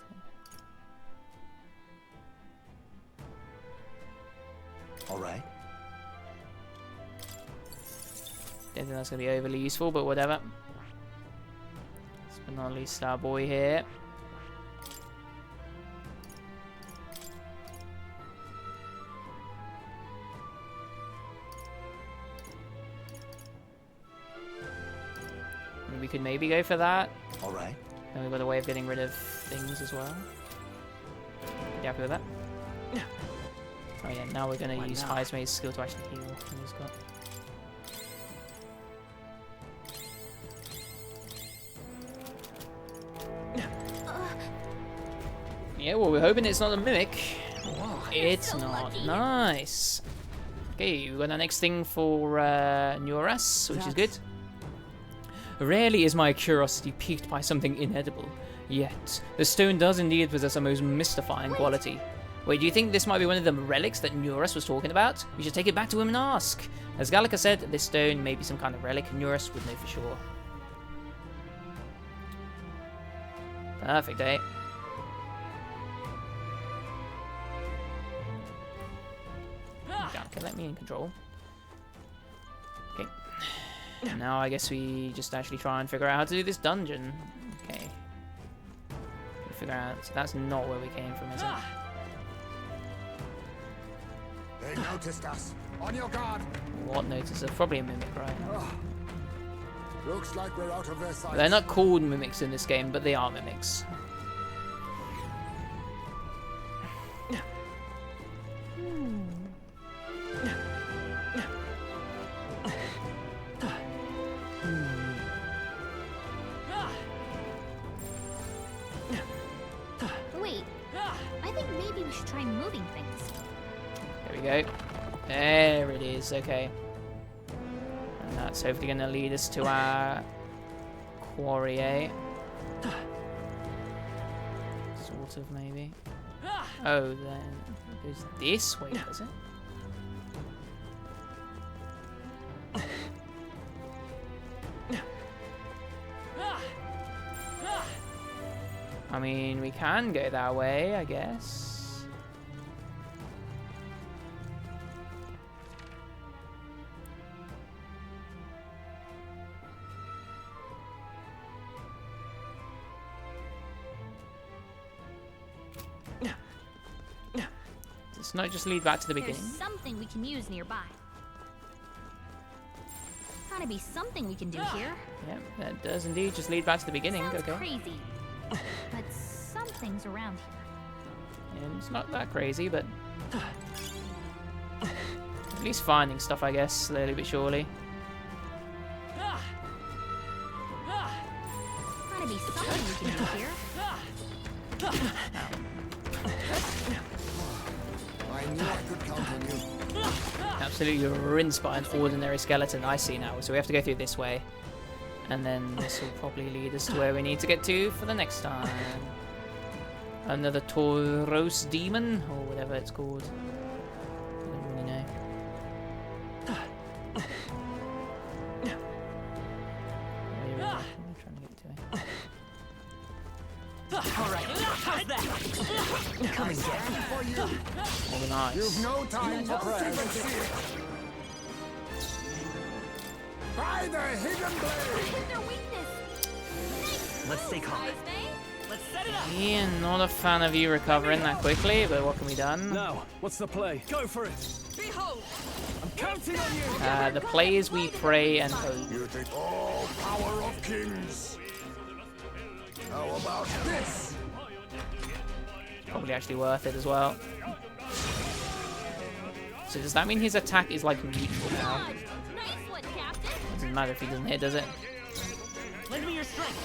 All right. Don't think that's going to be overly useful, but whatever. Last but not least, our boy here. And we could maybe go for that. All right. Then we've got a way of getting rid of things as well. You happy with that? Oh yeah, now we're going to use Heismay's skill to actually heal. He's got... Yeah, well, we're hoping it's not a mimic. It's not. Nice. Okay, we've got our next thing for Nuras, which is good. Rarely is my curiosity piqued by something inedible, yet the stone does indeed possess a most mystifying quality. Wait, do you think this might be one of the relics that Nuras was talking about? We should take it back to him and ask. As Gallica said, this stone may be some kind of relic. Nuras would know for sure. Perfect, eh? Okay, let me in control. Okay. Now I guess we just actually try and figure out how to do this dungeon. Okay. Figure out. So that's not where we came from, is it? They noticed us. On your guard. What notice? Probably a mimic, right? Looks like we're out of their sight. They're not called mimics in this game, but they are mimics. Wait, I think maybe we should try moving things. There we go. There it is, okay. And that's hopefully going to lead us to our quarry, eh? Sort of, maybe. Oh, then it goes this way, does it? I mean, we can go that way, I guess. Does not just lead back to the beginning? There's something we can use nearby. Gotta be something we can do here. Yep, that does indeed just lead back to the beginning. Sounds Okay. crazy, but something's around here. And it's not that crazy, but at least finding stuff, I guess, slowly but surely. Gotta be something we can do here. I knew I could count on you. Absolutely rinsed by an ordinary skeleton, I see now. So we have to go through this way. And then this will probably lead us to where we need to get to for the next time. Another Tauros demon, or whatever it's called. I don't really know. Where are we trying to get to it? Alright, how's that? Come and get me. Organized. You've no time for prayers. By the hidden blade! What is their weakness? Let's stay calm. Let's set it up. Yeah, not a fan of you recovering that quickly, but what can be done? Now, what's the play? Go for it. Behold. I'm counting on you. The play is we pray and hope. You take all power of kings. How about this? Probably actually worth it as well. So does that mean his attack is like neutral now? Nice one, Captain. Doesn't matter if he doesn't hit, does it? Lend me your strength.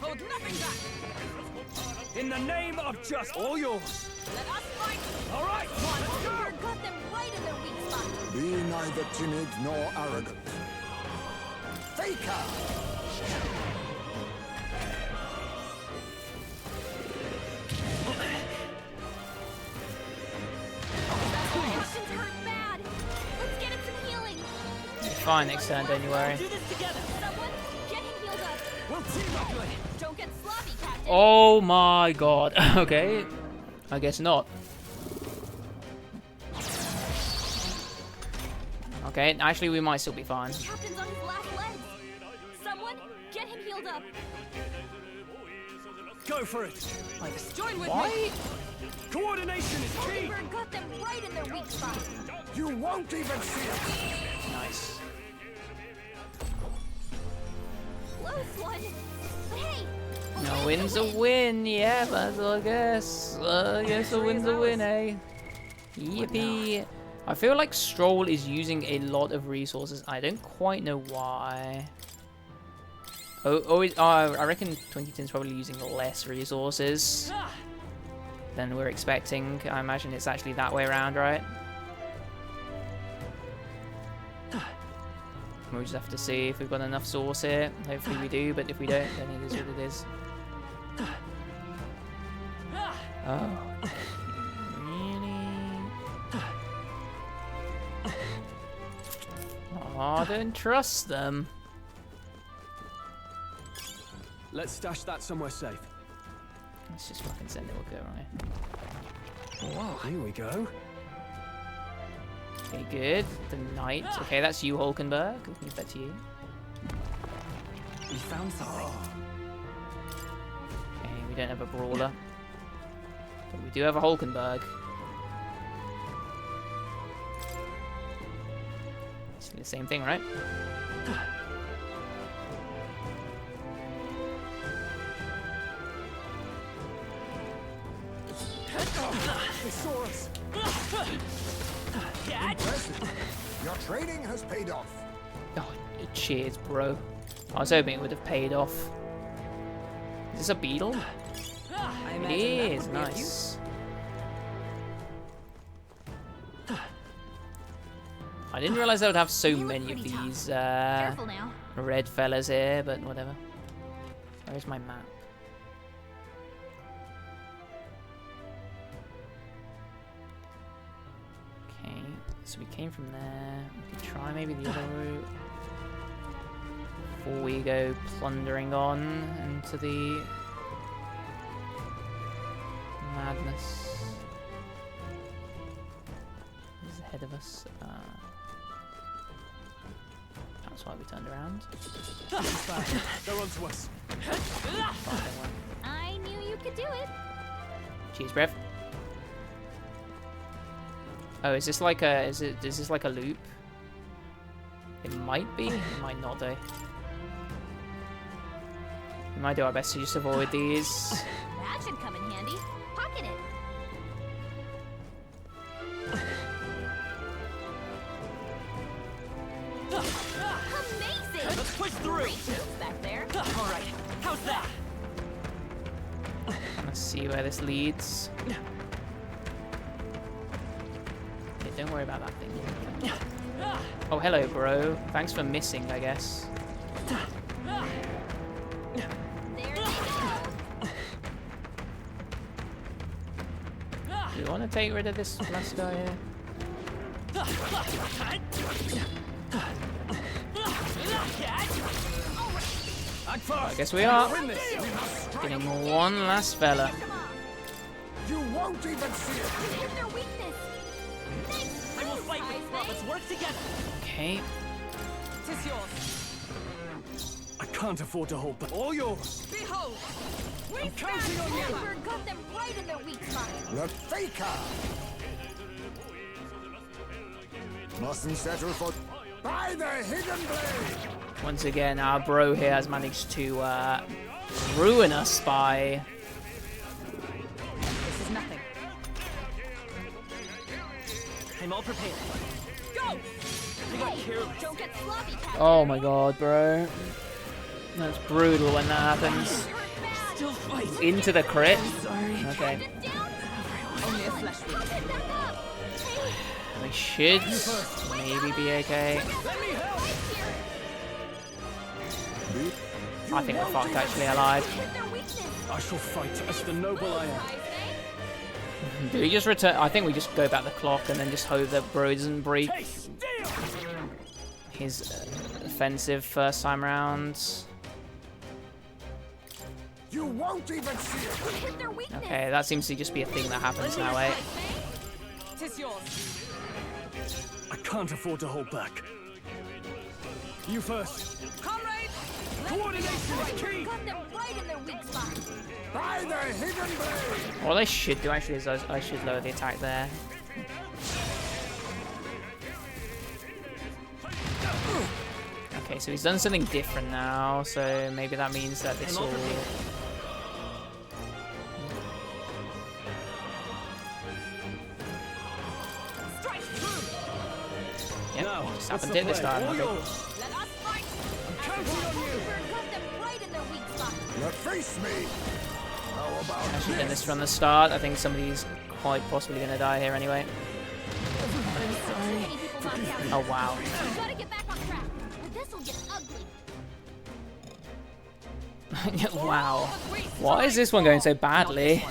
Hold nothing back. In the name of just all yours. Let us fight. All right. Bird got them right in their weak spot. Be neither timid nor arrogant. Faker! Captain's hurt bad. Let's get him some healing. Fine next turn, don't you worry. Do this together. Someone, get him healed up. We'll team up. Don't get sloppy, Captain. Oh my god. Okay. I guess not. Okay, actually we might still be fine. Captain's on his last legs. Someone, get him healed up. Go for it. Join with me. Why? Coordination is key. Bird got them right in their weak spot. You won't even see it. Nice. Close one. But hey, No win's a win, yeah, that's I guess. I guess a win's a win, eh? Yippee. I feel like Stroll is using a lot of resources. I don't quite know why. I reckon 2010's probably using less resources than we're expecting. I imagine it's actually that way around, right? We'll just have to see if we've got enough sauce here. Hopefully we do, but if we don't, then it is what it is. Oh. Really? Oh, I don't trust them. Let's stash that somewhere safe. Let's just fucking send it, we'll go, right? Whoa, here we go. Okay, good. The knight. Okay, that's you, Hulkenberg. We can give that to you. We found something. Okay, we don't have a brawler. But we do have a Hulkenberg. It's the same thing, right? They saw us. Impressive. Your training has paid off. Oh, cheers, bro. I was hoping it would have paid off. Is this a beetle? It is, nice. I didn't realize I would have so many of these careful now. red fellas here, but whatever. Where's my map? Okay, so we came from there. We could try maybe the other route before we go plundering on into the madness. Who's ahead of us? That's why we turned around. They're on to us. I knew you could do it. Cheers, Brev. Oh, is this like a is this like a loop? It might be. It might not though. We might do our best to just avoid these. That should come in handy. Pocket it. Amazing! Let's push through. Great moves back there. All right. How's that? Let's see where this leads. Okay, don't worry about that thing. Oh, hello, bro. Thanks for missing, I guess. There they go. Do you want to take rid of this last guy here? I guess we are. Getting one last fella. You won't even see it. Hit their weakness. Nice I will move, fight with you. Ice Let's work together. Okay. Tis yours. I can't afford to hold back. All yours. Behold! We I'm stand counting on you. together! Emperor got them right in their weak spot. The Faker! Mustn't settle for... By the Hidden Blade! Once again, our bro here has managed to ruin us by... This is nothing. I'm all prepared. Go! Hey, don't get sloppy, Captain. Oh my god, bro. That's brutal when that happens. You're bad. Still fight. Into the crit. Sorry. Okay. Get down. Only a flesh wound. Help it back up. Hey, We should maybe be okay. Let me help. I think we're fucked actually alive. with their weakness. I shall fight as the noble I am. I say. Do we just return? I think we just go back the clock and then just hope that bro doesn't break Hey, steel! his offensive first time round. You won't even see it! With their weakness. Okay, that seems to just be a thing that happens now, eh? Tis yours. I can't afford to hold back. You first. Comrade! Coordination is key! Got them right in their weak spot. By the Hidden Blade! What I should do actually is I should lower the attack there. Okay, so he's done something different now, so maybe that means that this will... Strike through! Yep, Now, just what's happened the it this play? time. All I think. yours. Let us fight! Counting on you. Emperor got them right in their weak spot. Now face me! How about I should have done this this? from the start. I think somebody's quite possibly going to die here anyway. Too many people knocked out. Oh wow. We gotta get back on track. Or this'll get ugly. Wow. Why is this one going so badly?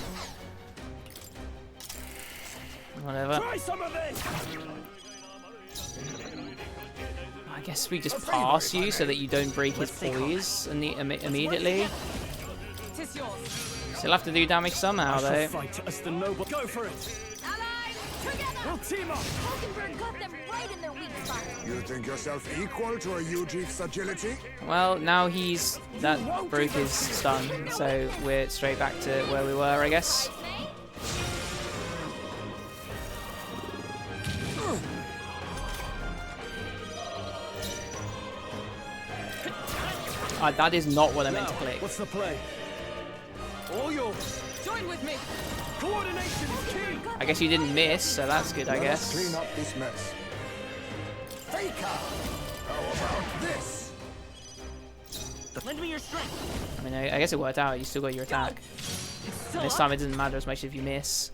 Whatever. Try some of this! I guess we just pass you so that you don't break his poise immediately. Tis yours. Still have to do damage somehow I shall though. fight as the noble. Go for it! Allies, together. We'll team up! Hulkenberg got them right in their weak spot. You think yourself equal to a Ujief's agility? Well, now that broke his stun, so we're straight back to where we were, I guess. That is not what I meant to Now, click. what's the play? All yours. Join with me. Coordination is key! I guess you didn't miss, so that's good, I Let us guess. clean up this mess. Faker! How about this? Lend me your strength. I mean, I guess it worked out. You still got your attack. And this time it doesn't matter as much if you miss.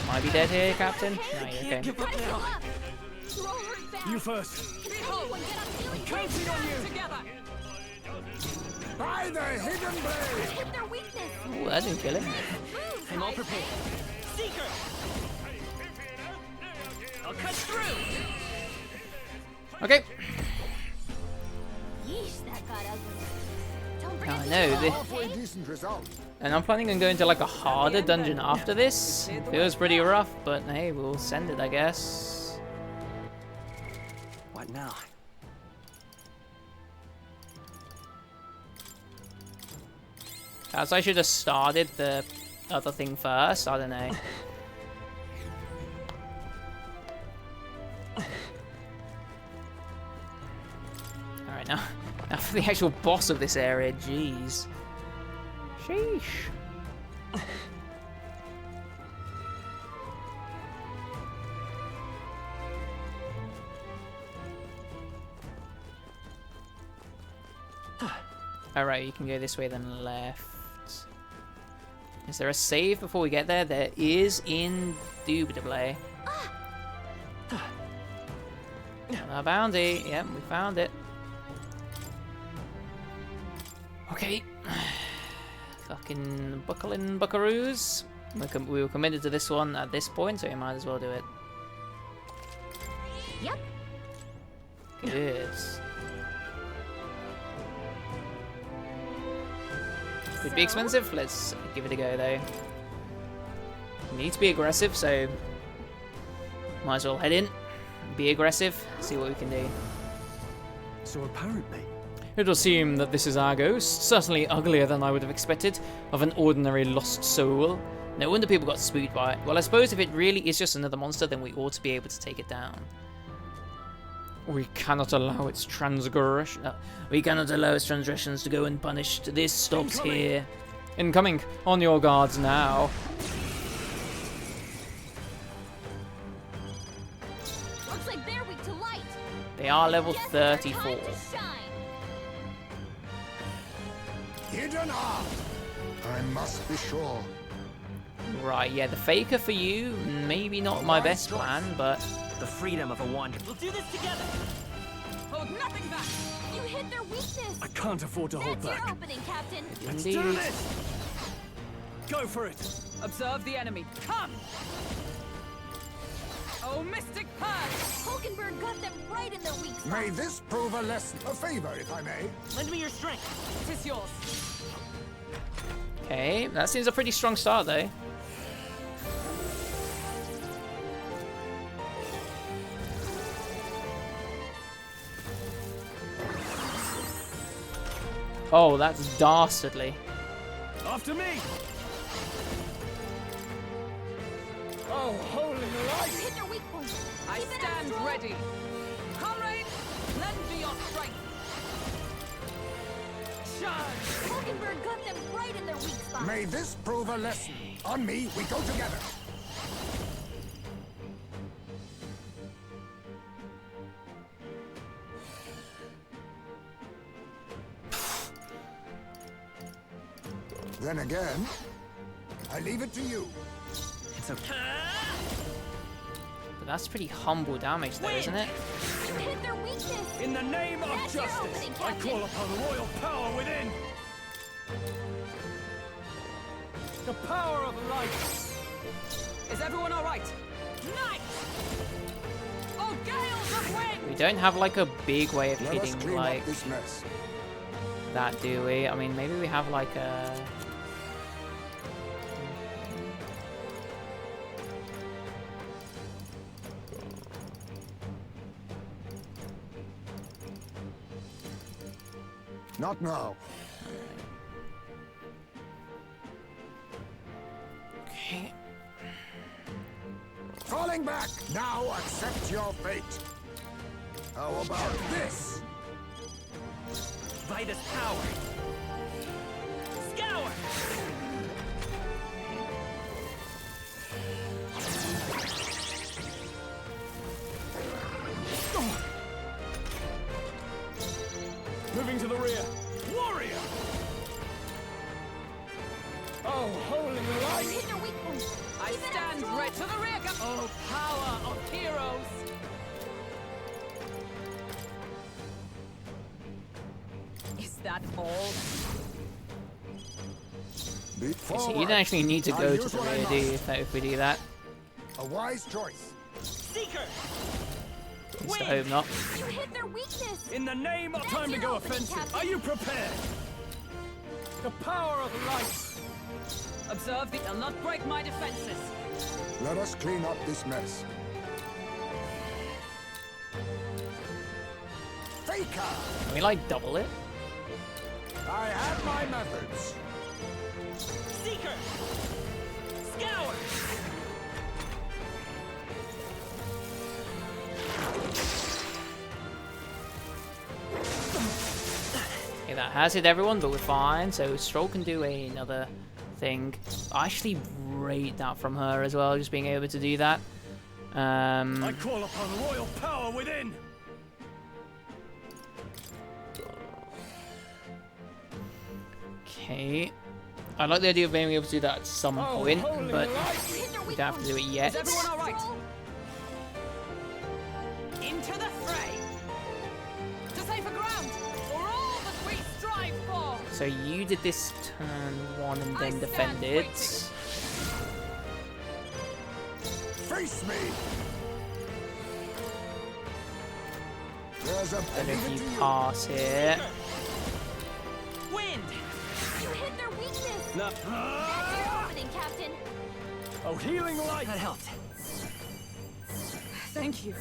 Might be dead here, Captain. No, you're okay. Give up Gotta heal now. up. You're all hurt bad. You first. Can anyone get on healing? Counting on you! Together. By the Hidden Blade! With their weakness. Ooh, that didn't kill him. Move, I'm all I prepared. say. Seeker! I'll cut through! Okay. Yeesh, that got ugly. Don't bring I it know. to Halfway decent result. And I'm planning on going to like a harder dungeon after this. Feels pretty rough, but hey, we'll send it, I guess. What now? Perhaps I should have started the other thing first. I don't know. Alright, now for the actual boss of this area. Jeez. Sheesh. Alright, you can go this way then left. Is there a save before we get there? There is, indubitably. Our bounty. Yep, we found it. Okay. Fucking buckle in, buckaroos. We were committed to this one at this point, so we might as well do it. Yep. Good. Could be expensive. Let's give it a go, though. We need to be aggressive, so might as well head in. be aggressive, see what we can do. So apparently, It will seem that this is our ghost, certainly uglier than I would have expected of an ordinary lost soul. No wonder people got spooked by it. Well, I suppose if it really is just another monster, then we ought to be able to take it down. We cannot allow its transgression. We cannot allow its transgressions to go unpunished. This stops here. Incoming! On your guards now. Looks like they're weak to light. They are level Guess it's our 34. time to shine. Hidden art. I must be sure. Right, yeah, the faker for you, maybe not my best plan, but The freedom of a wanderer. We'll do this together! Hold nothing back! You hit their weakness. I can't afford to hold That's your back. opening, Captain. Let's indeed. do this! Go for it! Observe the enemy. Come! Oh, Mystic Purge! Hulkenberg got them right in their weak spot. May this prove a lesson. A favor, if I may. Lend me your strength. Tis yours. Okay, that seems a pretty strong start though. Oh, that's dastardly. After me! Oh, holy You light! hit their weak point. I Keep it up, stand Stroll. ready. Comrade, lend me your strength. Charge! Hulkenberg got them right in their weak spot. May this prove a lesson. On me, we go together. Then again, I leave it to you. It's okay. But that's pretty humble damage though, isn't it? You hit their weakness. In the name of That's your justice, opening, I Captain. call upon royal power within! The power of light! Is everyone alright? Night! Oh, gales of wind! We don't have like a big way of Let us hitting clean like up this mess. that, do we? I mean, maybe we have like a... Not now. Okay. Falling back! Now accept your fate. How about this? By this power. Scour! Moving to the rear. Warrior! Oh, holy You light! hit their weak point. I Keep it up, stand Stroll. ready to the rear guard. Oh, power of heroes! Is that all? So you don't actually need to go to the rear, do you, if we do that? A wise choice. Seeker! At least I hope not. You hit their weakness. In the name of That's time to your go opening, offensive, Captain. are you prepared? The power of light! Observe the... They'll not break my defenses. Let us clean up this mess. Faker! Can we like double it? I have my methods. Seeker! Scour! Okay, that has hit everyone, but we're fine. So Stroll can do another thing. I actually rate that from her as well, just being able to do that. I call upon royal power within! Okay. I like the idea of being able to do that at some Oh, point, holy but light! You hit their we weak don't have to do it point. yet. Is everyone alright? Into the fray! To safer ground! For all that we strive for! So you did this turn 1 and I then stand defended. waiting. Face me! There's a Don't know if benefit to you you. pass here. Wind! You hit their weakness. No. That's your opening, Captain. Oh, healing light! That helped. Thank you.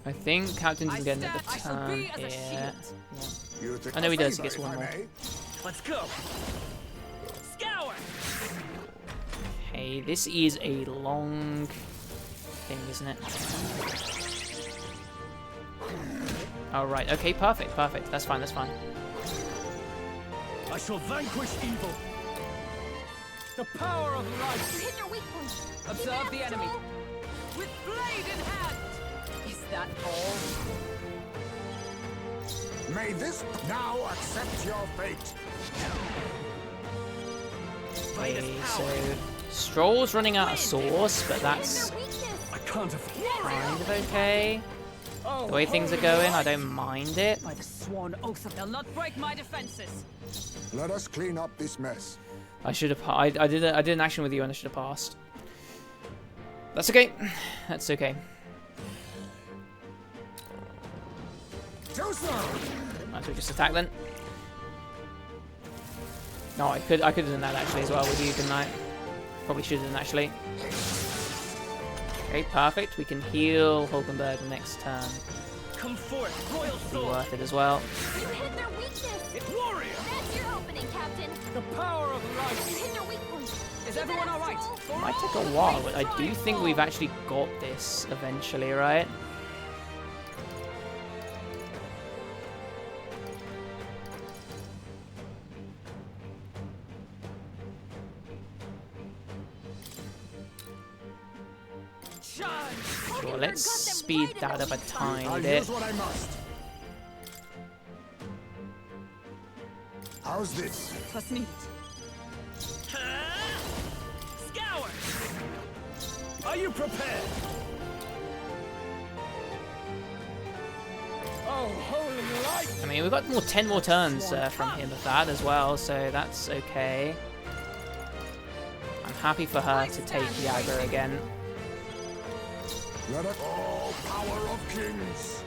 I think Captain's I getting another stand- I shall turn be as a here. shield. You think I know he a does, he favor, gets if one I more. may? Let's go. Scour. Okay, this is a long thing, isn't it? Oh, right. Okay, perfect, perfect. That's fine, that's fine. I shall vanquish evil. The power of You light. hit their weak point. Observe the enemy. Stroll. With blade in hand. Is that all? May this now accept your fate. Okay, so Stroll's running out of sauce, but that's Their weakness. I can't afford. kind of okay. Oh, The way things are going, I don't mind it. By the sworn oath of they'll not break my defenses. Let us clean up this mess. I should have. I did an action with you, and I should have passed. That's okay. That's okay. Too slow. Might as well just attack then. No, I could have done that actually as well with you, couldn't I? Probably should have done actually. Okay, perfect. We can heal Hulkenberg next turn. Come forth, royal Be sword. worth it as well. You hit their weakness. Warrior. That's your opening, Captain. The power of You light. hit their weak point. Is Keep it everyone up, all right? Stroll. Might take a while, but I do think we've actually got this eventually, right? Charge! Sure, let's speed that up a tiny I'll bit. use what I must. How's this? Plus needed. Scour. Are you prepared? Oh, holy light. I mean, we've got 10 more turns from him of that as well, so that's okay. I'm happy for her to take Yaga again. Let us. Oh, power of kings.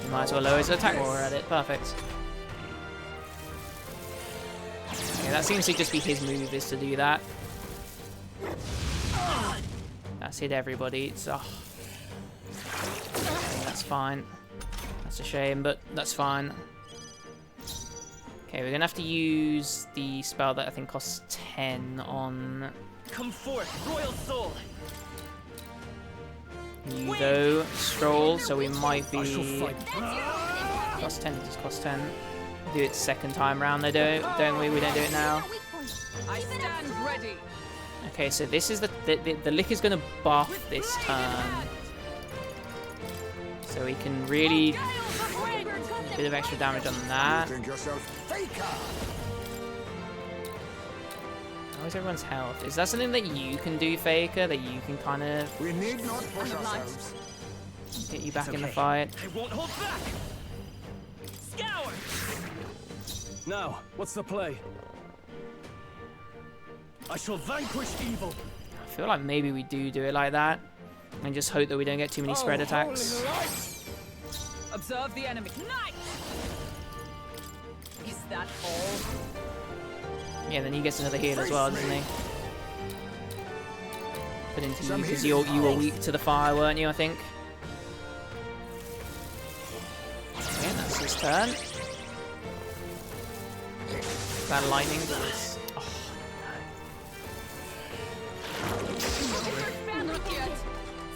We might as well lower his attack while we're at it. Perfect. Okay, that seems to just be his move, is to do that. That's hit everybody. It's okay, that's fine. That's a shame, but that's fine. Okay, we're gonna have to use the spell that I think costs 10 on Come forth, royal soul. you though, Stroll, so we might I shall be fight. That's your opening, Captain. cost 10, just cost 10. Do it second time round though, don't we? We don't do it now. Their weak point. I Keep it up, stand Stroll. ready. Okay, so this is the lick is gonna buff this turn, so we can really Gales of wind. a bit of extra damage on that. Think yourself faker. How is everyone's health? Is that something that you can do, Faker? That you can kind of We need not push I'm alive. ourselves. get you back It's in the okay. fight? I won't hold back. Scour. Now, what's the play? I shall vanquish evil. I feel like maybe we do it like that, and just hope that we don't get too many spread Oh, attacks. holy light. Observe the enemy. Knight! Is that all? Yeah, then he gets another heal as well, doesn't he? Put into you Some because healing you were powers. weak to the fire, weren't you? I think. Okay, that's his turn. That lightning does. Oh, Look yet.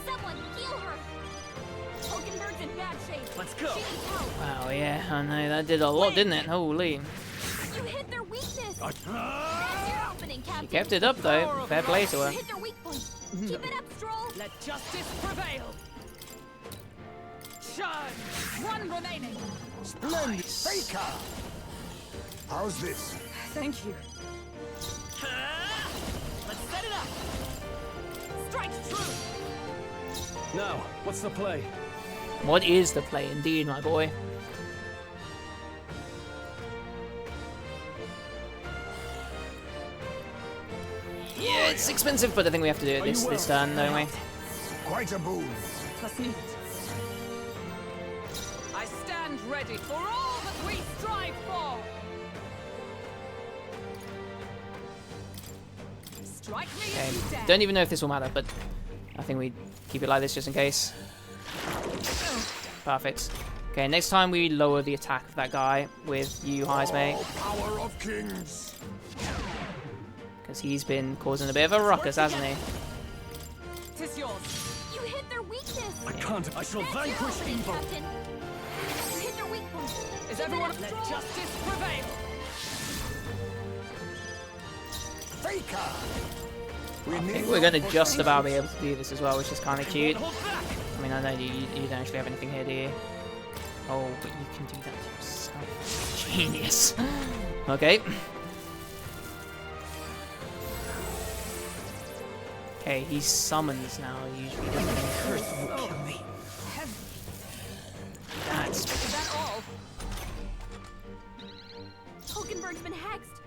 Someone heal her. Hulkenberg's in bad shape. Let's go. She needs help. wow, yeah, I know that did a lot, didn't it? Holy! You hit their weakness. I- That's your opening, Captain. She kept it up though. Fair play to You her. hit their weak point. Keep it up, Stroll. Let justice prevail. Charge! One remaining. Splendid Nice. faker. How's this? Thank you. Let's set it up. Strike true. Now, what's the play? What is the play, indeed, my boy? Yeah, it's expensive, but I think we have to do it this turn, don't we? Quite a boon. Plus needed. I stand ready for all that we strive for. Strike me Okay, if you dare. don't even know if this will matter, but I think we keep it like this just in case. Perfect. Okay, next time we lower the attack of that guy with you, Heismate. Power of kings. Because he's been causing a bit of a ruckus, hasn't he? Tis yours. You hit their weakness. I can't. I shall That's your vanquish opening, evil. Captain. You hit their weak point. Is Keep everyone... it Let up. justice prevail. Faker. I think we're going to just about be able to do this as well, which is kind of cute. I mean, I know you don't actually have anything here, do you? Oh, but you can do that to yourself. Genius. Okay. Okay, he summons now, usually doesn't he? Curse will kill me. That's... Is that all? Hulkenberg's been hexed.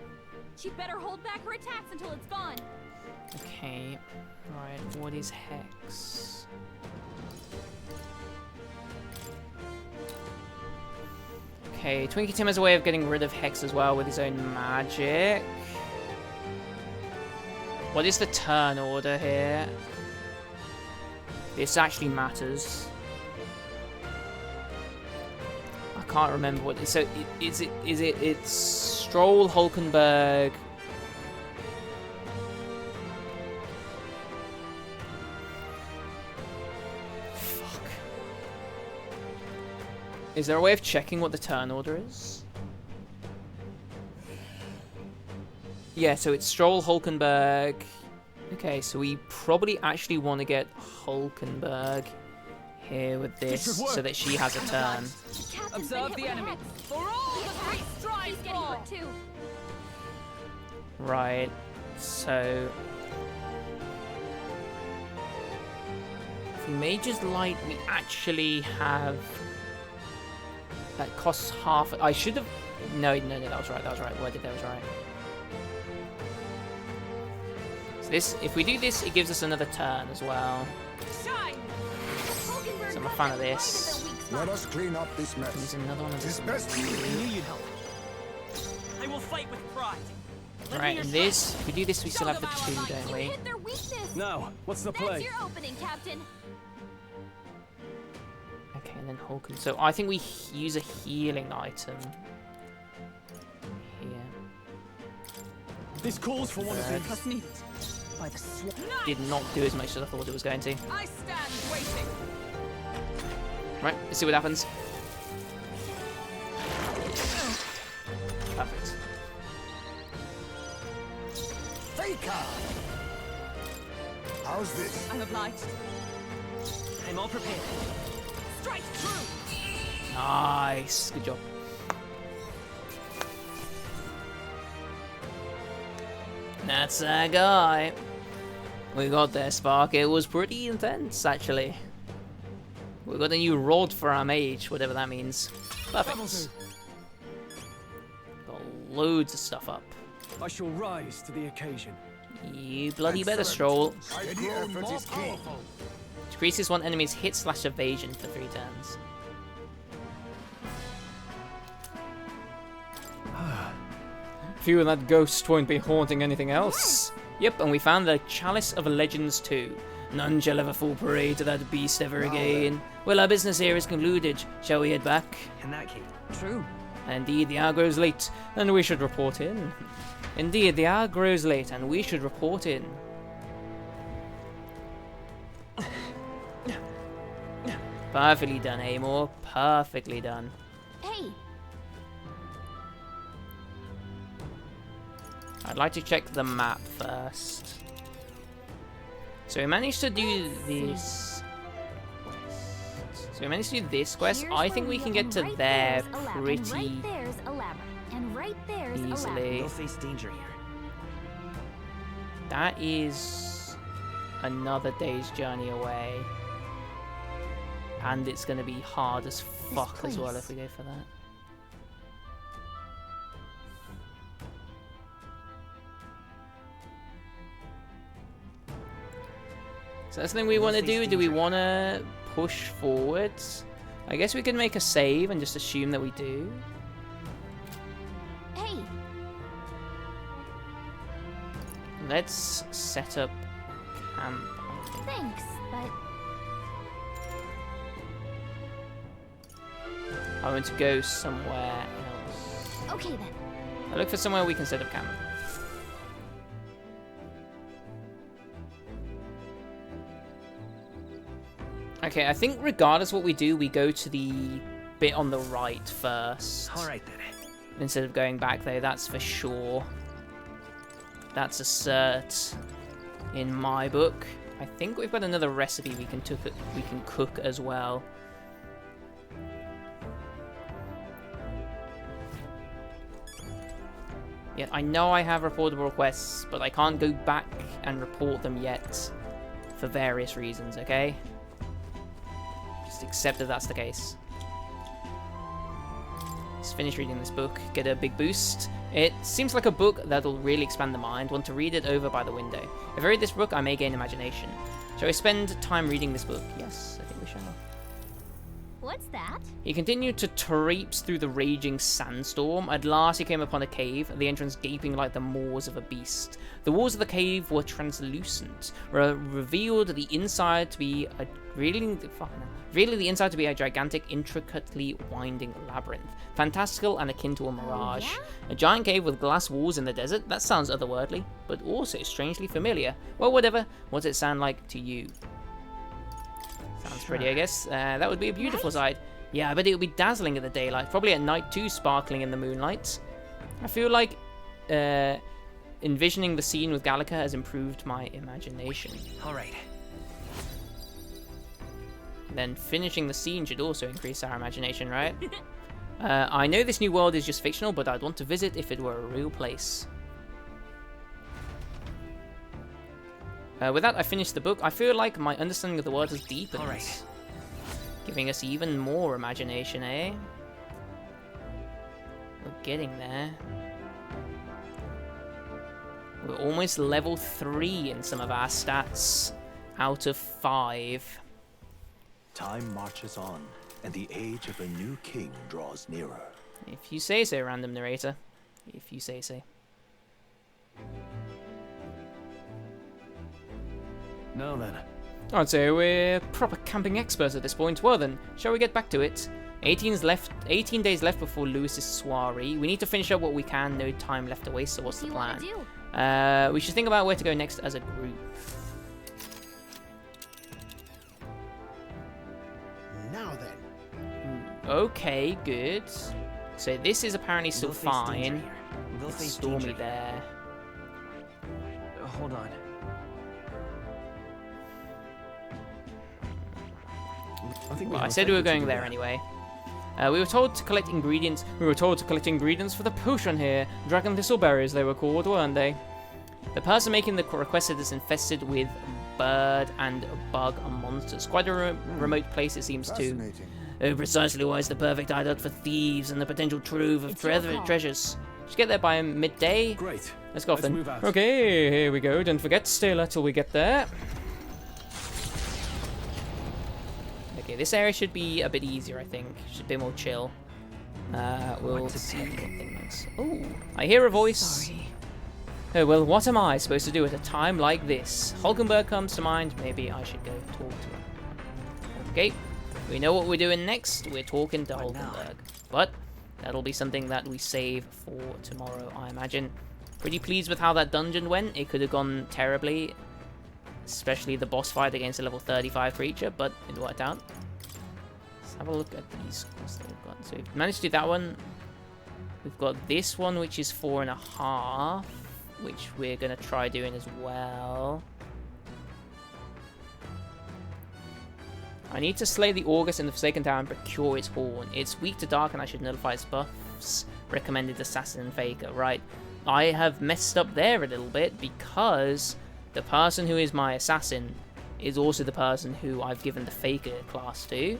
She'd better hold back her attacks until it's gone. Okay. Right, what is Hex? Okay, Twinkie Tim has a way of getting rid of Hex as well with his own magic. What is the turn order here? This actually matters. I can't remember what. So it's Stroll, Hulkenberg. Fuck. Is there a way of checking what the turn order is? Yeah, so it's Stroll, Hulkenberg. Okay, so we probably actually want to get Hulkenberg here with this so that she has a turn. The captain's Observe been the hit with enemy. hex. For all that we strive He's getting for. hurt too. Right, so... For Mage's Light, we actually have... That costs half... I should have... No, that was right, Worded, that was right. So this, if we do this, it gives us another turn as well. Shine. Hulkenberg So I'm a got fan them of right this. at their weak spot. Let us clean up this There's mess. another one of Tis this. best you I knew you'd help. I will fight with pride. Lend me Right, your and this, if we do this, we still Show have the them our two, might. don't You we? hit their weakness. Now, what's the That's play? your opening, Captain. Okay, and then Hulken. So I think we use a healing item here. This calls for one of Third. these. Must need it. By the sword. Did not do as much as I thought it was going to. I stand waiting. Right, let's see what happens. Perfect. Faker. How's this? I'm obliged. I'm all prepared. Strike through. Nice. Good job. That's our guy. We got there, Spark. It was pretty intense, actually. We got a new rod for our mage, whatever that means. Perfect. Got loads of stuff up. I shall rise to the occasion. You bloody better, Stroll. Steady effort is key. Decreases one enemy's hit/evasion for 3 turns. Phew, that ghost won't be haunting anything else. Yep, and we found the Chalice of Legends 2. None shall ever fall prey to that beast ever again. Well, our business here is concluded. Shall we head back? In that case. True. Indeed, the hour grows late, and we should report in. Indeed, the hour grows late, and we should report in. Perfectly done, Amor. Perfectly done. Hey, I'd like to check the map first. So we managed to do this. So we managed to do this quest. here's I think where we can get to right there there's a lab, and pretty right there's a lab, and right there's a lab. easily. We'll face danger here. That is another day's journey away. And it's going to be hard as fuck as well if we go for that. So that's the thing we want to do. Do we want to push forwards? I guess we can make a save and just assume that we do. Hey, Let's set up camp. I think. thanks, but I want to go somewhere else. Okay then. I look for somewhere we can set up camp. Okay, I think regardless what we do, we go to the bit on the right first. Alright then. Instead of going back there, that's for sure. That's a cert in my book. I think we've got another recipe we can cook as well. Yeah, I know I have reportable requests, but I can't go back and report them yet for various reasons, okay? Just accept that that's the case. Let's finish reading this book, get a big boost. It seems like a book that'll really expand the mind. Want to read it over by the window. If I read this book, I may gain imagination. Shall we spend time reading this book? Yes, I think we shall. What's that? He continued to traipse through the raging sandstorm. At last he came upon a cave, the entrance gaping like the maws of a beast. The walls of the cave were translucent, revealed the inside to be a really the inside to be a gigantic, intricately winding labyrinth, fantastical and akin to a mirage. yeah? A giant cave with glass walls in the desert. That sounds otherworldly, but also strangely familiar. Well, whatever. What's it sound like to you? Sounds pretty, I guess. That would be a beautiful sight. Yeah, I bet it would be dazzling in the daylight. Probably at night too, sparkling in the moonlight. I feel like envisioning the scene with Gallica has improved my imagination. Alright. Then finishing the scene should also increase our imagination, right? I know this new world is just fictional, but I'd want to visit if it were a real place. With that, I finished the book. I feel like my understanding of the world has deepened. Alright. Giving us even more imagination, eh? We're getting there. We're almost level 3 in some of our stats out of 5. Time marches on, and the age of a new king draws nearer. If you say so, random narrator. If you say so. Now then. I'd say we're proper camping experts at this point. Well then, shall we get back to it? 18 days left before Lewis's soiree. We need to finish up what we can. No time left to waste, so what's the plan? We should think about where to go next as a group. Now then. Okay, good. So this is apparently still We'll face danger fine. here. We'll It's face stormy danger. there. Hold on. I think Well, I said we were going there anyway. We were told to collect ingredients. We were told to collect ingredients for the potion here. Dragon thistleberries, they were called, weren't they? The person making the request is infested with bird and bug monsters. Quite a remote place, it seems too. Fascinating. Oh, precisely why it's the perfect hideout for thieves and the potential trove of It's your call. treasures. Just get there by midday. Great. Let's go off Let's then. move out. Okay, here we go. Don't forget, stay alert till we get there. Okay, this area should be a bit easier, I think. Should be more chill. We'll see what things. Oh, I hear a voice. Sorry. Oh, well, what am I supposed to do at a time like this? Hulkenberg comes to mind. Maybe I should go talk to him. Okay, we know what we're doing next. We're talking to Hulkenberg. But that'll be something that we save for tomorrow, I imagine. Pretty pleased with how that dungeon went. It could have gone terribly, especially the boss fight against a level 35 creature, but it worked out. Let's have a look at these scores that we've got. So we've managed to do that one. We've got this one, which is 4.5, which we're going to try doing as well. I need to slay the August in the Forsaken Tower and procure its horn. It's weak to dark and I should nullify its buffs. Recommended assassin and faker. Right. I have messed up there a little bit because the person who is my assassin is also the person who I've given the faker class to.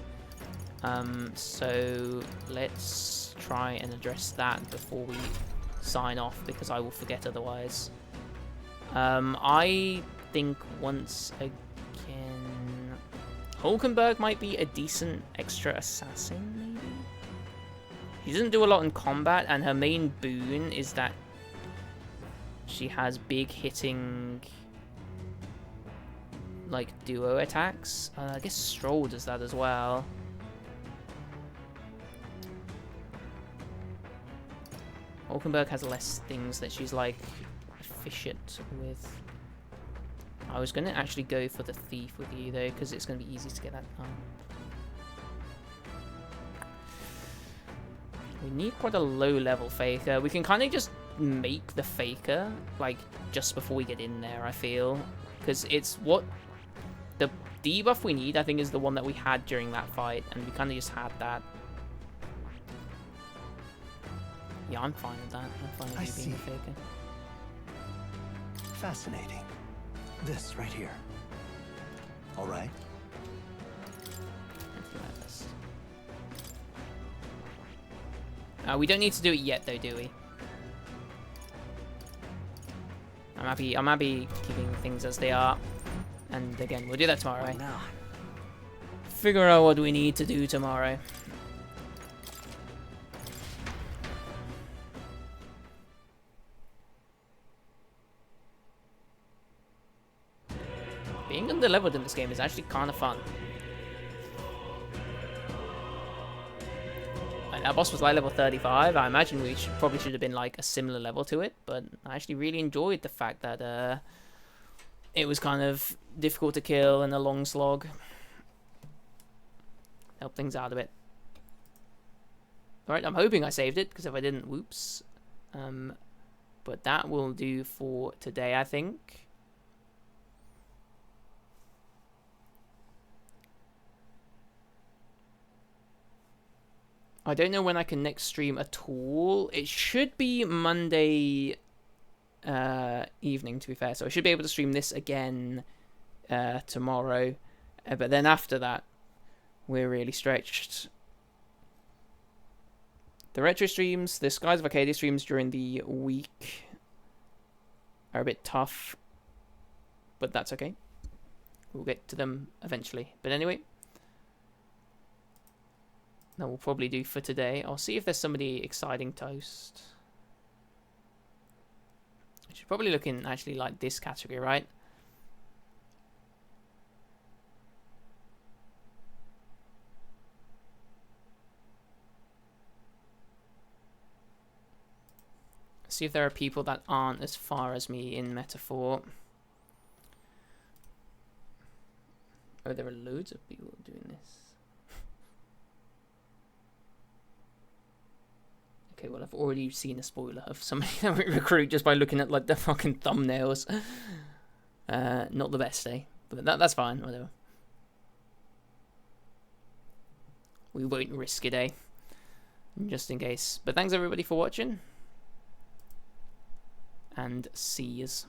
So let's try and address that before we sign off because I will forget otherwise. I think once again Hulkenberg might be a decent extra assassin, maybe? She doesn't do a lot in combat, and her main boon is that she has big hitting, like, duo attacks. I guess Stroll does that as well. Hulkenberg has less things that she's like efficient with. I was going to actually go for the thief with you though, because it's going to be easy to get that done. We need quite a low level faker. We can kind of just make the faker like just before we get in there, I feel, because it's what the debuff we need, I think, is the one that we had during that fight, and we kind of just had that. Yeah, I'm fine with that. I'm fine with you being a faker. Fascinating. This right here. All right. We don't need to do it yet, though, do we? I'm happy keeping things as they are. And again, we'll do that tomorrow. Right now. Figure out what we need to do tomorrow. Being underleveled in this game is actually kind of fun. Like, that boss was like level 35. I imagine we probably should have been like a similar level to it, but I actually really enjoyed the fact that it was kind of difficult to kill and a long slog. Helped things out a bit. Alright, I'm hoping I saved it, because if I didn't, whoops. But that will do for today, I think. I don't know when I can next stream at all. It should be Monday evening, to be fair. So I should be able to stream this again tomorrow. But then after that, we're really stretched. The retro streams, the Skies of Arcadia streams during the week are a bit tough. But that's okay. We'll get to them eventually. But anyway, that will probably do for today. I'll see if there's somebody exciting toast. I should probably look in actually like this category, right? See if there are people that aren't as far as me in Metaphor. Oh, there are loads of people doing this. Okay, well, I've already seen a spoiler of somebody that we recruit just by looking at like the fucking thumbnails. Not the best, eh? But that's fine, whatever. We won't risk it, eh? Just in case. But thanks everybody for watching. And see yous.